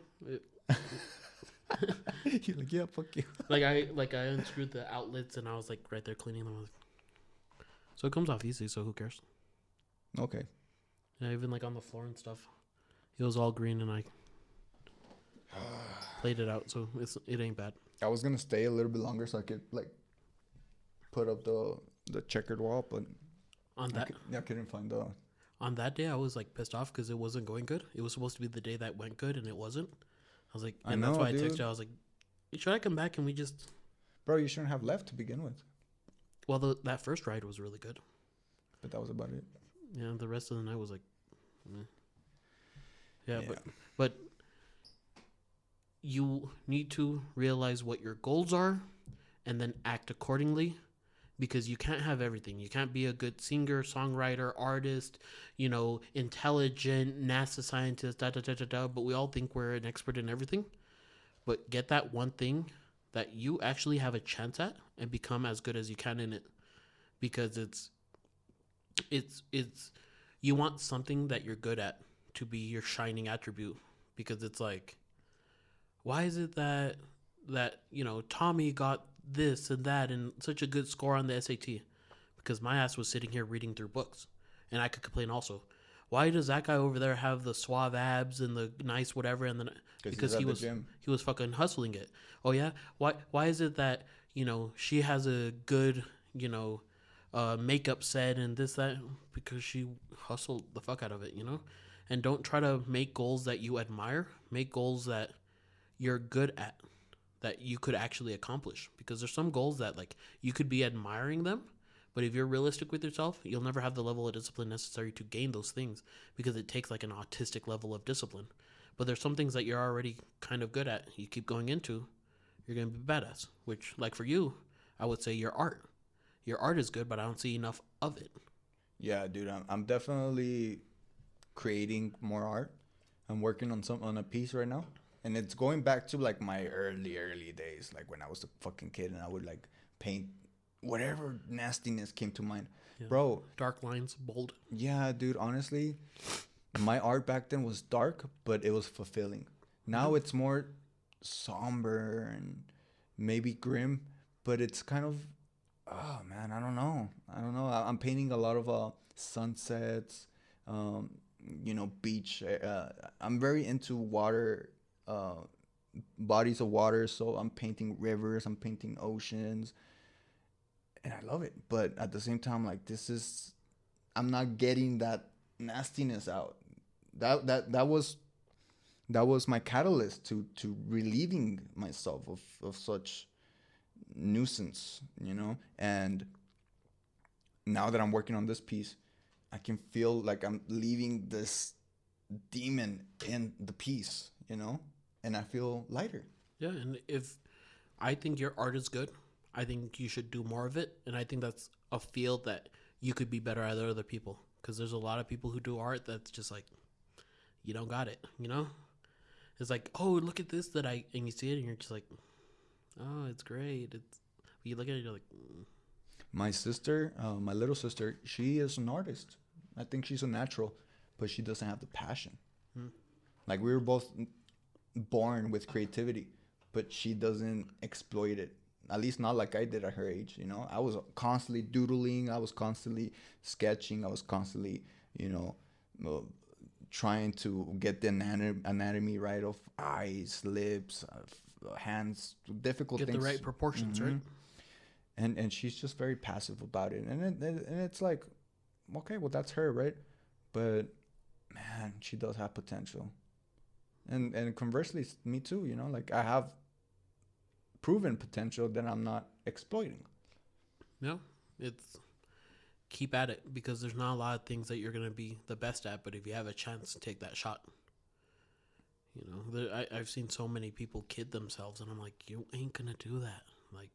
You're like, yeah, fuck you. Like I unscrewed the outlets and I was like right there cleaning them. So it comes off easy, so who cares? Okay. Yeah, even like on the floor and stuff. It was all green and I played it out, so it ain't bad. I was gonna stay a little bit longer so I could like put up the checkered wall, but On that I couldn't find the. on that day I was like pissed off because it wasn't going good. It was supposed to be the day that went good and it wasn't. I was like, and that's why I texted you. I was like, should I come back and we just? Bro, you shouldn't have left to begin with. Well, that first ride was really good. But that was about it. Yeah, the rest of the night was like, yeah. But you need to realize what your goals are, and then act accordingly, because you can't have everything. You can't be a good singer, songwriter, artist, intelligent, NASA scientist, but we all think we're an expert in everything. But get that one thing that you actually have a chance at and become as good as you can in it, because it's you want something that you're good at to be your shining attribute, because it's like, why is it that Tommy got this and that and such a good score on the SAT? Because my ass was sitting here reading through books, and I could complain also. Why does that guy over there have the suave abs and the nice whatever, and then because he was fucking hustling it? Oh yeah, why is it that she has a good makeup set and this that? Because she hustled the fuck out of it, And don't try to make goals that you admire. Make goals that you're good at, that you could actually accomplish. Because there's some goals that you could be admiring them, but if you're realistic with yourself, you'll never have the level of discipline necessary to gain those things, because it takes an autistic level of discipline. But there's some things that you're already kind of good at, you keep going into, you're going to be badass. Which, for you, I would say your art. Your art is good, but I don't see enough of it. Yeah, dude, I'm definitely creating more art. I'm working on a piece right now. And it's going back to like my early days, like when I was a fucking kid and I would like paint whatever nastiness came to mind. Yeah. Bro, Dark lines, bold. yeah, dude, honestly, my art back then was dark, but it was fulfilling. Now it's more somber and maybe grim, but it's kind of, oh man, I don't know. I'm painting a lot of sunsets, beach. I'm very into water, bodies of water. So I'm painting rivers, I'm painting oceans, and I love it. But at the same time, like I'm not getting that nastiness out. That was my catalyst to relieving myself of such nuisance, and now that I'm working on this piece, I can feel like I'm leaving this demon in the piece, and I feel lighter. Yeah, and if I think your art is good, I think you should do more of it, and I think that's a field that you could be better at than other people. Because there's a lot of people who do art that's just like, you don't got it, It's like, oh, look at this and you see it, and you're just like, oh, it's great. You look at it, you're like, My sister, my little sister, she is an artist. I think she's a natural, but she doesn't have the passion. Like we were both born with creativity, but she doesn't exploit it. At least not like I did at her age. I was constantly doodling. I was constantly sketching. I was constantly, trying to get the anatomy right of eyes, lips, hands, difficult get things. the right proportions, right? And she's just very passive about it, and it's like, okay, well that's her, right? But man, she does have potential, and conversely, me too. Like I have proven potential that I'm not exploiting. No, it's keep at it, because there's not a lot of things that you're gonna be the best at, but if you have a chance, take that shot. I've seen so many people kid themselves, and I'm like, you ain't gonna do that. Like,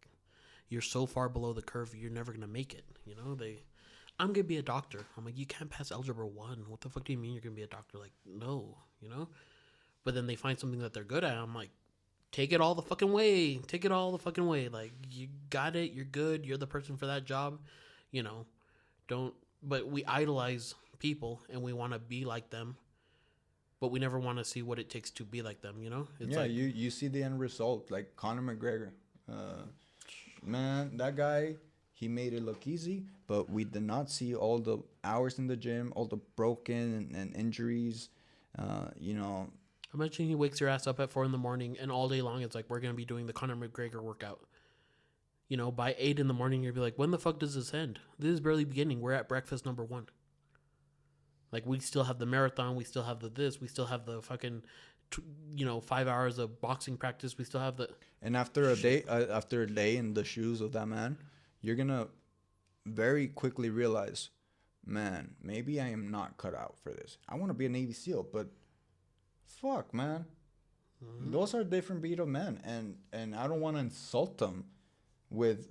you're so far below the curve, you're never gonna make it. I'm gonna be a doctor. I'm like, you can't pass algebra 1. What the fuck do you mean you're gonna be a doctor? Like, no, But then they find something that they're good at. I'm like, take it all the fucking way. Take it all the fucking way. Like, you got it. You're good. You're the person for that job. But we idolize people and we want to be like them, but we never want to see what it takes to be like them. It's like, you see the end result, like Conor McGregor. Man, that guy, he made it look easy, but we did not see all the hours in the gym, all the broken and injuries. Imagine he wakes your ass up at 4 a.m. and all day long it's like, we're gonna be doing the Conor McGregor workout. By 8 a.m, you'll be like, when the fuck does this end? This is barely beginning. We're at breakfast number 1. Like, we still have the marathon. We still have this. We still have the fucking, 5 hours of boxing practice. We still have the. And after a day in the shoes of that man, you're gonna very quickly realize, man, maybe I am not cut out for this. I want to be a Navy SEAL, but fuck, man, those are different breed of men, and I don't want to insult them with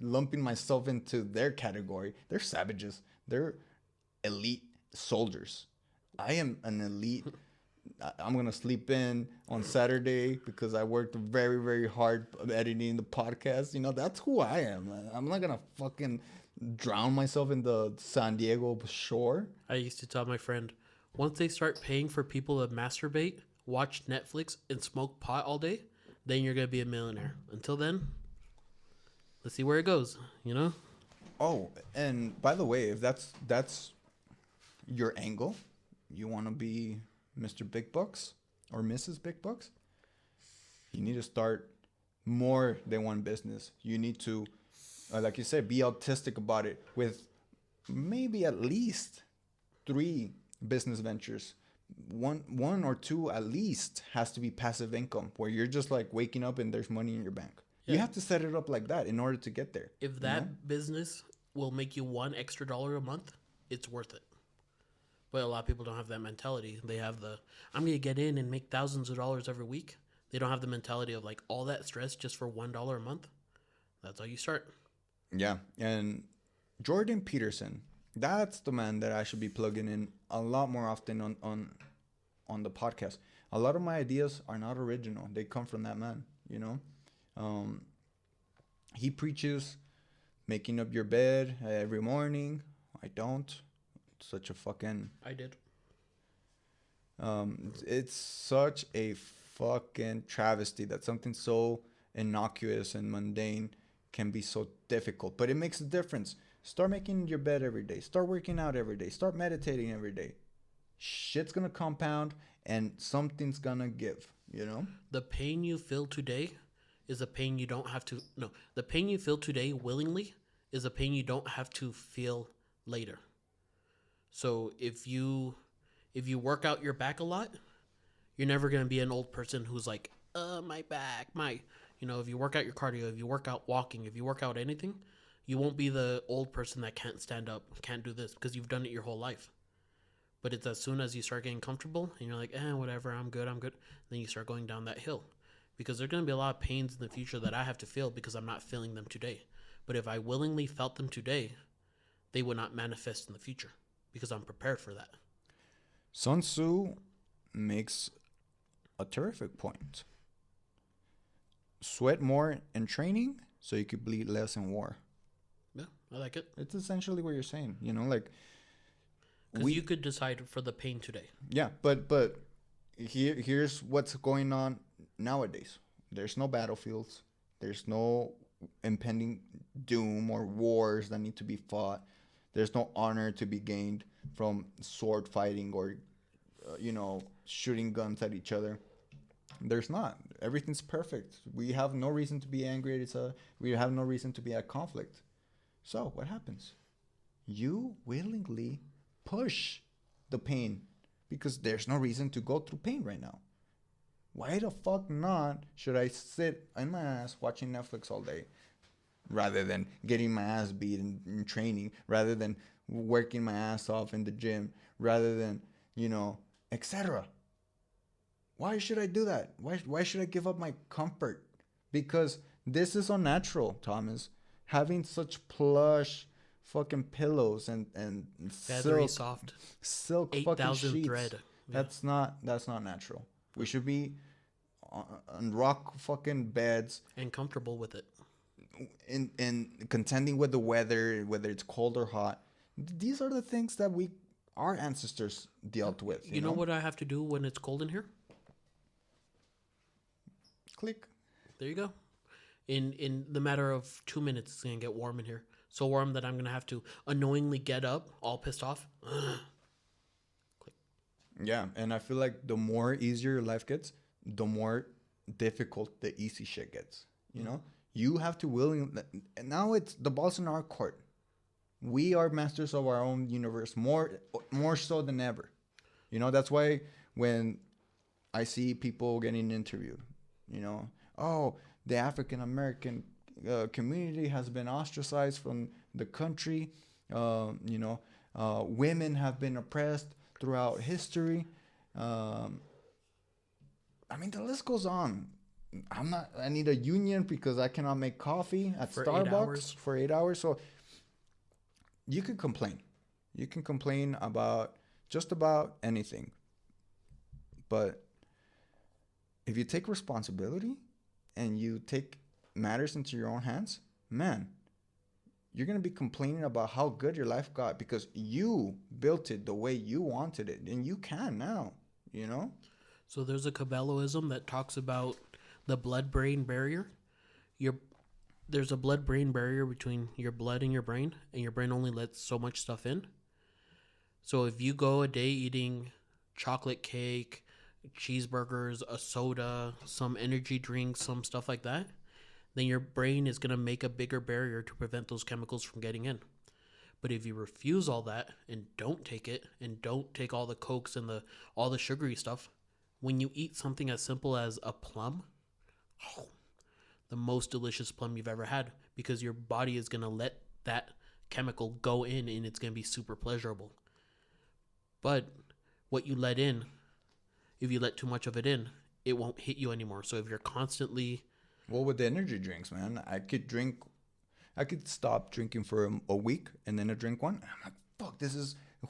lumping myself into their category. They're savages. They're elite soldiers. I am an elite. I'm going to sleep in on Saturday because I worked very, very hard editing the podcast. That's who I am. I'm not going to fucking drown myself in the San Diego shore. I used to tell my friend, once they start paying for people to masturbate, watch Netflix, and smoke pot all day, then you're going to be a millionaire. Until then, let's see where it goes, Oh, and by the way, if that's your angle, you want to be Mr. Big Bucks or Mrs. Big Bucks, you need to start more than one business. You need to, like you said, be autistic about it with maybe at least 3 business ventures. One or 2 at least has to be passive income, where you're just like waking up and there's money in your bank. Yeah. You have to set it up like that in order to get there. If that business will make you $1 extra a month, it's worth it. But a lot of people don't have that mentality. They have I'm going to get in and make thousands of dollars every week. They don't have the mentality of like all that stress just for $1 a month. That's how you start. Yeah. And Jordan Peterson, that's the man that I should be plugging in a lot more often on the podcast. A lot of my ideas are not original. They come from that man, you know? He preaches making up your bed every morning. I don't. Such a fucking... I did. It's such a fucking travesty that something so innocuous and mundane can be so difficult. But it makes a difference. Start making your bed every day. Start working out every day. Start meditating every day. Shit's gonna compound and something's gonna give, you know? The pain you feel today is a pain you don't have to... No, the pain you feel today willingly is a pain you don't have to feel later. So if you work out your back a lot, you're never going to be an old person who's like, my back, if you work out your cardio, if you work out walking, if you work out anything, you won't be the old person that can't stand up, can't do this, because you've done it your whole life. But it's as soon as you start getting comfortable and you're like, whatever, I'm good. Then you start going down that hill. Because there's going to be a lot of pains in the future that I have to feel because I'm not feeling them today. But if I willingly felt them today, they would not manifest in the future because I'm prepared for that. Sun Tzu makes a terrific point. Sweat more in training so you could bleed less in war. Yeah, I like it. It's essentially what you're saying, you know, like... Because you could decide for the pain today. Yeah, but here's what's going on nowadays. There's no battlefields. There's no impending doom or wars that need to be fought. There's no honor to be gained from sword fighting or, shooting guns at each other. There's not. Everything's perfect. We have no reason to be angry. We have no reason to be at conflict. So what happens? You willingly push the pain because there's no reason to go through pain right now. Why the fuck not should I sit in my ass watching Netflix all day rather than getting my ass beat in training, rather than working my ass off in the gym, rather than, etc. Why should I do that? Why should I give up my comfort? Because this is unnatural, Thomas. Having such plush fucking pillows and Feathery, soft, silk 8,000 fucking sheets. thread. Yeah. That's not natural. We should be on rock fucking beds And comfortable with it. in contending with the weather, whether it's cold or hot. These are the things that our ancestors dealt with. You know what I have to do when it's cold in here? Click. There you go. In the matter of 2 minutes, it's going to get warm in here. So warm that I'm going to have to unknowingly get up, all pissed off. Click. Yeah, and I feel like the more easier your life gets, the more difficult the easy shit gets. You know? You have to willingly... Now it's the ball's in our court. We are masters of our own universe, more so than ever. That's why when I see people getting interviewed, the African American community has been ostracized from the country. Women have been oppressed throughout history. The list goes on. I need a union because I cannot make coffee at For Starbucks for 8 hours. So you can complain. You can complain about just about anything. But if you take responsibility and you take matters into your own hands, man, you're going to be complaining about how good your life got because you built it the way you wanted it. And you can now, So there's a Cabelloism that talks about the blood-brain barrier. There's a blood-brain barrier between your blood and your brain brain only lets so much stuff in. So if you go a day eating chocolate cake, cheeseburgers, a soda, some energy drinks, some stuff like that, then your brain is going to make a bigger barrier to prevent those chemicals from getting in. But if you refuse all that and don't take it and don't take all the Cokes and all the sugary stuff, when you eat something as simple as a plum, the most delicious plum you've ever had, because your body is going to let that chemical go in and it's going to be super pleasurable. But what you let in, if you let too much of it in, it won't hit you anymore. So if you're constantly... Well, with the energy drinks, man, I could stop drinking for a week and then I drink one. I'm like, fuck,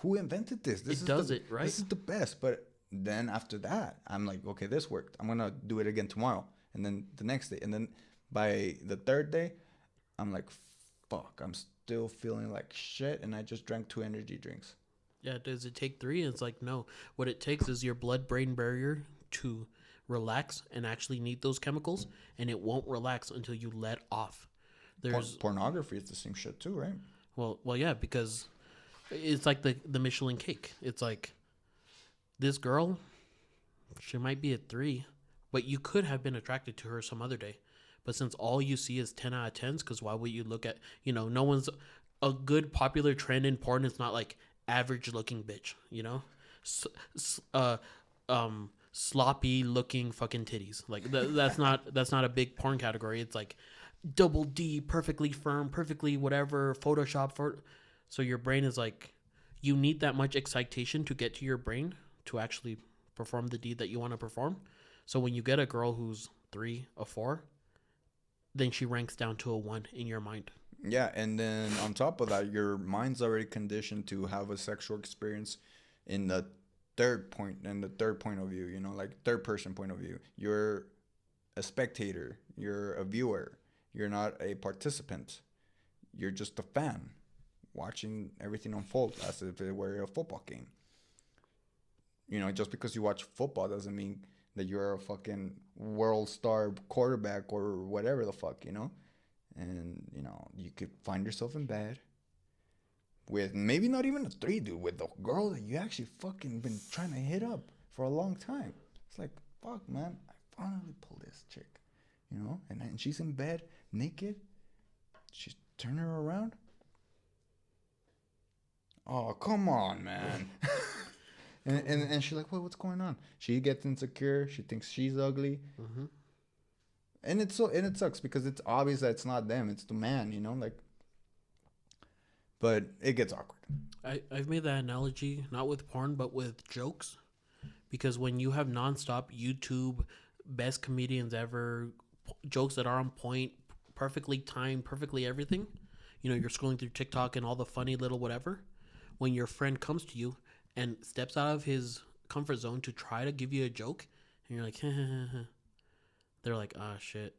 who invented this? It does it, right? This is the best. But then after that, I'm like, okay, this worked. I'm gonna do it again tomorrow, and then the next day, and then by the third day, I'm like, fuck, I'm still feeling like shit, and I just drank 2 energy drinks. Yeah, does it take 3? It's like, no. What it takes is your blood-brain barrier to relax and actually need those chemicals, and it won't relax until you let off. There's Pornography is the same shit too, right? well, yeah, because it's like the Michelin cake. It's like this girl, she might be a 3, but you could have been attracted to her some other day. But since all you see is 10 out of 10s, because why would you look at, no one's a good popular trend in porn is not like average looking bitch, sloppy looking fucking titties. Like that's not a big porn category. It's like double D, perfectly firm, perfectly whatever, Photoshop for. So your brain is like, you need that much excitation to get to your brain to actually perform the deed that you want to perform. So when you get a girl who's 3 or 4, then she ranks down to a 1 in your mind. Yeah, and then on top of that, your mind's already conditioned to have a sexual experience in the third point of view, like third person point of view. You're a spectator, you're a viewer, you're not a participant. You're just a fan watching everything unfold as if it were a football game. Just because you watch football doesn't mean that you're a fucking world star quarterback or whatever the fuck, And, you could find yourself in bed with maybe not even a 3, dude, with the girl that you actually fucking been trying to hit up for a long time. It's like, fuck, man, I finally pulled this chick, And then she's in bed, naked. She's turning her around. Oh, come on, man. And she's like, what's going on? She gets insecure. She thinks she's ugly. Mm-hmm. And it sucks because it's obvious that it's not them, it's the man, but it gets awkward. I've made that analogy not with porn but with jokes, because when you have nonstop YouTube best comedians ever, jokes that are on point, perfectly timed, perfectly everything, you're scrolling through TikTok and all the funny little whatever, when your friend comes to you and steps out of his comfort zone to try to give you a joke, and you're like, they're like, ah, shit,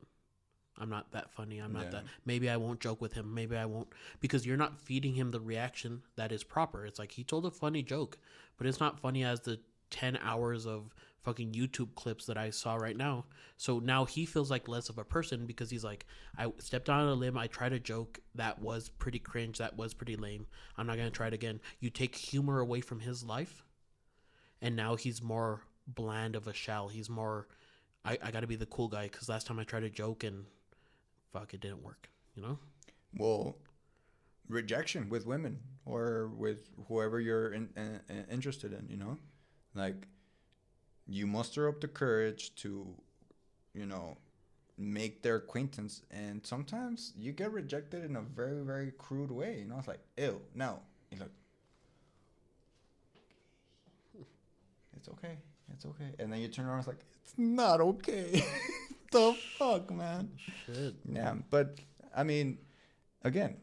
I'm not that funny. I'm not that. Maybe I won't joke with him. Maybe I won't. Because you're not feeding him the reaction that is proper. It's like, he told a funny joke, but it's not funny as the 10 hours of fucking YouTube clips that I saw right now. So now he feels like less of a person because he's like, I stepped on a limb. I tried a joke. That was pretty cringe. That was pretty lame. I'm not going to try it again. You take humor away from his life, and now he's more bland of a shell. He's more, I got to be the cool guy because last time I tried a joke and fuck, it didn't work, Well, rejection with women or with whoever you're interested in, like, you muster up the courage to, make their acquaintance, and sometimes you get rejected in a very, very crude way. It's like, ew, no. You're like, it's okay, and then you turn around, it's like, it's not okay. The fuck, man. Shit. Yeah, but I mean, again,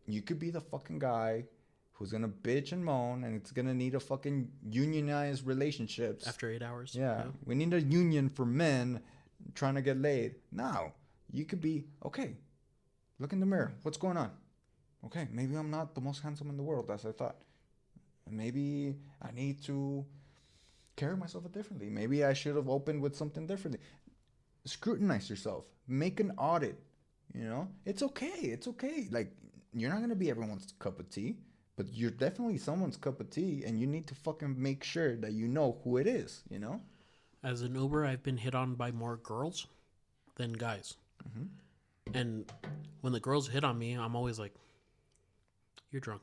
you could be the fucking guy who's gonna bitch and moan, and it's gonna need a fucking unionized relationships After 8 hours. Yeah, we need a union for men trying to get laid. Now, you could be, okay, look in the mirror. What's going on? Okay, maybe I'm not the most handsome in the world, as I thought. Maybe I need to carry myself differently. Maybe I should have opened with something differently. Scrutinize yourself. Make an audit. It's okay. Like, you're not gonna be everyone's cup of tea, but you're definitely someone's cup of tea, and you need to fucking make sure that you know who it is. As an Uber, I've been hit on by more girls than guys. Mm-hmm. And when the girls hit on me, I'm always like, you're drunk.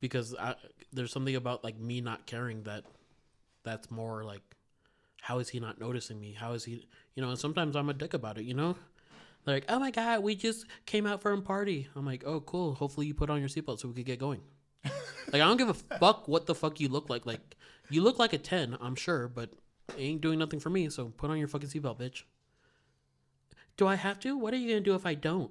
Because there's something about like me not caring that's more like, how is he not noticing me? How is he, and sometimes I'm a dick about it, They're like, oh my God, we just came out for a party. I'm like, oh, cool. Hopefully you put on your seatbelt so we could get going. Like, I don't give a fuck what the fuck you look like. Like, you look like a 10, I'm sure, but it ain't doing nothing for me. So put on your fucking seatbelt, bitch. Do I have to? What are you going to do if I don't?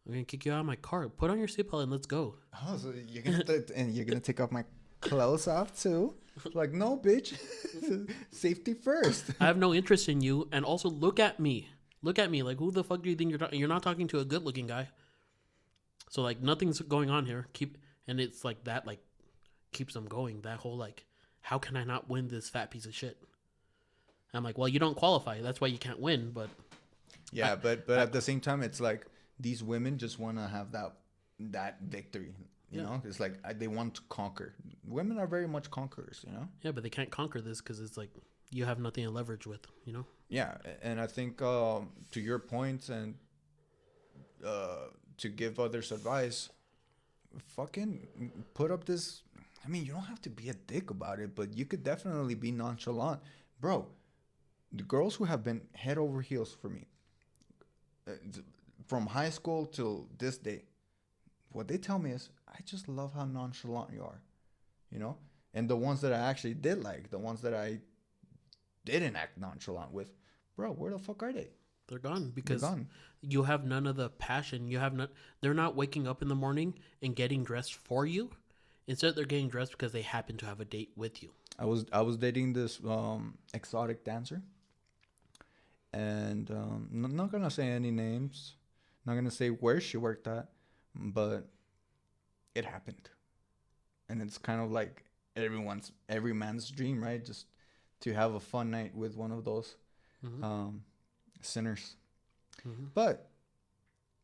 I'm going to kick you out of my car. Put on your seatbelt and let's go. Oh, so you're gonna take off my clothes off too? Like, no, bitch. Safety first. I have no interest in you. And also, look at me. Look at me. Like, who the fuck do you think you're talking? You're not talking to a good-looking guy. So like, nothing's going on here. And it's like that. Like, keeps them going. That whole like, how can I not win this fat piece of shit? I'm like, well, you don't qualify. That's why you can't win. But Yeah, but at the same time, it's like these women just want to have that victory. You know, it's like they want to conquer. Women are very much conquerors. You know. yeah, but they can't conquer this because it's like you have nothing to leverage with. You know. Yeah, and I think to your point and to give others advice, fucking put up this. I mean, you don't have to be a dick about it, but you could definitely be nonchalant, bro. The girls who have been head over heels for me, from high school till this day, what they tell me is, I just love how nonchalant you are, you know? And the ones that I actually did like, the ones that I didn't act nonchalant with, bro, where the fuck are they? They're gone because They're gone. you have none of the passion. You have not. They're not waking up in the morning and getting dressed for you. Instead, they're getting dressed because they happen to have a date with you. I was dating this exotic dancer, and not gonna say any names, not gonna say where she worked at, but it happened, and it's kind of like every man's dream, right? Just to have a fun night with one of those sinners. But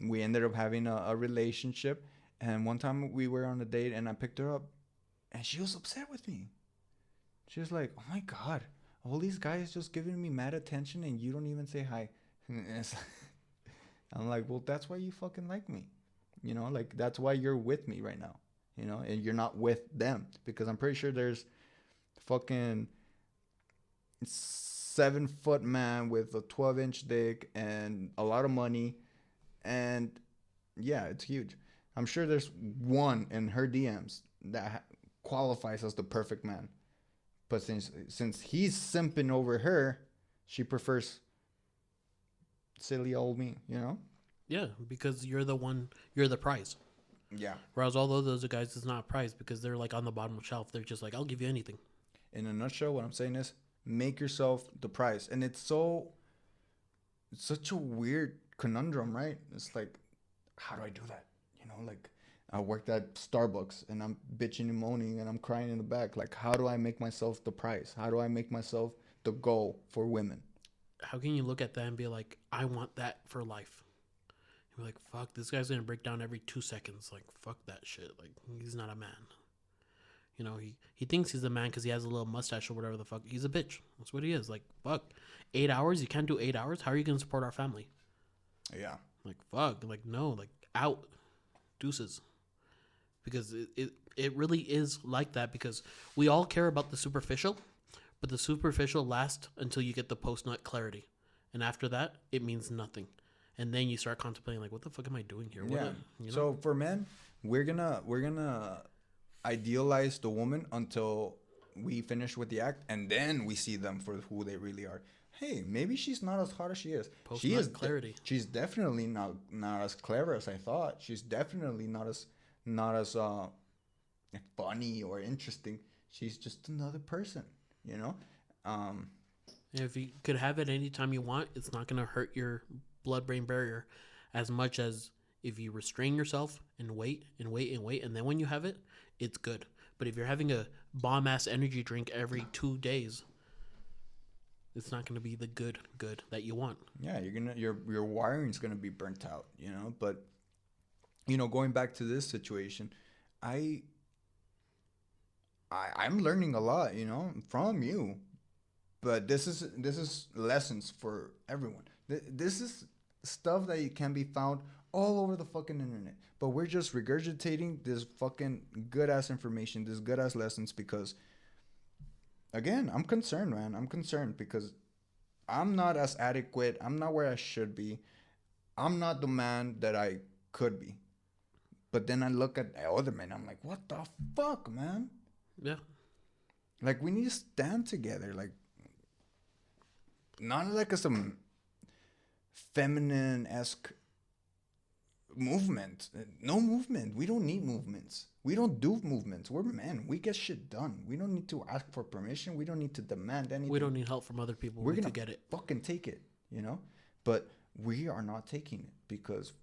we ended up having a relationship, and one time we were on a date, and I picked her up, and she was upset with me. She was like, "Oh my god, all these guys just giving me mad attention, and you don't even say hi." I'm like, "Well, that's why you fucking like me, you know? Like that's why you're with me right now, you know, and you're not with them, because I'm pretty sure there's fucking 7-foot man with a 12-inch dick and a lot of money, and yeah, it's huge. I'm sure there's one in her DMs that qualifies as the perfect man." But since he's simping over her, she prefers silly old me, you know? Yeah, because you're the one. You're the prize. Yeah. Whereas all those other guys is not a prize because they're like on the bottom of the shelf. They're just like, I'll give you anything. In a nutshell, what I'm saying is make yourself the prize. And it's such a weird conundrum, right? It's like, how do I do that? You know, like I worked at Starbucks and I'm bitching and moaning and I'm crying in the back. Like, how do I make myself the prize? How do I make myself the goal for women? How can you look at that and be like, I want that for life? You're like, fuck, this guy's gonna break down every 2 seconds. Like, fuck that shit. Like, he's not a man. You know, he thinks he's a man because he has a little mustache or whatever the fuck. He's a bitch. That's what he is. Like, fuck. 8 hours? You can't do 8 hours? How are you gonna support our family? Yeah. Like, fuck. Like, no. Like, out. Deuces. Because it really is like that, because we all care about the superficial, but the superficial lasts until you get the post-nut clarity. And after that, it means nothing. And then you start contemplating, like, what the fuck am I doing here? Yeah. You know? So for men, we're gonna idealize the woman until we finish with the act, and then we see them for who they really are. Hey, maybe she's not as hot as she is. She is clarity. She's definitely not as clever as I thought. She's definitely not as funny or interesting. She's just another person, you know. If you could have it anytime you want, it's not going to hurt your blood-brain barrier as much as if you restrain yourself and wait and wait and wait, and then when you have it, it's good. But if you're having a bomb-ass energy drink every 2 days, it's not going to be the good that you want. Yeah, your wiring's gonna be burnt out, you know. But you know, going back to this situation, I'm learning a lot, you know, from you. But this is lessons for everyone. This is stuff that can be found all over the fucking internet. But we're just regurgitating this fucking good ass information, this good ass lessons, because again, I'm concerned, man. I'm concerned because I'm not as adequate. I'm not where I should be. I'm not the man that I could be. But then I look at other men. I'm like, what the fuck, man? Yeah. Like, we need to stand together. Like, not like some feminine-esque movement. No movement. We don't need movements. We don't do movements. We're men. We get shit done. We don't need to ask for permission. We don't need to demand anything. We don't need help from other people. We're We gonna could get it. fucking take it, you know? But we are not taking it because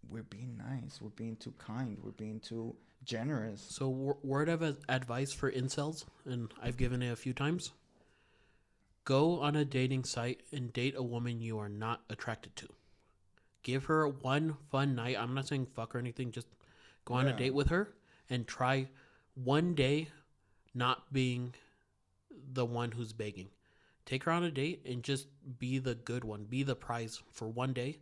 we're being nice. We're being too kind. We're being too generous. So, word of advice for incels, and I've given it a few times. Go on a dating site and date a woman you are not attracted to. Give her one fun night. I'm not saying fuck or anything. Just go on a Yeah. date with her and try one day not being the one who's begging. Take her on a date and just be the good one. Be the prize for one day.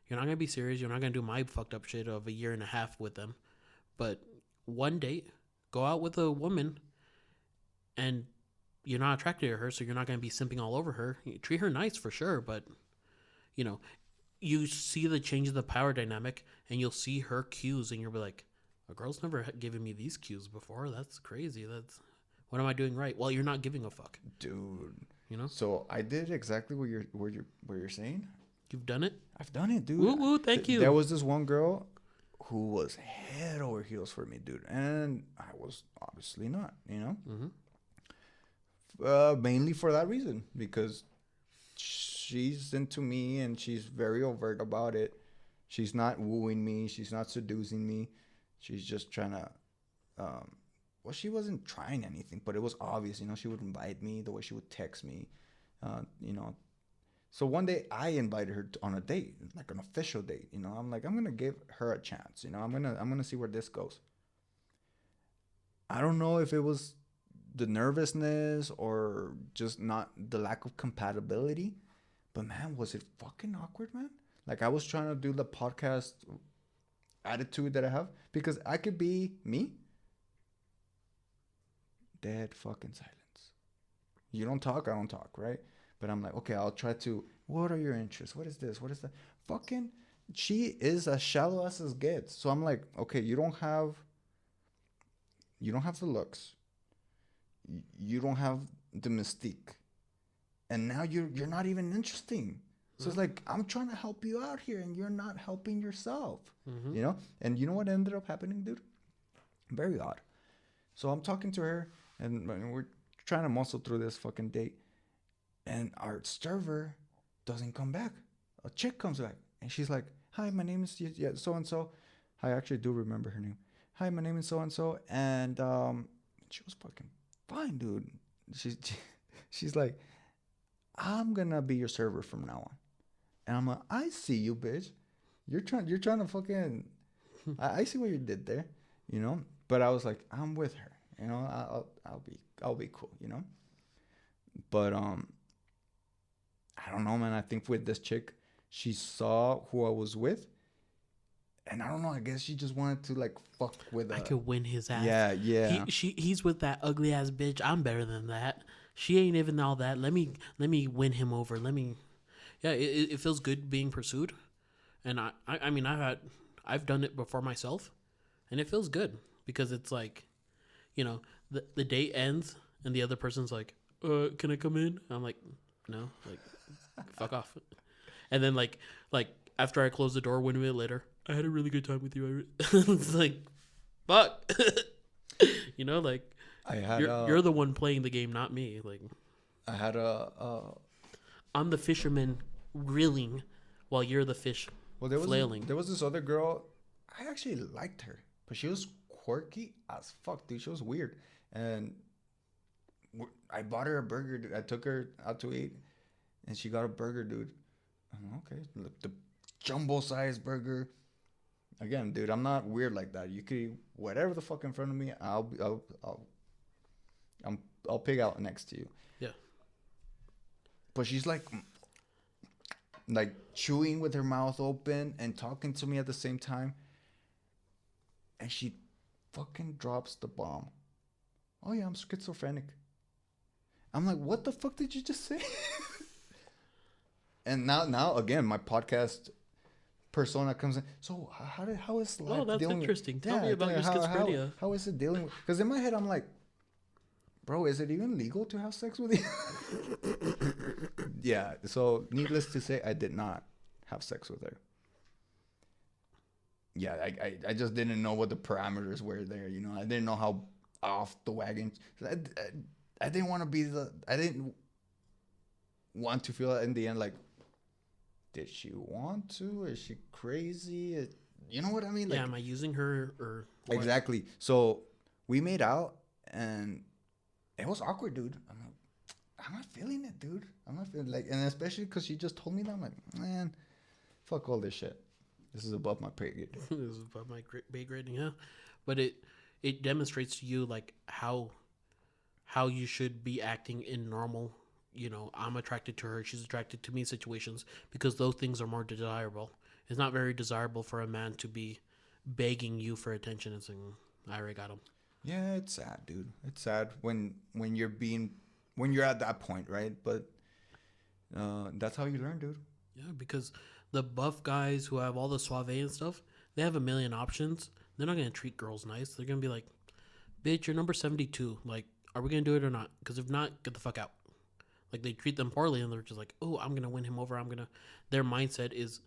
You're not going to be serious. You're not going to do my fucked up shit of a year and a half with them. But one date, go out with a woman and you're not attracted to her, so you're not going to be simping all over her. You treat her nice for sure, but you know, you see the change of the power dynamic and you'll see her cues and you'll be like, a girl's never given me these cues before. That's crazy. What am I doing right? Well, you're not giving a fuck. Dude. You know? So I did exactly what you're saying. You've done it? I've done it, dude. Woo woo, thank you. There was this one girl who was head over heels for me, dude. And I was obviously not, you know? Mm-hmm. Mainly for that reason, because she's into me and she's very overt about it. She's not wooing me. She's not seducing me. She's just trying to, well, she wasn't trying anything, but it was obvious, you know, she would invite me the way she would text me, you know. So one day I invited her on a date, like an official date, you know. I'm like, I'm going to give her a chance, you know. I'm going to see where this goes. I don't know if it was the nervousness or just not the lack of compatibility, but man, was it fucking awkward, man. Like I was trying to do the podcast attitude that I have, because I could be me, dead fucking silence. You don't talk, I don't talk, right? But I'm like, okay, I'll try to, what are your interests? What is this? What is that? Fucking, she is as shallow as it gets. So I'm like, okay, you don't have the looks. You don't have the mystique. And now you're not even interesting. So it's like, I'm trying to help you out here and you're not helping yourself. Mm-hmm. You know? And you know what ended up happening, dude? Very odd. So I'm talking to her and we're trying to muscle through this fucking date. And our server doesn't come back. A chick comes back and she's like, hi, my name is so-and-so. I actually do remember her name. Hi, my name is so-and-so. And she was fucking fine, dude. She's like, I'm gonna be your server from now on. And I'm like, I see you, bitch. You're trying to fucking. I see what you did there, you know. But I was like, I'm with her, you know. I'll be cool, you know. But I don't know, man. I think with this chick, she saw who I was with, and I don't know. I guess she just wanted to like fuck with. I could win his ass. Yeah. He's with that ugly ass bitch. I'm better than that. She ain't even all that. Let me win him over. Yeah. It feels good being pursued, and I mean I've done it before myself, and it feels good because it's like, you know, the date ends and the other person's like, can I come in? I'm like, no, like, fuck off. And then like after I close the door 1 minute later, I had a really good time with you. It's like, fuck. You know, like, you're the one playing the game, not me. Like, I had I'm the fisherman reeling while you're the fish flailing. There was this other girl. I actually liked her, but she was quirky as fuck, dude. She was weird, and I bought her a burger. Dude. I took her out to eat, and she got a burger, dude. I'm okay, look, the jumbo size burger. Again, dude, I'm not weird like that. You could eat whatever the fuck in front of me. I'll pig out next to you. Yeah. But she's like chewing with her mouth open and talking to me at the same time. And she fucking drops the bomb. Oh yeah, I'm schizophrenic. I'm like, what the fuck did you just say? And now again, my podcast persona comes in. So how is life? Oh, that's dealing interesting. With, Tell me about your schizophrenia. How is it dealing with? Because in my head, I'm like, bro, is it even legal to have sex with you? Yeah. So needless to say, I did not have sex with her. yeah, I just didn't know what the parameters were there. You know, I didn't know how off the wagon. I didn't want to be the. I didn't want to feel in the end like, did she want to? Is she crazy? You know what I mean? Like, Yeah, am I using her or what? exactly. So we made out, and it was awkward, dude. I'm not feeling it, dude. I'm not feeling like, and especially because she just told me that. I'm like, man, fuck all this shit. This is above my pay grade. This is above my pay grade, yeah. But it demonstrates to you like how you should be acting in normal. You know, I'm attracted to her, she's attracted to me situations, because those things are more desirable. It's not very desirable for a man to be begging you for attention and saying, I already got him. Yeah, it's sad, dude. It's sad when you're at that point, right? But that's how you learn, dude. Yeah, because the buff guys who have all the suave and stuff, they have a million options. They're not going to treat girls nice. They're going to be like, bitch, you're number 72. Like, are we going to do it or not? Because if not, get the fuck out. Like, they treat them poorly and they're just like, oh, I'm going to win him over. Their mindset is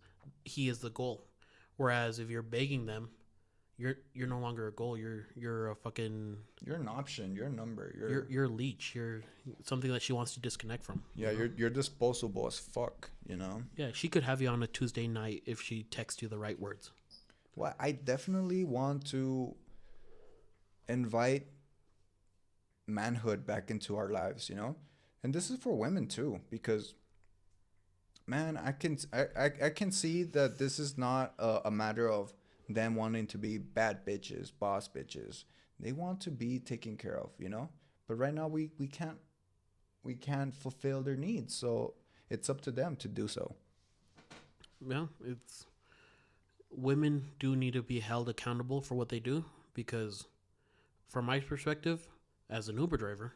he is the goal. Whereas if you're begging them, you're no longer a goal. You're a fucking... You're an option. You're a number. You're a leech. You're something that she wants to disconnect from. Yeah, you're disposable as fuck, you know? Yeah, she could have you on a Tuesday night if she texts you the right words. Well, I definitely want to invite manhood back into our lives, you know? And this is for women too, because man, I can see that this is not a matter of them wanting to be bad bitches, boss bitches. They want to be taken care of, you know? But right now we can't fulfill their needs. So it's up to them to do so. Yeah, it's women do need to be held accountable for what they do, because from my perspective as an Uber driver,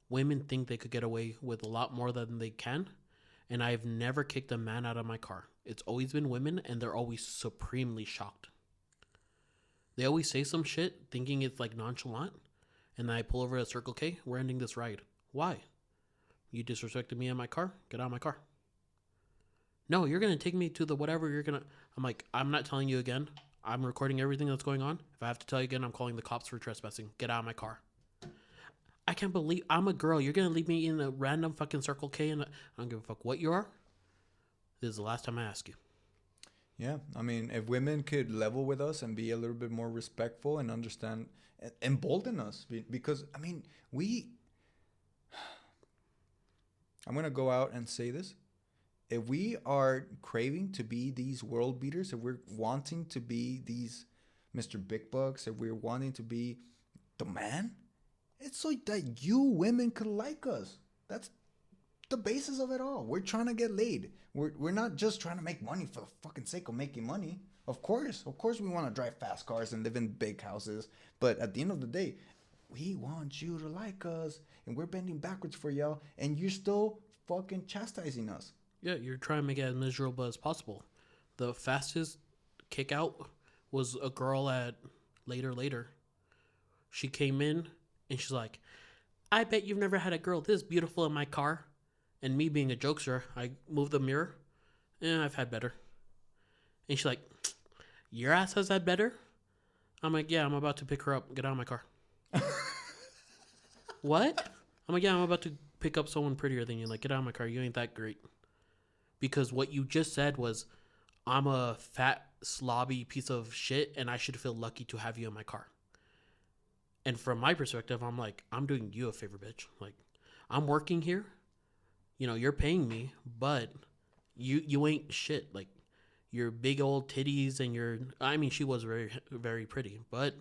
women think they could get away with a lot more than they can, and I've never kicked a man out of my car. It's always been women, and they're always supremely shocked. They always say some shit thinking it's like nonchalant, and then I pull over at Circle K. We're ending this ride. Why? You disrespected me in my car? Get out of my car. No, you're going to take me to the whatever you're going to... I'm like, I'm not telling you again. I'm recording everything that's going on. If I have to tell you again, I'm calling the cops for trespassing. Get out of my car. I can't believe I'm a girl. You're going to leave me in a random fucking Circle K and I don't give a fuck what you are. This is the last time I ask you. Yeah, I mean, if women could level with us and be a little bit more respectful and understand, embolden us, because I mean, I'm gonna go out and say this: if we are craving to be these world beaters, if we're wanting to be these Mr. Big Bucks, if we're wanting to be the man, it's so that you women could like us. That's the basis of it all. We're trying to get laid. We're not just trying to make money for the fucking sake of making money. Of course we want to drive fast cars and live in big houses, but at the end of the day, we want you to like us, and we're bending backwards for y'all, and you're still fucking chastising us. Yeah, you're trying to make it as miserable as possible. The fastest kick out was a girl at later. She came in and she's like, I bet you've never had a girl this beautiful in my car. And me being a jokester, I moved the mirror. I've had better. And she's like, your ass has had better? I'm like, yeah, I'm about to pick her up. Get out of my car. What? I'm like, yeah, I'm about to pick up someone prettier than you. Like, get out of my car. You ain't that great. Because what you just said was, I'm a fat, slobby piece of shit, and I should feel lucky to have you in my car. And from my perspective, I'm like, I'm doing you a favor, bitch. Like, I'm working here. You know, you're paying me, but you ain't shit. Like, your big old titties and I mean, she was very, very pretty, but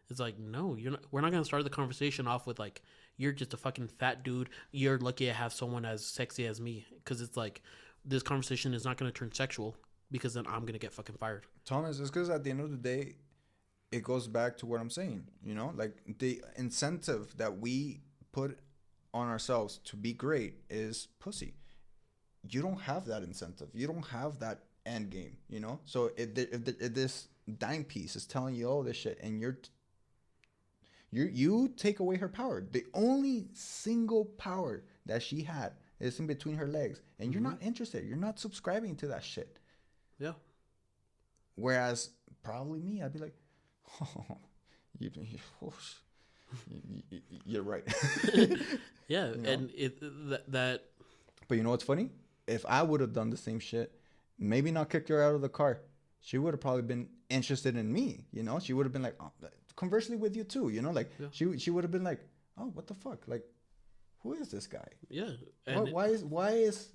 it's like, no, we're not going to start the conversation off with like, you're just a fucking fat dude. You're lucky to have someone as sexy as me. Because it's like, this conversation is not going to turn sexual, because then I'm going to get fucking fired. Thomas, it's because at the end of the day, it goes back to what I'm saying, you know, like the incentive that we put on ourselves to be great is pussy. You don't have that incentive. You don't have that end game, you know? So if this dime piece is telling you all this shit and you take away her power, the only single power that she had is in between her legs, and you're not interested. You're not subscribing to that shit. Yeah. Whereas probably me, I'd be like, oh, you, oh, you're right. Yeah, know? and that But you know what's funny? If I would have done the same shit, maybe not kicked her out of the car, she would have probably been interested in me. You know, she would have been like, oh, conversely with you too. You know, like she would have been like, oh, what the fuck? Like, who is this guy? yeah, and Why is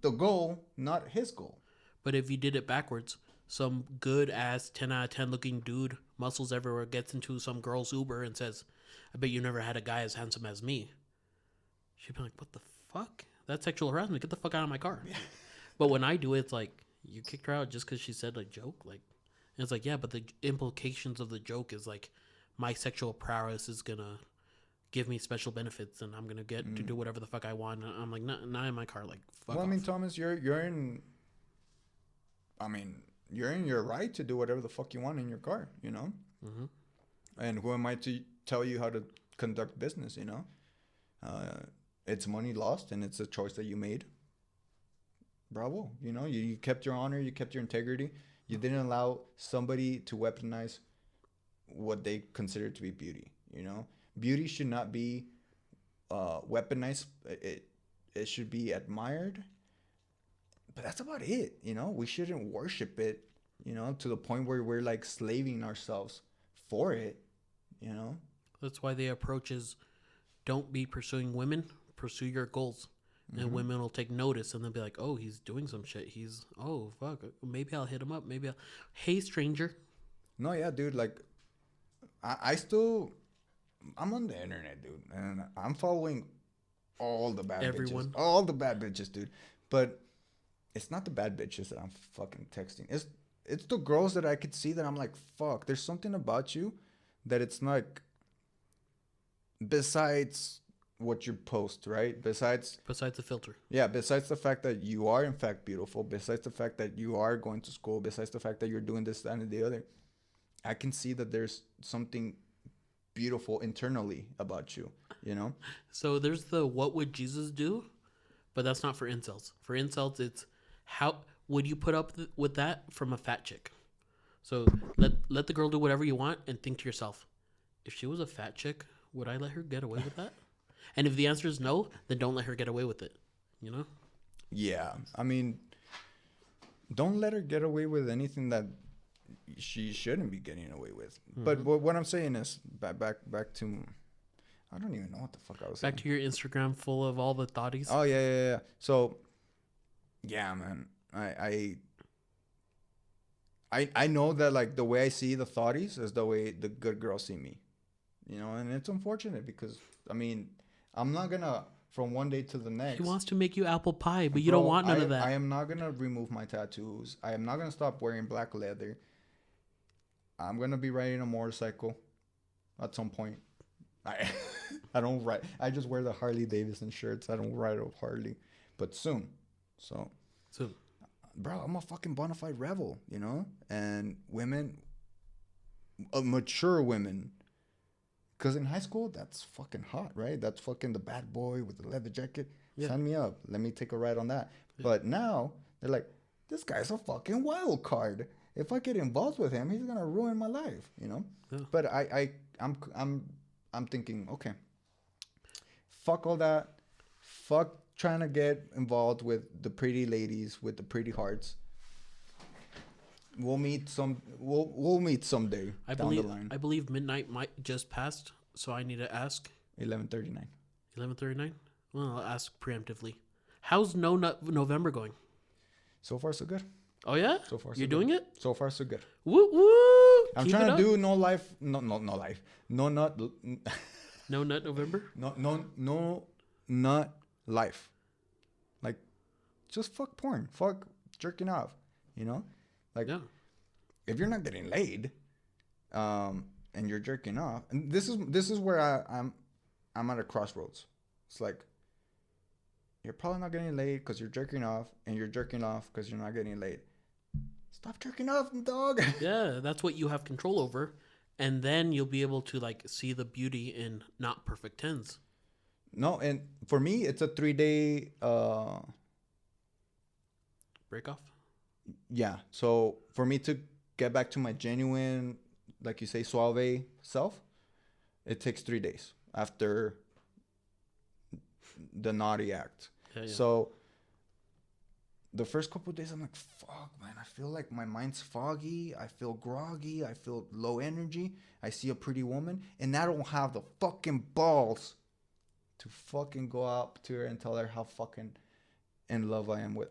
the goal not his goal? but if you did it backwards, some good ass 10 out of 10 looking dude, muscles everywhere, gets into some girl's Uber and says, "I bet you never had a guy as handsome as me." She'd be like, "What the fuck? That's sexual harassment. Get the fuck out of my car." But when I do it, it's like, you kicked her out just because she said a joke? Like, and it's like, yeah, but the implications of the joke is like, my sexual prowess is gonna give me special benefits and I'm gonna get to do whatever the fuck I want. And I'm like, not in my car. Like, fuck Well, I off. mean, Thomas, you're in. I mean, you're in your right to do whatever the fuck you want in your car. You know. Mm-hmm. And who am I to tell you how to conduct business? You know. It's money lost, and it's a choice that you made. Bravo. You know, you kept your honor, you kept your integrity. You didn't allow somebody to weaponize what they consider to be beauty. You know, beauty should not be weaponized. It should be admired. But that's about it. You know, we shouldn't worship it. You know, to the point where we're like slaving ourselves for it. You know. That's why the approach is, don't be pursuing women, pursue your goals. And women will take notice and they'll be like, oh, he's doing some shit. Oh, fuck. Maybe I'll hit him up. Hey, stranger. No, yeah, dude. Like, I'm on the internet, dude, and I'm following all the bad Everyone. bitches, all the bad bitches, dude. But it's not the bad bitches that I'm fucking texting. It's the girls that I could see that I'm like, fuck. There's something about you that it's like. Besides what you post, right? Besides Besides the filter. Yeah, besides the fact that you are in fact beautiful, besides the fact that you are going to school, besides the fact that you're doing this, that, and the other, I can see that there's something beautiful internally about you, you know? So there's the what would Jesus do? But that's not for incels. For incels, it's how would you put up with that from a fat chick? So let the girl do whatever you want and think to yourself, if she was a fat chick, would I let her get away with that? And if the answer is no, then don't let her get away with it. You know? Yeah, I mean, don't let her get away with anything that she shouldn't be getting away with. But what I'm saying is, back to, I don't even know what the fuck I was saying. Back to your Instagram full of all the thoughties. Oh yeah. So, yeah, man, I know that like the way I see the thoughties is the way the good girls see me, you know, and it's unfortunate because I mean I'm not gonna from one day to the next. He wants to make you apple pie, but you don't want none of that. I am not gonna remove my tattoos. I am not gonna stop wearing black leather. I'm gonna be riding a motorcycle at some point. I don't ride. I just wear the Harley Davidson shirts. I don't ride a Harley, but soon. So, bro, I'm a fucking bona fide rebel, you know. And women, mature women, because in high school that's fucking hot, right? That's fucking the bad boy with the leather jacket. Yeah. Sign me up. Let me take a ride on that. Yeah. But now they're like, this guy's a fucking wild card. If I get involved with him, he's gonna ruin my life, you know. Yeah. But I'm thinking, okay, fuck all that. Fuck trying to get involved with the pretty ladies with the pretty hearts. We'll meet we'll meet someday down the line. I believe midnight might just passed, so I need to ask. 11:39. 11:39. Well, I'll ask preemptively. How's November going? So far, so good. Oh yeah. So far, so you're good. doing it. So far, so good. Woo woo. I'm trying to do no life. No life. No nut. No nut November. No nut life. Like, just fuck porn. Fuck jerking off. You know. Like, yeah. If you're not getting laid, and you're jerking off, and this is where I'm at a crossroads. It's like, you're probably not getting laid because you're jerking off, and you're jerking off because you're not getting laid. Stop jerking off, dog. Yeah, that's what you have control over, and then you'll be able to like see the beauty in not perfect tens. No, and for me, it's a 3-day break off. Yeah, so for me to get back to my genuine, like you say, suave self, it takes 3 days after the naughty act. Yeah. So the first couple of days, I'm like, fuck, man. I feel like my mind's foggy. I feel groggy. I feel low energy. I see a pretty woman, and I don't have the fucking balls to fucking go up to her and tell her how fucking in love I am with.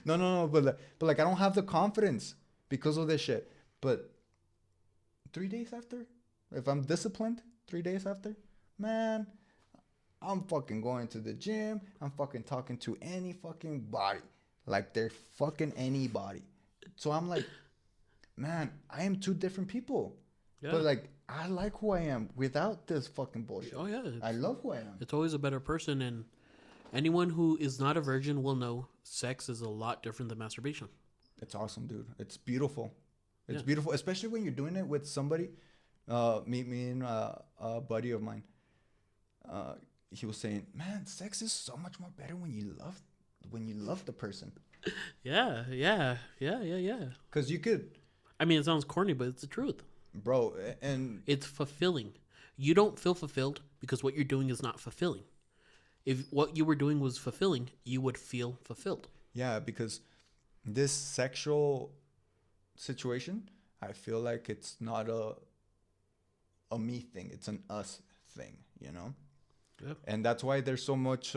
No. But like, I don't have the confidence because of this shit. But 3 days after, if I'm disciplined, 3 days after, man, I'm fucking going to the gym. I'm fucking talking to any fucking body. Like they're fucking anybody. So I'm like, man, I am two different people. Yeah. But like, I like who I am without this fucking bullshit. Oh, yeah. I love who I am. It's always a better person. And anyone who is not a virgin will know sex is a lot different than masturbation. It's awesome, dude. It's beautiful. It's Yeah. beautiful, especially when you're doing it with somebody. Me and a buddy of mine. He was saying, man, sex is so much more better when you love the person. Yeah. Cause you could, I mean, it sounds corny, but it's the truth. bro, and It's fulfilling. You don't feel fulfilled because what you're doing is not fulfilling. If what you were doing was fulfilling, you would feel fulfilled. yeah, because this sexual situation, I feel like it's not a me thing. It's an us thing, you know? Yeah. And that's why there's so much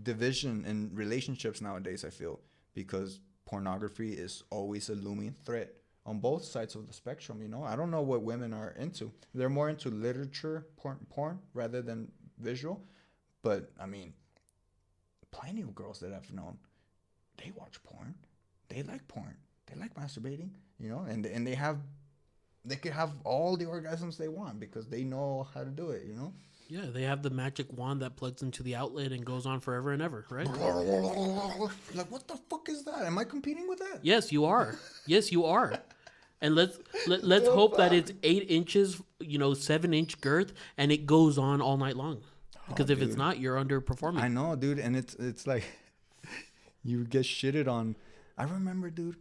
division in relationships nowadays, I feel, because pornography is always a looming threat on both sides of the spectrum, you know? I don't know what women are into. They're more into literature, porn rather than visual. But, I mean, plenty of girls that I've known, they watch porn. They like porn. They like masturbating, you know? And they could have all the orgasms they want because they know how to do it, you know? Yeah, they have the magic wand that plugs into the outlet and goes on forever and ever, right? Like, what the fuck is that? Am I competing with that? Yes, you are. Yes, you are. And let's hope that it's 8 inches, 7-inch girth, and it goes on all night long. Because if it's dude. not, you're underperforming. I know, dude, and it's like you get shitted on. I remember, dude,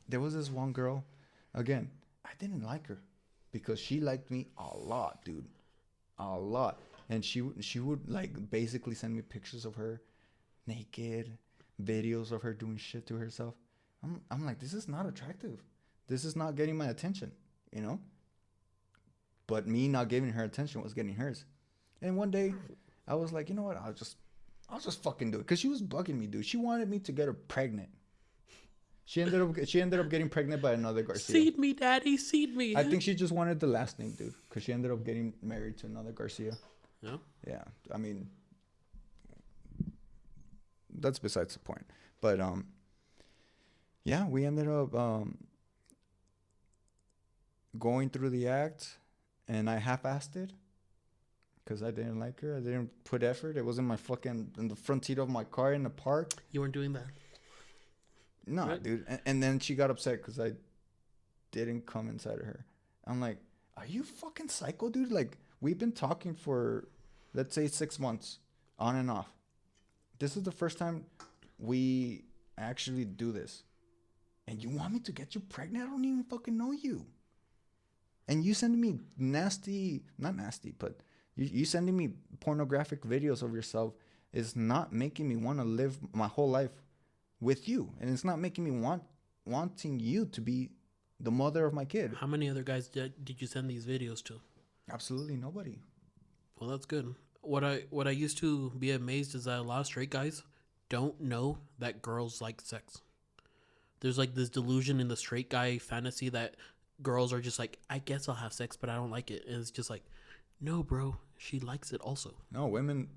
there was this one girl. Again, I didn't like her because she liked me a lot, dude, a lot. And she would like basically send me pictures of her naked, videos of her doing shit to herself. I'm like, this is not attractive. This is not getting my attention, you know. But me not giving her attention was getting hers. And one day, I was like, you know what? I'll just fucking do it. Cause she was bugging me, dude. She wanted me to get her pregnant. She ended up getting pregnant by another Garcia. Seed me, daddy, seed me. I think she just wanted the last name, dude. Cause she ended up getting married to another Garcia. Yeah. Yeah. I mean, that's besides the point. But yeah, we ended up going through the act, and I half-assed it. Because I didn't like her. I didn't put effort. It was in the front seat of my car in the park. You weren't doing that. No, Right. dude. And then she got upset because I didn't come inside of her. I'm like, are you fucking psycho, dude? Like, we've been talking for, let's say, 6 months, on and off. This is the first time we actually do this. And you want me to get you pregnant? I don't even fucking know you. And you sending me not nasty, but you sending me pornographic videos of yourself is not making me want to live my whole life with you. And it's not making me wanting you to be the mother of my kid. How many other guys did you send these videos to? Absolutely nobody. Well, that's good. What I used to be amazed is that a lot of straight guys don't know that girls like sex. There's like this delusion in the straight guy fantasy that girls are just like, I guess I'll have sex, but I don't like it. And it's just like, no, bro, she likes it also. No, women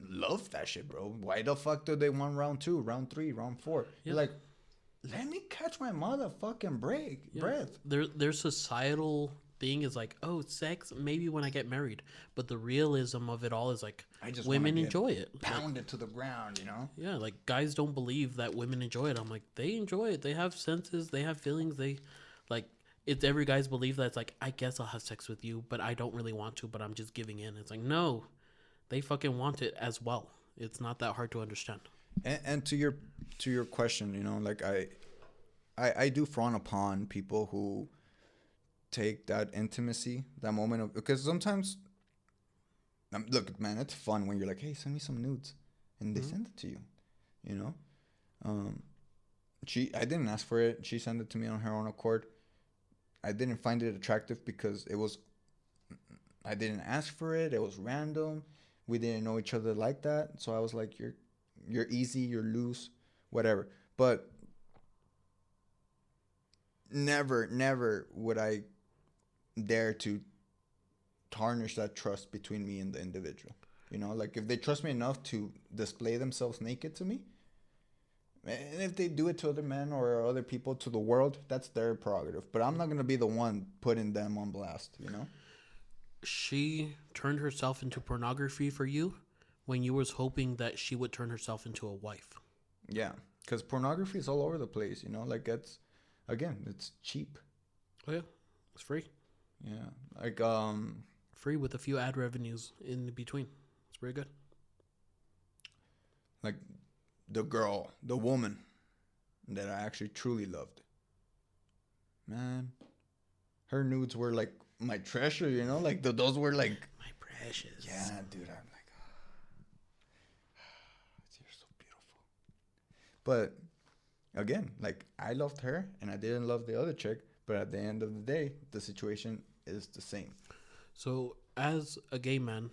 love that shit, bro. Why the fuck do they want round 2, round 3, round 4? Yeah. You're like, let me catch my motherfucking breath. Their societal thing is like, oh, sex, maybe when I get married. But the realism of it all is like, I just wanna women get enjoy it. Pounded to the ground, you know? Yeah, like guys don't believe that women enjoy it. I'm like, they enjoy it. They have senses. They have feelings. They like, it's every guy's belief that it's like, I guess I'll have sex with you, but I don't really want to, but I'm just giving in. It's like, no, they fucking want it as well. It's not that hard to understand. And to your question, you know, like I do frown upon people who take that intimacy, that moment of, because sometimes, look, man, it's fun when you're like, hey, send me some nudes, and they send it to you, you know. Um, I didn't ask for it. She sent it to me on her own accord. I didn't find it attractive because I didn't ask for it. It was random. We didn't know each other like that. So I was like, you're easy, you're loose, whatever. But never would I dare to tarnish that trust between me and the individual. You know, like if they trust me enough to display themselves naked to me, and if they do it to other men or other people, to the world, that's their prerogative. But I'm not gonna be the one putting them on blast. You know. She turned herself into pornography for you when you was hoping that she would turn herself into a wife. Yeah, because pornography is all over the place. You know, like it's cheap. Oh yeah, it's free. Yeah, like Free with a few ad revenues in between. It's very good. like the woman that I actually truly loved. Man, her nudes were like my treasure, you know? Like those were like, My precious. yeah, dude, I'm like, you're so beautiful. But again, like I loved her and I didn't love the other chick, but at the end of the day, the situation is the same. So, as a gay man,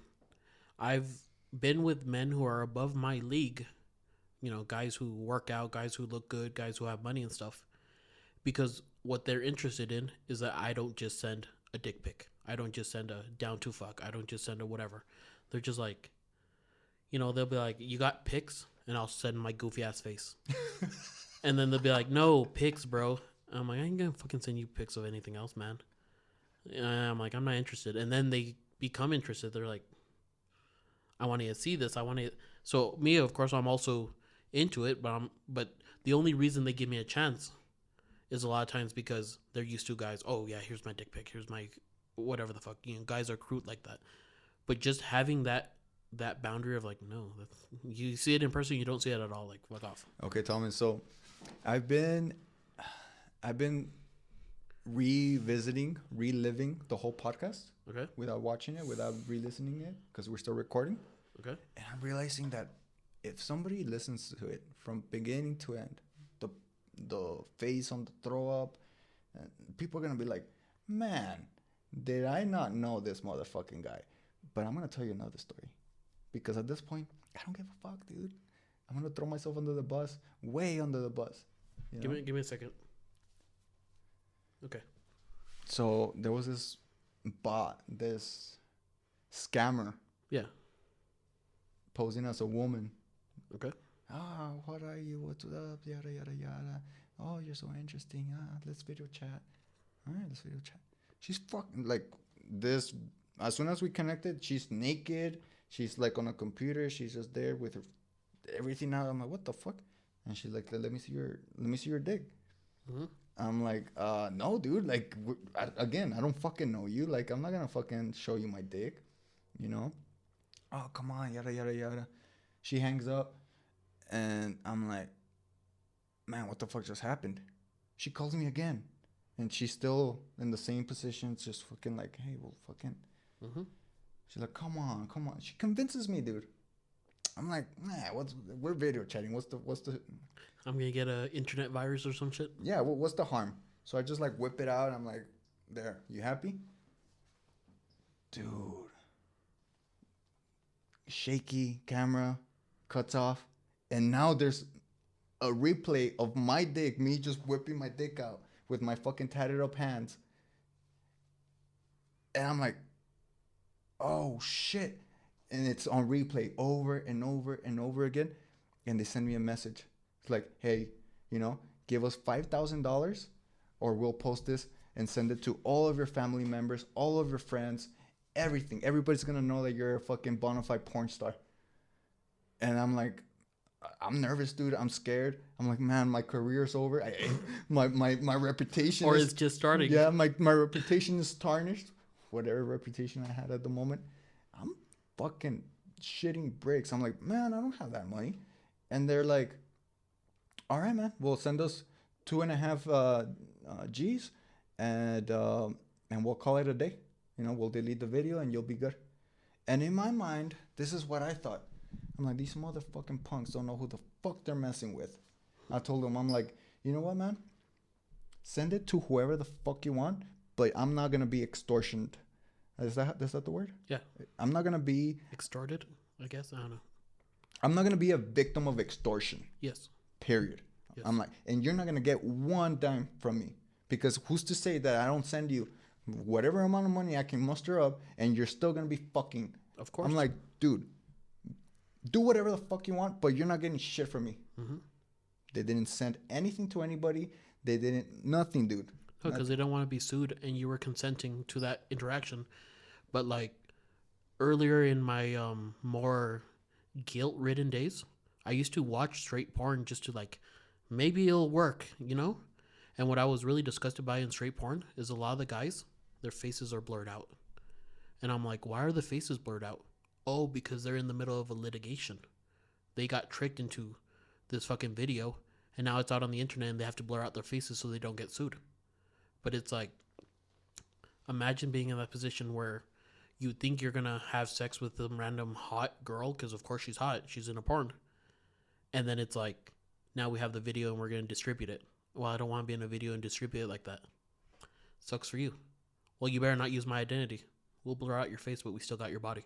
I've been with men who are above my league. You know, guys who work out, guys who look good, guys who have money and stuff. Because what they're interested in is that I don't just send a dick pic. I don't just send a down to fuck. I don't just send a whatever. They're just like, you know, they'll be like, you got pics? And I'll send my goofy ass face. And then they'll be like, no, pics, bro. I'm like, I ain't gonna fucking send you pics of anything else, man. And I'm like, I'm not interested. And then they become interested. They're like, I want to see this. I want to. So me, of course, I'm also into it, but the only reason they give me a chance is a lot of times because they're used to guys. Oh yeah, here's my dick pic. Here's my whatever the fuck. You know, guys are crude like that. But just having that boundary of like, no, you see it in person, you don't see it at all. Like, fuck off. Okay, Thomas. So I've been reliving the whole podcast Okay. without watching it, without re-listening it, because we're still recording. Okay. And I'm realizing that if somebody listens to it from beginning to end, the face on the throw up, people are gonna be like, man, did I not know this motherfucking guy? But I'm gonna tell you another story, because at this point, I don't give a fuck, dude. I'm gonna throw myself under the bus, way under the bus. You know? Give me a second. Okay. So there was this bot, this scammer, Yeah. posing as a woman. Okay. What are you? What's up? Yada yada yada. Oh, you're so interesting. Let's video chat. All right, let's video chat. She's fucking like this. As soon as we connected, she's naked. She's like on a computer. She's just there with her everything out. I'm like, what the fuck? And she's like, let me see your dick. Mm-hmm. I'm like, no, dude. Like, again, I don't fucking know you. Like, I'm not gonna fucking show you my dick, you know? Oh, come on, yada yada yada. She hangs up, and I'm like, man, what the fuck just happened? She calls me again, and she's still in the same position. It's just fucking like, hey, well, fucking. Mm-hmm. She's like, come on. She convinces me, dude. I'm like, nah, we're video chatting. What's the? I'm gonna get a internet virus or some shit. Yeah, what's the harm? So I just like whip it out. I'm like, there, you happy? Dude. Shaky camera, cuts off. And now there's a replay of my dick, me just whipping my dick out with my fucking tatted up hands. And I'm like, oh shit. And it's on replay over and over and over again. And they send me a message. It's like, hey, give us $5,000 or we'll post this and send it to all of your family members, all of your friends, everything. Everybody's going to know that you're a fucking bona fide porn star. And I'm like, I'm nervous, dude. I'm scared. I'm like, man, my career's over. My reputation Or it's just starting. Yeah, my reputation is tarnished. Whatever reputation I had at the moment. I'm fucking shitting bricks. I'm like, man, I don't have that money. And they're like, all right, man, well, send us 2.5 G's, and we'll call it a day. You know, we'll delete the video and you'll be good. And in my mind, this is what I thought. I'm like, these motherfucking punks don't know who the fuck they're messing with. I told them, I'm like, you know what, man? Send it to whoever the fuck you want, but I'm not gonna be extortioned. Is that the word? Yeah. I'm not gonna be Extorted, I guess. I don't know. I'm not gonna be a victim of extortion. Yes. Period. Yes. I'm like, and you're not gonna get one dime from me, because who's to say that I don't send you whatever amount of money I can muster up, and you're still gonna be fucking. Of course. I'm like, dude, do whatever the fuck you want, but you're not getting shit from me. Mm-hmm. They didn't send anything to anybody. They didn't nothing, dude. Because they don't want to be sued, and you were consenting to that interaction. But like earlier in my more guilt-ridden days, I used to watch straight porn just to like maybe it'll work, you know. And what I was really disgusted by in straight porn is a lot of the guys, their faces are blurred out, and I'm like, why are the faces blurred out? Oh, because they're in the middle of a litigation. They got tricked into this fucking video, and now it's out on the internet, and they have to blur out their faces so they don't get sued. But it's like, imagine being in that position where you think you're gonna have sex with some random hot girl, because of course she's hot, she's in a porn, and then it's like, now we have the video and we're gonna distribute it. Well, I don't want to be in a video and distribute it like that. Sucks for you. Well, you better not use my identity. We'll blur out your face, but we still got your body.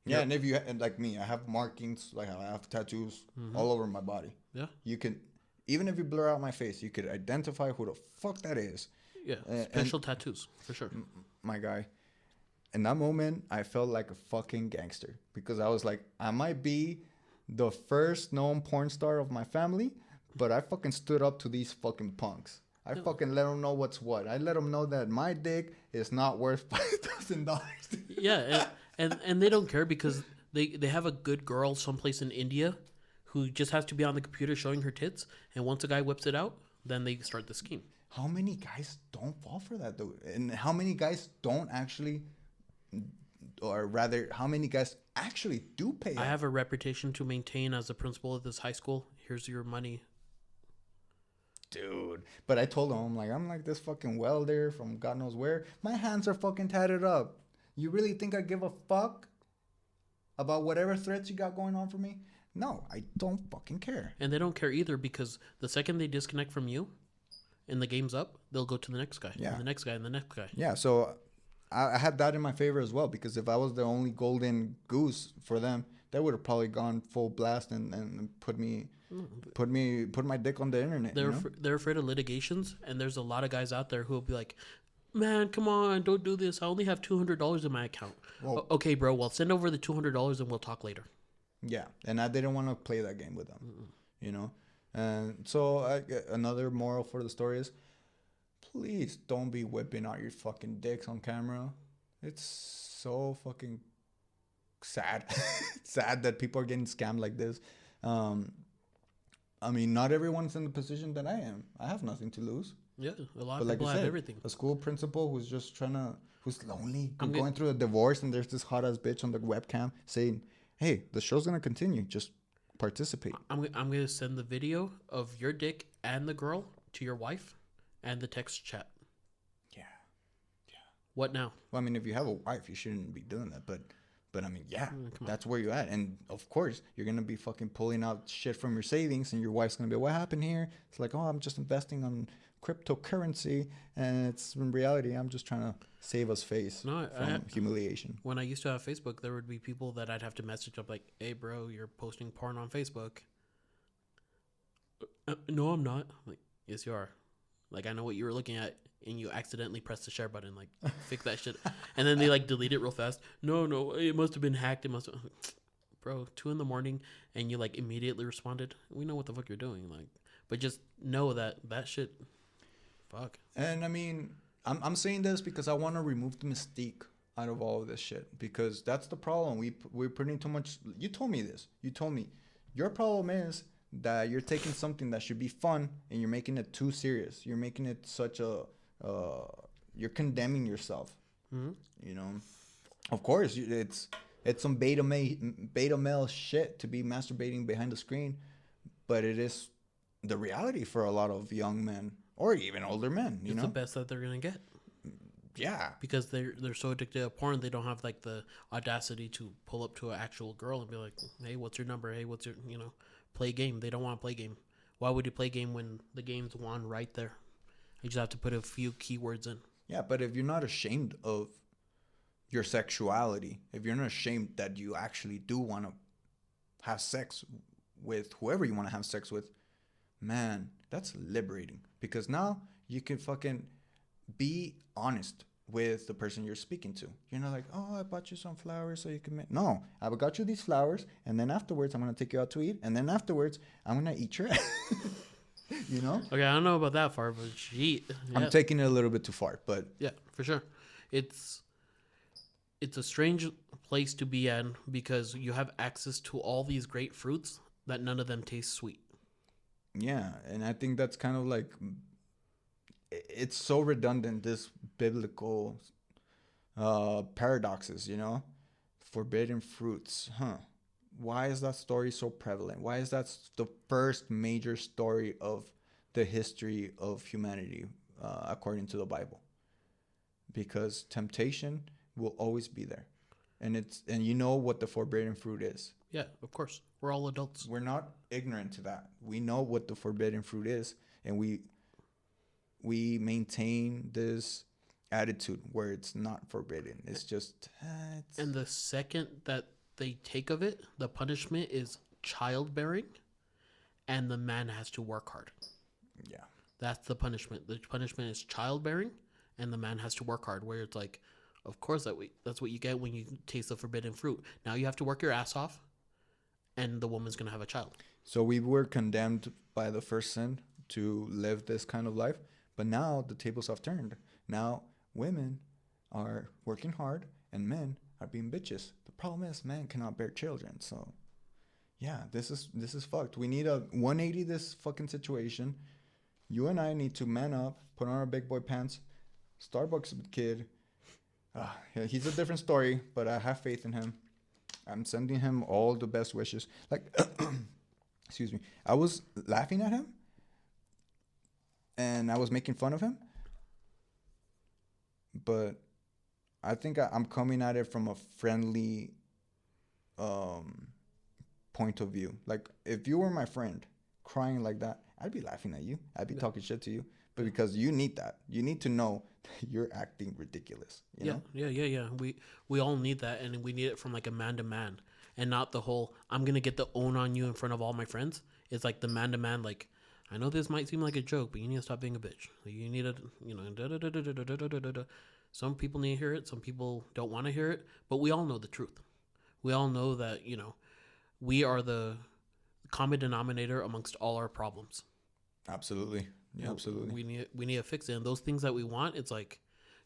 Yeah, and if you and like me, I have markings, like I have tattoos all over my body. Yeah. You can, even if you blur out my face, you could identify who the fuck that is. Yeah, special tattoos, for sure. My guy. In that moment, I felt like a fucking gangster, because I was like, I might be the first known porn star of my family, but I fucking stood up to these fucking punks. I fucking let them know what's what. I let them know that my dick is not worth $5,000. Yeah, and they don't care, because they have a good girl someplace in India who just has to be on the computer showing her tits, and once a guy whips it out, then they start the scheme. How many guys don't fall for that, though? And how many guys don't actually, or rather, how many guys actually do pay I up? have a reputation to maintain as a principal of this high school. Here's your money. Dude. But I told him, I'm like this fucking welder from God knows where. My hands are fucking tatted up. You really think I give a fuck about whatever threats you got going on for me? No, I don't fucking care. And they don't care either, because the second they disconnect from you and the game's up, they'll go to the next guy. Yeah. And the next guy and the next guy. Yeah, so I had that in my favor as well, because if I was the only golden goose for them, they would have probably gone full blast and put my dick on the internet. They're afraid of litigations, and there's a lot of guys out there who will be like, man, come on, don't do this. I only have $200 in my account. Well, Okay, bro, well, send over the $200 and we'll talk later. Yeah, and I didn't want to play that game with them, you know? And so another moral for the story is, please don't be whipping out your fucking dicks on camera. It's so fucking sad. Sad that people are getting scammed like this. I mean, not everyone's in the position that I am. I have nothing to lose. Yeah, a lot But of like people I have said, everything. a school principal who's just who's lonely, I'm going through a divorce, and there's this hot ass bitch on the webcam saying, "Hey, the show's gonna continue. Just participate." I'm gonna send the video of your dick and the girl to your wife, and the text chat. Yeah. What now? Well, I mean, if you have a wife, you shouldn't be doing that. But I mean, yeah, Come on. that's where you're at. And of course, you're gonna be fucking pulling out shit from your savings, and your wife's gonna be, "What happened here?" It's like, "Oh, I'm just investing on cryptocurrency," and it's in reality, I'm just trying to save us face No, from humiliation. When I used to have Facebook, there would be people that I'd have to message up like, "Hey, bro, you're posting porn on Facebook." No, I'm not. I'm like, yes, you are. Like, I know what you were looking at, and you accidentally pressed the share button. Like, fix that shit. And then they like delete it real fast. No, it must have been hacked. It must have. Bro, 2 a.m, and you like immediately responded. We know what the fuck you're doing. Like, but just know that shit. Fuck. And I mean, I'm saying this because I want to remove the mystique out of all of this shit, because that's the problem. We're putting too much. You told me this. You told me your problem is that you're taking something that should be fun and you're making it too serious. You're making it such a you're condemning yourself. Mm-hmm. You know, of course it's some beta male shit to be masturbating behind the screen, but it is the reality for a lot of young men or even older men. You It's know, the best that they're gonna get yeah, because they're so addicted to porn. They don't have like the audacity to pull up to an actual girl and be like, "Hey, what's your number? Hey, what's your play game?" They don't want to play game. Why would you play game when the game's won right there? You just have to put a few keywords in. yeah. But if you're not ashamed of your sexuality, if you're not ashamed that you actually do want to have sex with whoever you want to have sex with, man, that's liberating because now you can fucking be honest with the person you're speaking to. You're not like, oh, I bought you some flowers so you can make. No, I got you these flowers, and then afterwards I'm gonna take you out to eat, and then afterwards I'm gonna eat your ass. You know? Okay, I don't know about that far, but shit. Yeah. I'm taking it a little bit too far, but Yeah, for sure. It's a strange place to be in because you have access to all these great fruits that none of them taste sweet. yeah, and I think that's kind of like it's so redundant, this biblical paradoxes, you know? Forbidden fruits, huh? Why is that story so prevalent? Why is that the first major story of the history of humanity, according to the Bible? Because temptation will always be there, and you know what the forbidden fruit is. Yeah, of course. We're all adults. We're not ignorant to that. We know what the forbidden fruit is, and we maintain this attitude where it's not forbidden. It's just it's, And the second that they take of it, the punishment is childbearing, and the man has to work hard. yeah. That's the punishment. The punishment is childbearing, and the man has to work hard. Where it's like, of course that's what you get when you taste the forbidden fruit. Now you have to work your ass off, and the woman's gonna have a child. So we were condemned by the first sin to live this kind of life, but now the tables have turned. Now women are working hard and men are being bitches. The problem is men cannot bear children. So yeah, this is fucked. We need a 180 this fucking situation. You and I need to man up, put on our big boy pants. Starbucks kid. Yeah, he's a different story, but I have faith in him. I'm sending him all the best wishes. Like, excuse me. I was laughing at him, and I was making fun of him. But I think I'm coming at it from a friendly point of view. Like, if you were my friend crying like that, I'd be laughing at you. I'd be talking shit to you. But because you need that. You need to know that you're acting ridiculous. You know? Yeah. We all need that, and we need it from like a man to man, and not the whole I'm gonna get the own on you in front of all my friends. It's like the man to man. Like, I know this might seem like a joke, but you need to stop being a bitch. You need to, Some people need to hear it. Some people don't want to hear it. But we all know the truth. We all know that we are the common denominator amongst all our problems. Absolutely. Yeah, absolutely. We need to fix it. And those things that we want, it's like,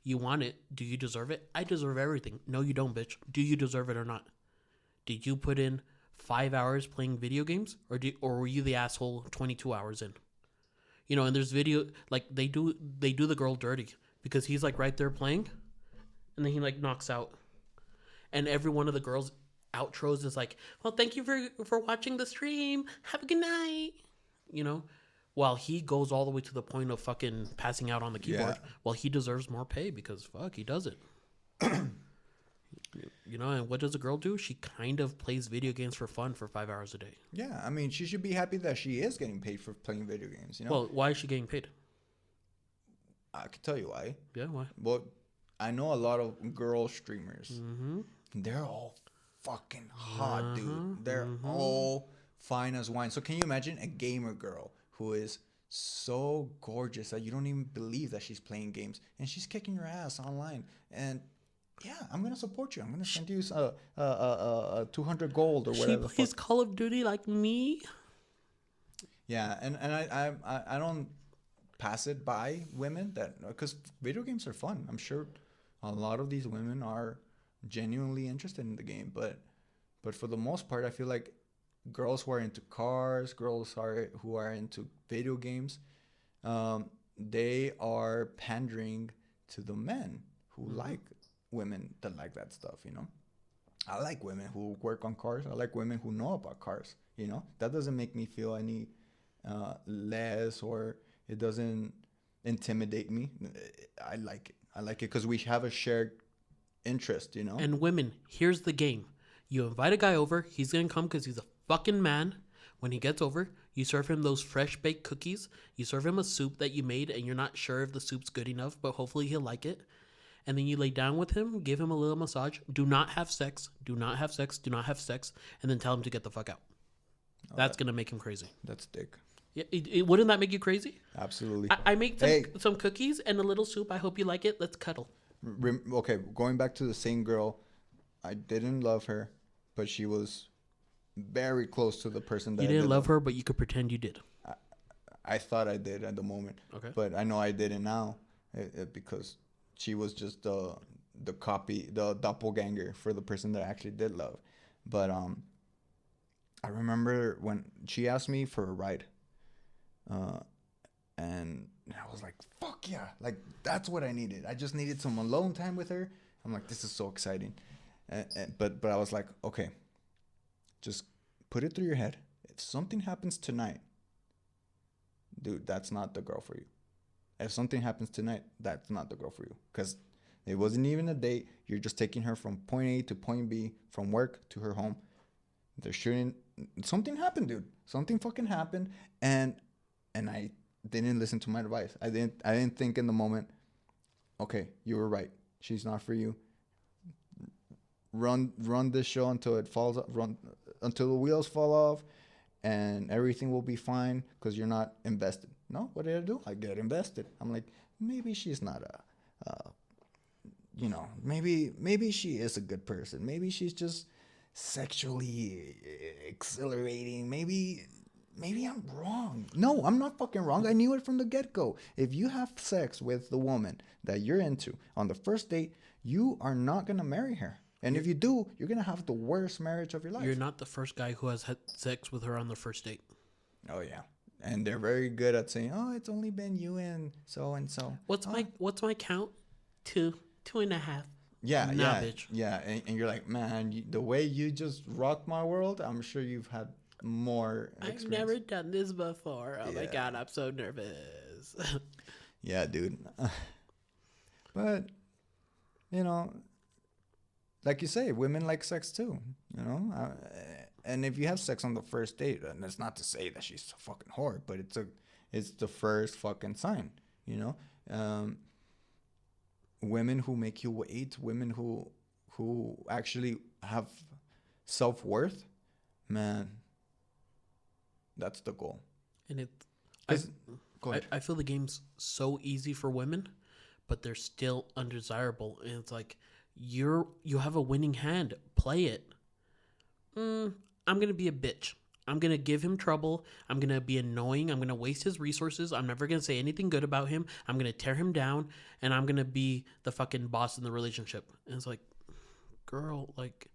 you want it. Do you deserve it? I deserve everything. No, you don't, bitch. Do you deserve it or not? Did you put in 5 hours playing video games, or were you the asshole 22 hours in? And there's video like they do the girl dirty because he's like right there playing, and then he like knocks out, and every one of the girls' outros is like, "Well, thank you for watching the stream. Have a good night." While he goes all the way to the point of fucking passing out on the keyboard. Yeah. Well, he deserves more pay because fuck, he does it. And what does a girl do? She kind of plays video games for fun for 5 hours a day. Yeah, I mean, she should be happy that she is getting paid for playing video games, you know? Well, why is she getting paid? I can tell you why. Yeah, why? Well, I know a lot of girl streamers. Mm-hmm. They're all fucking hot, dude. They're all fine as wine. So can you imagine a gamer girl who is so gorgeous that you don't even believe that she's playing games, and she's kicking your ass online? And yeah, I'm gonna support you. I'm gonna send you 200 gold or whatever. She plays Call of Duty like me. Yeah, and I don't pass it by women that, because video games are fun. I'm sure a lot of these women are genuinely interested in the game, but for the most part, I feel like girls who are into cars, who are into video games, they are pandering to the men who like women that like that stuff. I like women who work on cars. I like women who know about cars. That doesn't make me feel any less, or it doesn't intimidate me. I like it. I like it because we have a shared interest, you know? And women, here's the game. You invite a guy over, he's gonna come because he's a fucking man. When he gets over, you serve him those fresh baked cookies. You serve him a soup that you made and you're not sure if the soup's good enough, but hopefully he'll like it. And then you lay down with him, give him a little massage. Do not have sex. Do not have sex. Do not have sex. And then tell him to get the fuck out. That's gonna make him crazy. That's dick. Yeah, wouldn't that make you crazy? Absolutely. I make some cookies and a little soup. I hope you like it. Let's cuddle. Okay, going back to the same girl, I didn't love her, but she was very close to the person that You I didn't did love her, but you could pretend you did. I thought I did at the moment. Okay. But I know I didn't now, because she was just the copy, the doppelganger for the person that I actually did love. But I remember when she asked me for a ride, and I was like, fuck yeah, like that's what I needed. I just needed some alone time with her. I'm like, this is so exciting. But I was like, okay, just put it through your head. If something happens tonight, dude, that's not the girl for you. If something happens tonight, that's not the girl for you. Because it wasn't even a date. You're just taking her from point A to point B, from work to her home. They're shooting. Something happened, dude. Something fucking happened. And I didn't listen to my advice. I didn't think in the moment, okay, you were right. She's not for you. Run this show until it falls, until the wheels fall off, and everything will be fine because you're not invested. No, what did I do? I get invested. I'm like, maybe she's not maybe she is a good person. Maybe she's just sexually exhilarating. Maybe I'm wrong. No, I'm not fucking wrong. I knew it from the get-go. If you have sex with the woman that you're into on the first date, you are not going to marry her. And if you do, you're going to have the worst marriage of your life. You're not the first guy who has had sex with her on the first date. Oh, yeah. And they're very good at saying, oh, it's only been you and so. What's my count? 2.5. Yeah, nah, yeah, bitch. yeah. And you're like, man, the way you just rocked my world, I'm sure you've had more experience. I've never done this before. Oh my Yeah. God, I'm so nervous. Yeah, dude. But, like you say, women like sex too, and if you have sex on the first date, and it's not to say that she's a fucking whore, but it's the first fucking sign, women who make you wait, women who actually have self-worth, man, that's the goal. And Go ahead. I feel the game's so easy for women, but they're still undesirable. And it's like, you have a winning hand. Play it. I'm going to be a bitch. I'm going to give him trouble. I'm going to be annoying. I'm going to waste his resources. I'm never going to say anything good about him. I'm going to tear him down. And I'm going to be the fucking boss in the relationship. And it's like, girl, like,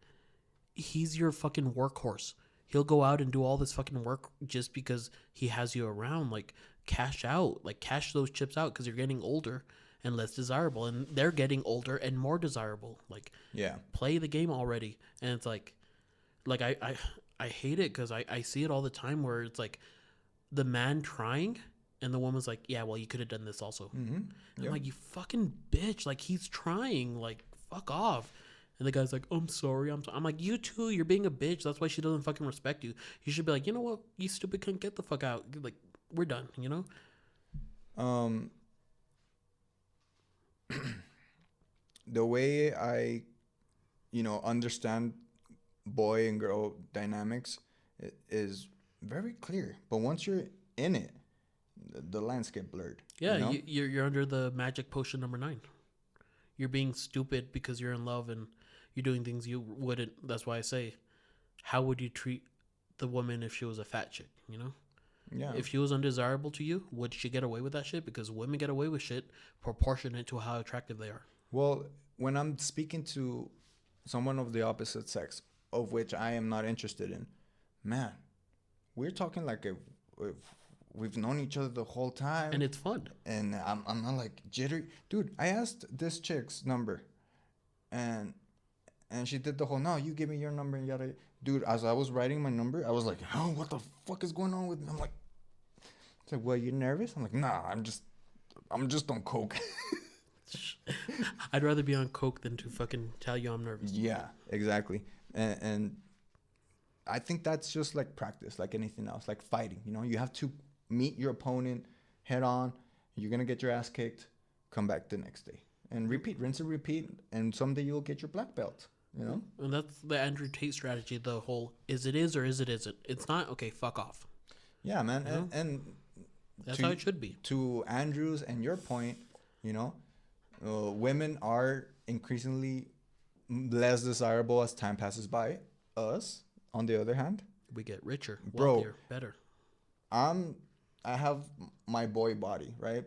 he's your fucking workhorse. He'll go out and do all this fucking work just because he has you around. Like, cash out. Like, cash those chips out because you're getting older and less desirable. And they're getting older and more desirable. Like, Yeah. play the game already. And it's like I hate it because I see it all the time where it's like the man trying and the woman's like, yeah, well, you could have done this also. Mm-hmm. I'm like, you fucking bitch. Like, he's trying. Like, fuck off. And the guy's like, I'm sorry. I'm like, you too. You're being a bitch. That's why she doesn't fucking respect you. You should be like, you know what? You stupid cunt. Get the fuck out. Like, we're done, The way I, understand boy and girl dynamics is very clear. But once you're in it, the landscape blurred. Yeah, you're under the magic potion number 9. You're being stupid because you're in love and you're doing things you wouldn't. That's why I say, how would you treat the woman if she was a fat chick, Yeah. If she was undesirable to you, would she get away with that shit? Because women get away with shit proportionate to how attractive they are. Well, when I'm speaking to someone of the opposite sex, of which I am not interested in, man, we're talking like if we've known each other the whole time. And it's fun. And I'm not like jittery. Dude, I asked this chick's number. And she did the whole, no, you give me your number and yada. Dude, as I was writing my number, I was like, oh, what the fuck is going on with me? I'm like, It's like, well, you nervous? I'm like, nah, I'm just on coke. I'd rather be on coke than to fucking tell you I'm nervous. Yeah, exactly. And I think that's just like practice, like anything else, like fighting. You know, you have to meet your opponent head on. You're gonna get your ass kicked. Come back the next day and repeat, rinse and repeat. And someday you'll get your black belt. You know. And that's the Andrew Tate strategy. The whole is it is or is it isn't. It's not okay. Fuck off. Yeah, man. And That's how it should be. To Andrew's and your point, you know, women are increasingly less desirable as time passes by. Us, on the other hand, We get richer, Bro. wealthier, better. I have my boy body, right?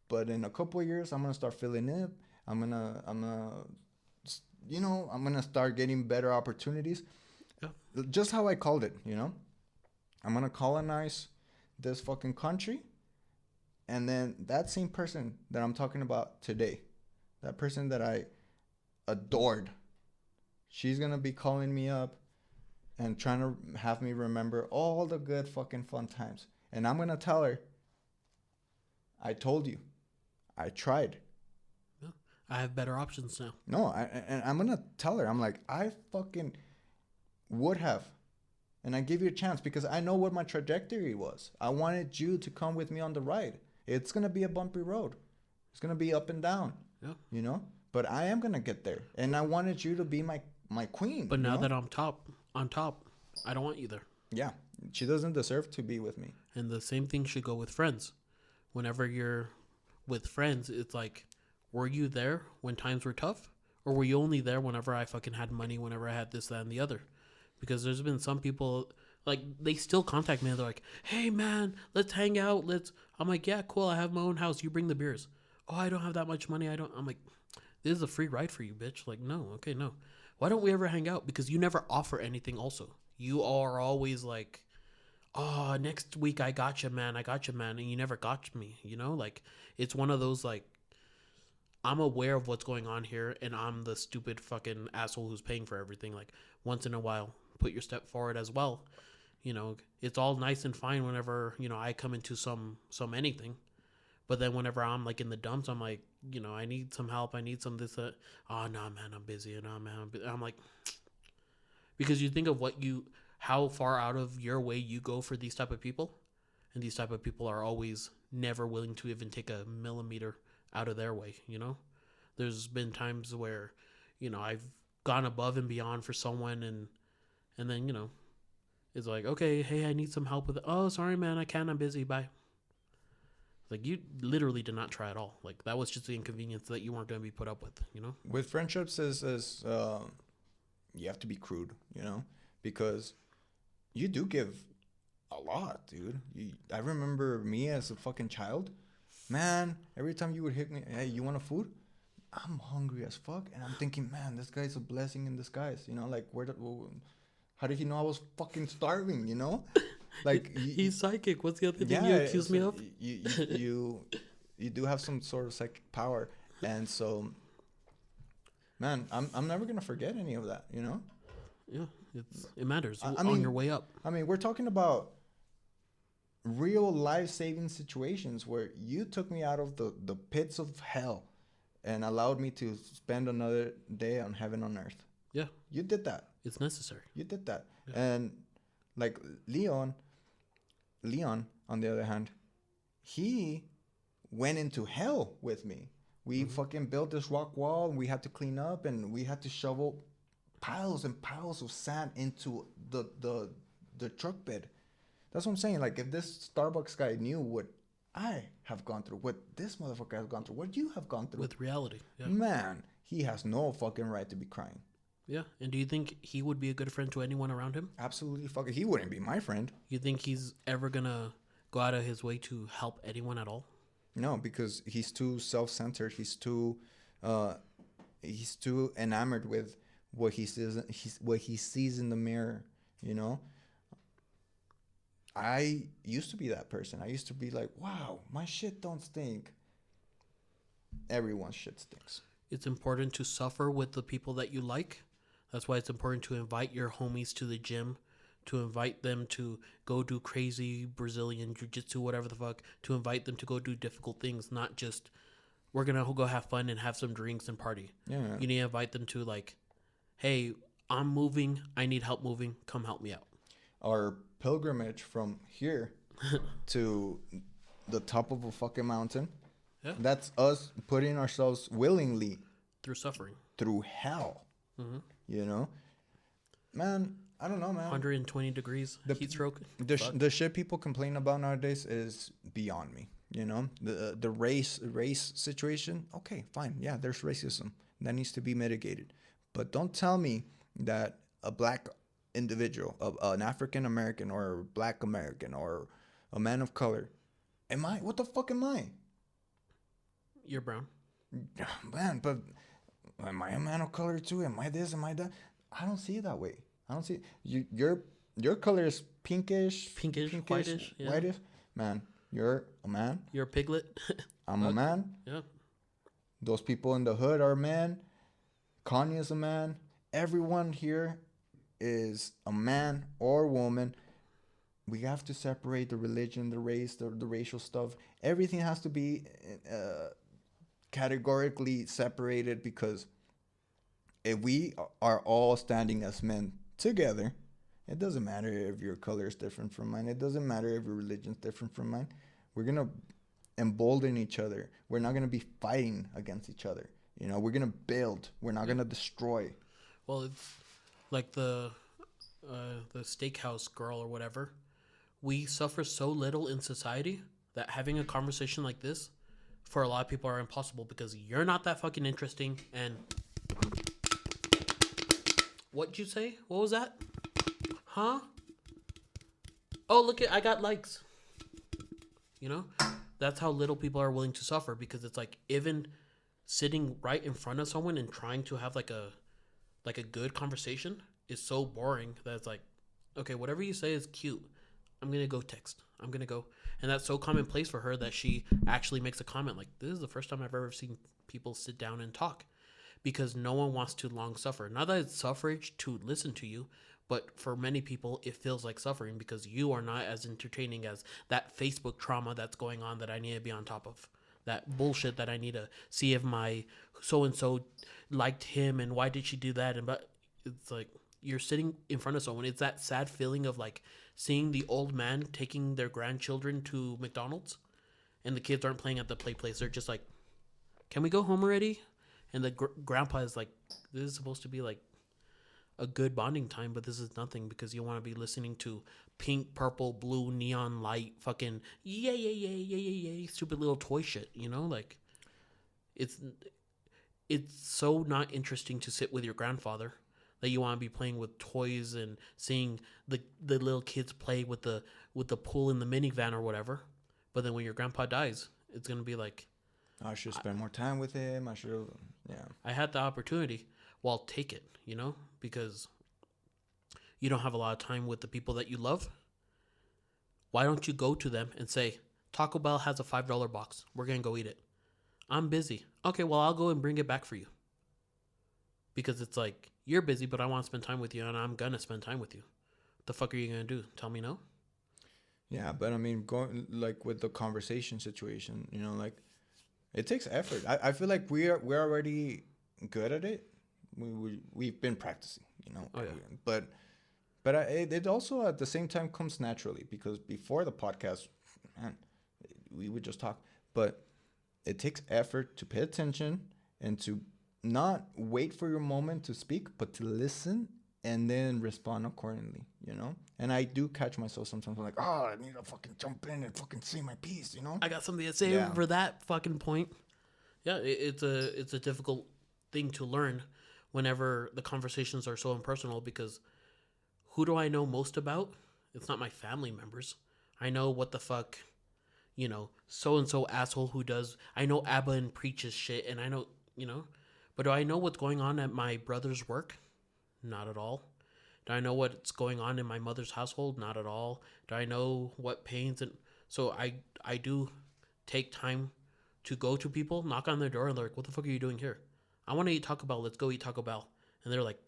But in a couple of years, I'm gonna start filling it. I'm gonna start getting better opportunities. Yeah. Just how I called it, you know. I'm gonna colonize this fucking country, and then that same person that I'm talking about today, that person that I adored, she's gonna be calling me up and trying to have me remember all the good fucking fun times. And I'm gonna tell her, I told you, I tried. Yeah. I have better options now. No, and I'm gonna tell her, I'm like, I fucking would have. And I give you a chance because I know what my trajectory was. I wanted you to come with me on the ride. It's gonna be a bumpy road. It's gonna be up and down. Yeah. You know? But I am gonna get there. And I wanted you to be my queen. But now know? that I'm on top, I don't want you there. Yeah. She doesn't deserve to be with me. And the same thing should go with friends. Whenever you're with friends, it's like, were you there when times were tough? Or were you only there whenever I fucking had money, whenever I had this, that, and the other? Because there's been some people, like, they still contact me. They're like, hey, man, let's hang out. I'm like, yeah, cool. I have my own house. You bring the beers. Oh, I don't have that much money. I'm like, this is a free ride for you, bitch. Like, no. Okay, no. Why don't we ever hang out? Because you never offer anything also. You are always like, oh, next week I got you, man. And you never got me, you know? Like, it's one of those, like, I'm aware of what's going on here, and I'm the stupid fucking asshole who's paying for everything. Like, once in a while, put your step forward as well. You know, it's all nice and fine whenever, you know, I come into some anything. But then whenever I'm, like, in the dumps, I'm like, you know, I need some help. I need some this, that. Oh, no, man, I'm busy. And I'm like, because you think of how far out of your way you go for these type of people. And these type of people are always never willing to even take a millimeter out of their way, you know? There's been times where, you know, I've gone above and beyond for someone and then, you know, it's like, okay, hey, I need some help with it. Oh, sorry, man, I can't. I'm busy. Bye. Like, you literally did not try at all. Like, that was just the inconvenience that you weren't going to be put up with, you know? With friendships is you have to be crude, you know? Because you do give a lot, dude. I remember me as a fucking child. Man, every time you would hit me, hey, you want a food? I'm hungry as fuck. And I'm thinking, man, this guy's a blessing in disguise. You know, like, how did he know I was fucking starving, you know? Like, he's psychic. What's the other thing you accuse me of? You do have some sort of psychic power. And so, man, I'm never going to forget any of that, you know? Yeah, it matters I on mean, your way up. I mean, we're talking about real life-saving situations where you took me out of the pits of hell and allowed me to spend another day on heaven on earth. Yeah. You did that. It's necessary. You did that. Yeah. And like Leon, on the other hand, he went into hell with me. We fucking built this rock wall and we had to clean up and we had to shovel piles and piles of sand into the truck bed. That's what I'm saying. Like, if this Starbucks guy knew what I have gone through, what this motherfucker has gone through, what you have gone through, With reality. Yeah. man, he has no fucking right to be crying. Yeah. And do you think he would be a good friend to anyone around him? Absolutely fucking. He wouldn't be my friend. You think he's ever going to go out of his way to help anyone at all? No, because he's too self-centered. He's too enamored with what he sees in the mirror, you know? I used to be that person. I used to be like, wow, my shit don't stink. Everyone's shit stinks. It's important to suffer with the people that you like. That's why it's important to invite your homies to the gym, to invite them to go do crazy Brazilian jiu-jitsu, whatever the fuck, to invite them to go do difficult things, not just we're gonna go have fun and have some drinks and party. Yeah. You need to invite them to like, hey, I'm moving, I need help moving, come help me out. Our pilgrimage from here to the top of a fucking mountain. Yeah. That's us putting ourselves willingly Through suffering. through hell. Mm-hmm. You know, man. I don't know, man. 120 degrees heat stroke. The shit people complain about nowadays is beyond me. You know, the race situation. Okay, fine. Yeah, there's racism that needs to be mitigated, but don't tell me that a black individual, an African American or a black American or a man of color, what the fuck am I? You're brown. Man, but am I a man of color too? Am I this? Am I that? I don't see it that way. I don't see your color is pinkish, whitish, yeah. whitish. Man, you're a man. You're a piglet. I'm a man. Yeah. Those people in the hood are men. Kanye is a man. Everyone here is a man or woman. We have to separate the religion, the race, the racial stuff. Everything has to be categorically separated, because if we are all standing as men together, it doesn't matter if your color is different from mine. It doesn't matter if your religion is different from mine. We're going to embolden each other. We're not going to be fighting against each other. You know, we're going to build. We're not going to destroy. Well, it's like the steakhouse girl or whatever. We suffer so little in society that having a conversation like this for a lot of people are impossible, because you're not that fucking interesting. And what'd you say? What was that? Huh? Oh, look I got likes. You know, that's how little people are willing to suffer, because it's like even sitting right in front of someone and trying to have like a good conversation is so boring that it's like, okay, whatever you say is cute. I'm going to go text. I'm going to go. And that's so commonplace for her that she actually makes a comment like, this is the first time I've ever seen people sit down and talk, because no one wants to long suffer. Not that it's suffrage to listen to you, but for many people, it feels like suffering because you are not as entertaining as that Facebook trauma that's going on that I need to be on top of. That bullshit that I need to see if my so-and-so liked him and why did she do that. And but it's like, you're sitting in front of someone. It's that sad feeling of like seeing the old man taking their grandchildren to McDonald's and the kids aren't playing at the play place. They're just like, can we go home already? And the grandpa is like, this is supposed to be like a good bonding time, but this is nothing, because you want to be listening to pink, purple, blue, neon light, fucking yay, stupid little toy shit, you know? Like, it's so not interesting to sit with your grandfather that you want to be playing with toys and seeing the little kids play with the pool in the minivan or whatever. But then when your grandpa dies, it's going to be like, I should spend more time with him. I had the opportunity. Well, take it, you know, because you don't have a lot of time with the people that you love. Why don't you go to them and say, Taco Bell has a $5 box. We're going to go eat it. I'm busy. Okay, well, I'll go and bring it back for you. Because it's like, you're busy, but I want to spend time with you, and I'm going to spend time with you. What the fuck are you going to do? Tell me no? Yeah, but I mean, going like with the conversation situation, you know, like it takes effort. I feel like we're already good at it. We've been practicing, you know. Oh, yeah. But it also at the same time comes naturally, because before the podcast, man, we would just talk. But it takes effort to pay attention and to not wait for your moment to speak, but to listen and then respond accordingly, you know? And I do catch myself sometimes. I'm like, oh, I need to fucking jump in and fucking say my piece, you know? I got something to say Yeah. for that fucking point. Yeah, it's a difficult thing to learn whenever the conversations are so impersonal, because who do I know most about? It's not my family members. I know what the fuck, you know, so-and-so asshole who does. I know ABBA and preaches shit, and I know, you know. But do I know what's going on at my brother's work? Not at all. Do I know what's going on in my mother's household? Not at all. Do I know what pains? And so I do take time to go to people, knock on their door, and they're like, what the fuck are you doing here? I want to eat Taco Bell. Let's go eat Taco Bell. And they're like,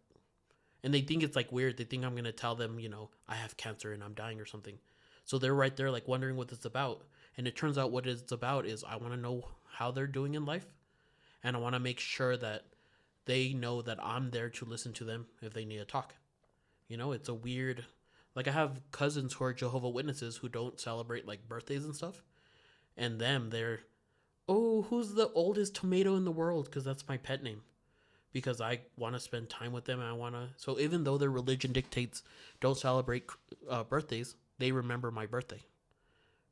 And they think it's like weird. They think I'm going to tell them, you know, I have cancer and I'm dying or something. So they're right there like wondering what it's about. And it turns out what it's about is I want to know how they're doing in life. And I want to make sure that they know that I'm there to listen to them if they need to talk. You know, it's a weird, like I have cousins who are Jehovah Witnesses who don't celebrate like birthdays and stuff. And they're, oh, who's the oldest tomato in the world? Because that's my pet name. Because I want to spend time with them. And I want to, so even though their religion dictates don't celebrate birthdays, they remember my birthday.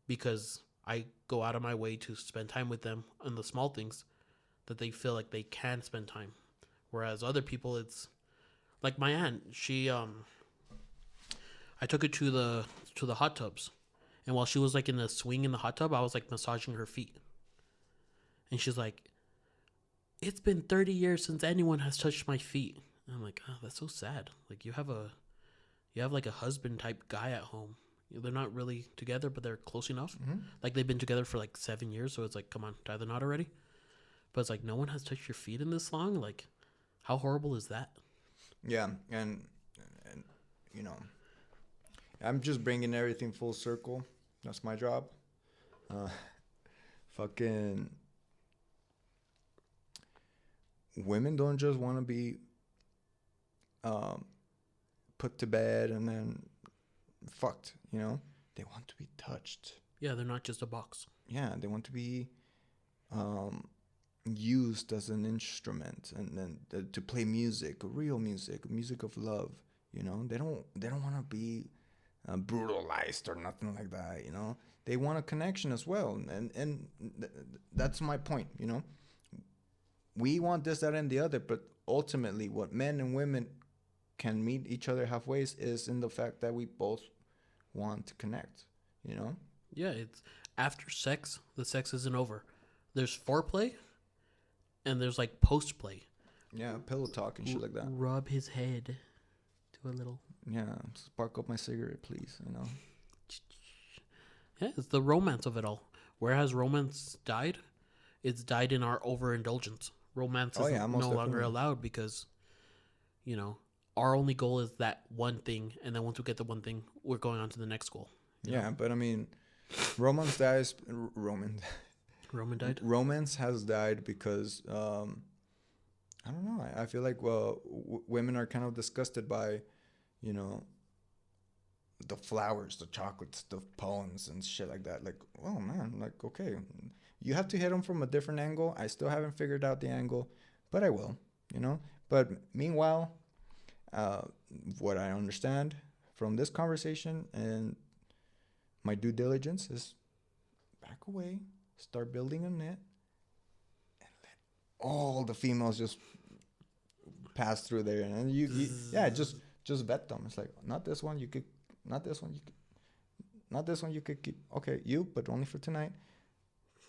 Because I go out of my way to spend time with them on the small things that they feel like they can spend time. Whereas other people, it's like my aunt. She, I took her to the hot tubs, and while she was like in the swing in the hot tub, I was like massaging her feet, and she's like, "It's been 30 years since anyone has touched my feet." And I'm like, "Oh, that's so sad. Like you have like a husband type guy at home. They're not really together, but they're close enough. Like they've been together for like 7 years, so it's like, come on, tie the knot already." But it's like no one has touched your feet in this long. Like, how horrible is that? Yeah, and you know, I'm just bringing everything full circle. That's my job. Fucking women don't just want to be put to bed and then fucked, you know? They want to be touched. Yeah, they're not just a box. Yeah, they want to be used as an instrument and then to play music, real music, music of love, you know? They don't want to be brutalized or nothing like that, you know? They want a connection as well, and that's my point, you know? We want this, that, and the other, but ultimately what men and women can meet each other halfway is in the fact that we both want to connect, you know? Yeah, it's after sex, the sex isn't over. There's foreplay, and there's like post play. Yeah, pillow talk and shit like that. Rub his head to a little. Yeah, spark up my cigarette, please, you know? Yeah, it's the romance of it all. Where has romance died? It's died in our overindulgence. Romance is no longer definitely. allowed because, you know, our only goal is that one thing, and then once we get the one thing, we're going on to the next goal. Yeah, but I mean, romance dies. Roman died. Romance has died because I don't know. I feel like women are kind of disgusted by, you know, the flowers, the chocolates, the poems and shit like that. Like, oh man, like okay, you have to hit them from a different angle. I still haven't figured out the angle, but I will, you know. But meanwhile, what I understand from this conversation and my due diligence is back away, start building a net, and let all the females just pass through there, and you yeah, just vet them. It's like not this one, you could, not this one, you could, not this one, you could keep. Okay, you, but only for tonight.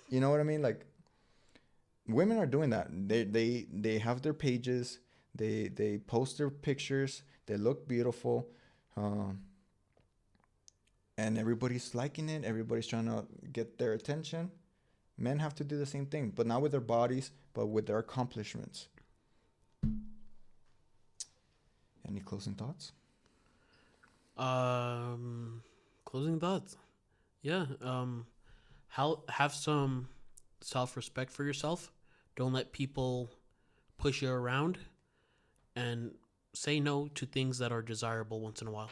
You know what I mean? Like women are doing that. They have their pages. They post their pictures. They look beautiful. And everybody's liking it. Everybody's trying to get their attention. Men have to do the same thing, but not with their bodies, but with their accomplishments. Any closing thoughts? Closing thoughts. Yeah. Have some self-respect for yourself. Don't let people push you around, and say no to things that are desirable once in a while.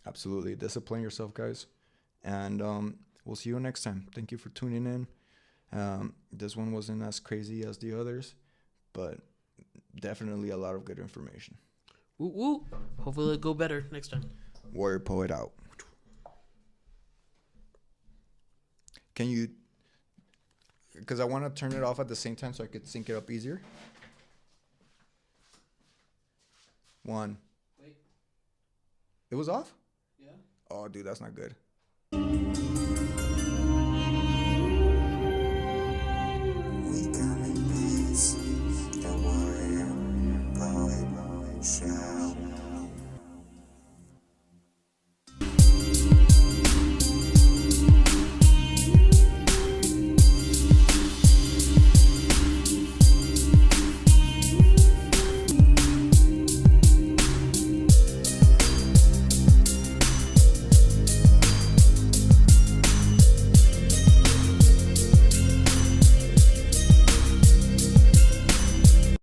Absolutely. Discipline yourself, guys. And we'll see you next time. Thank you for tuning in. This one wasn't as crazy as the others, but definitely a lot of good information. Woo woo. Hopefully it'll go better next time. Warrior Poet out. Can you... Because I want to turn it off at the same time so I could sync it up easier. 1. Wait. It was off? Yeah. Oh, dude, that's not good.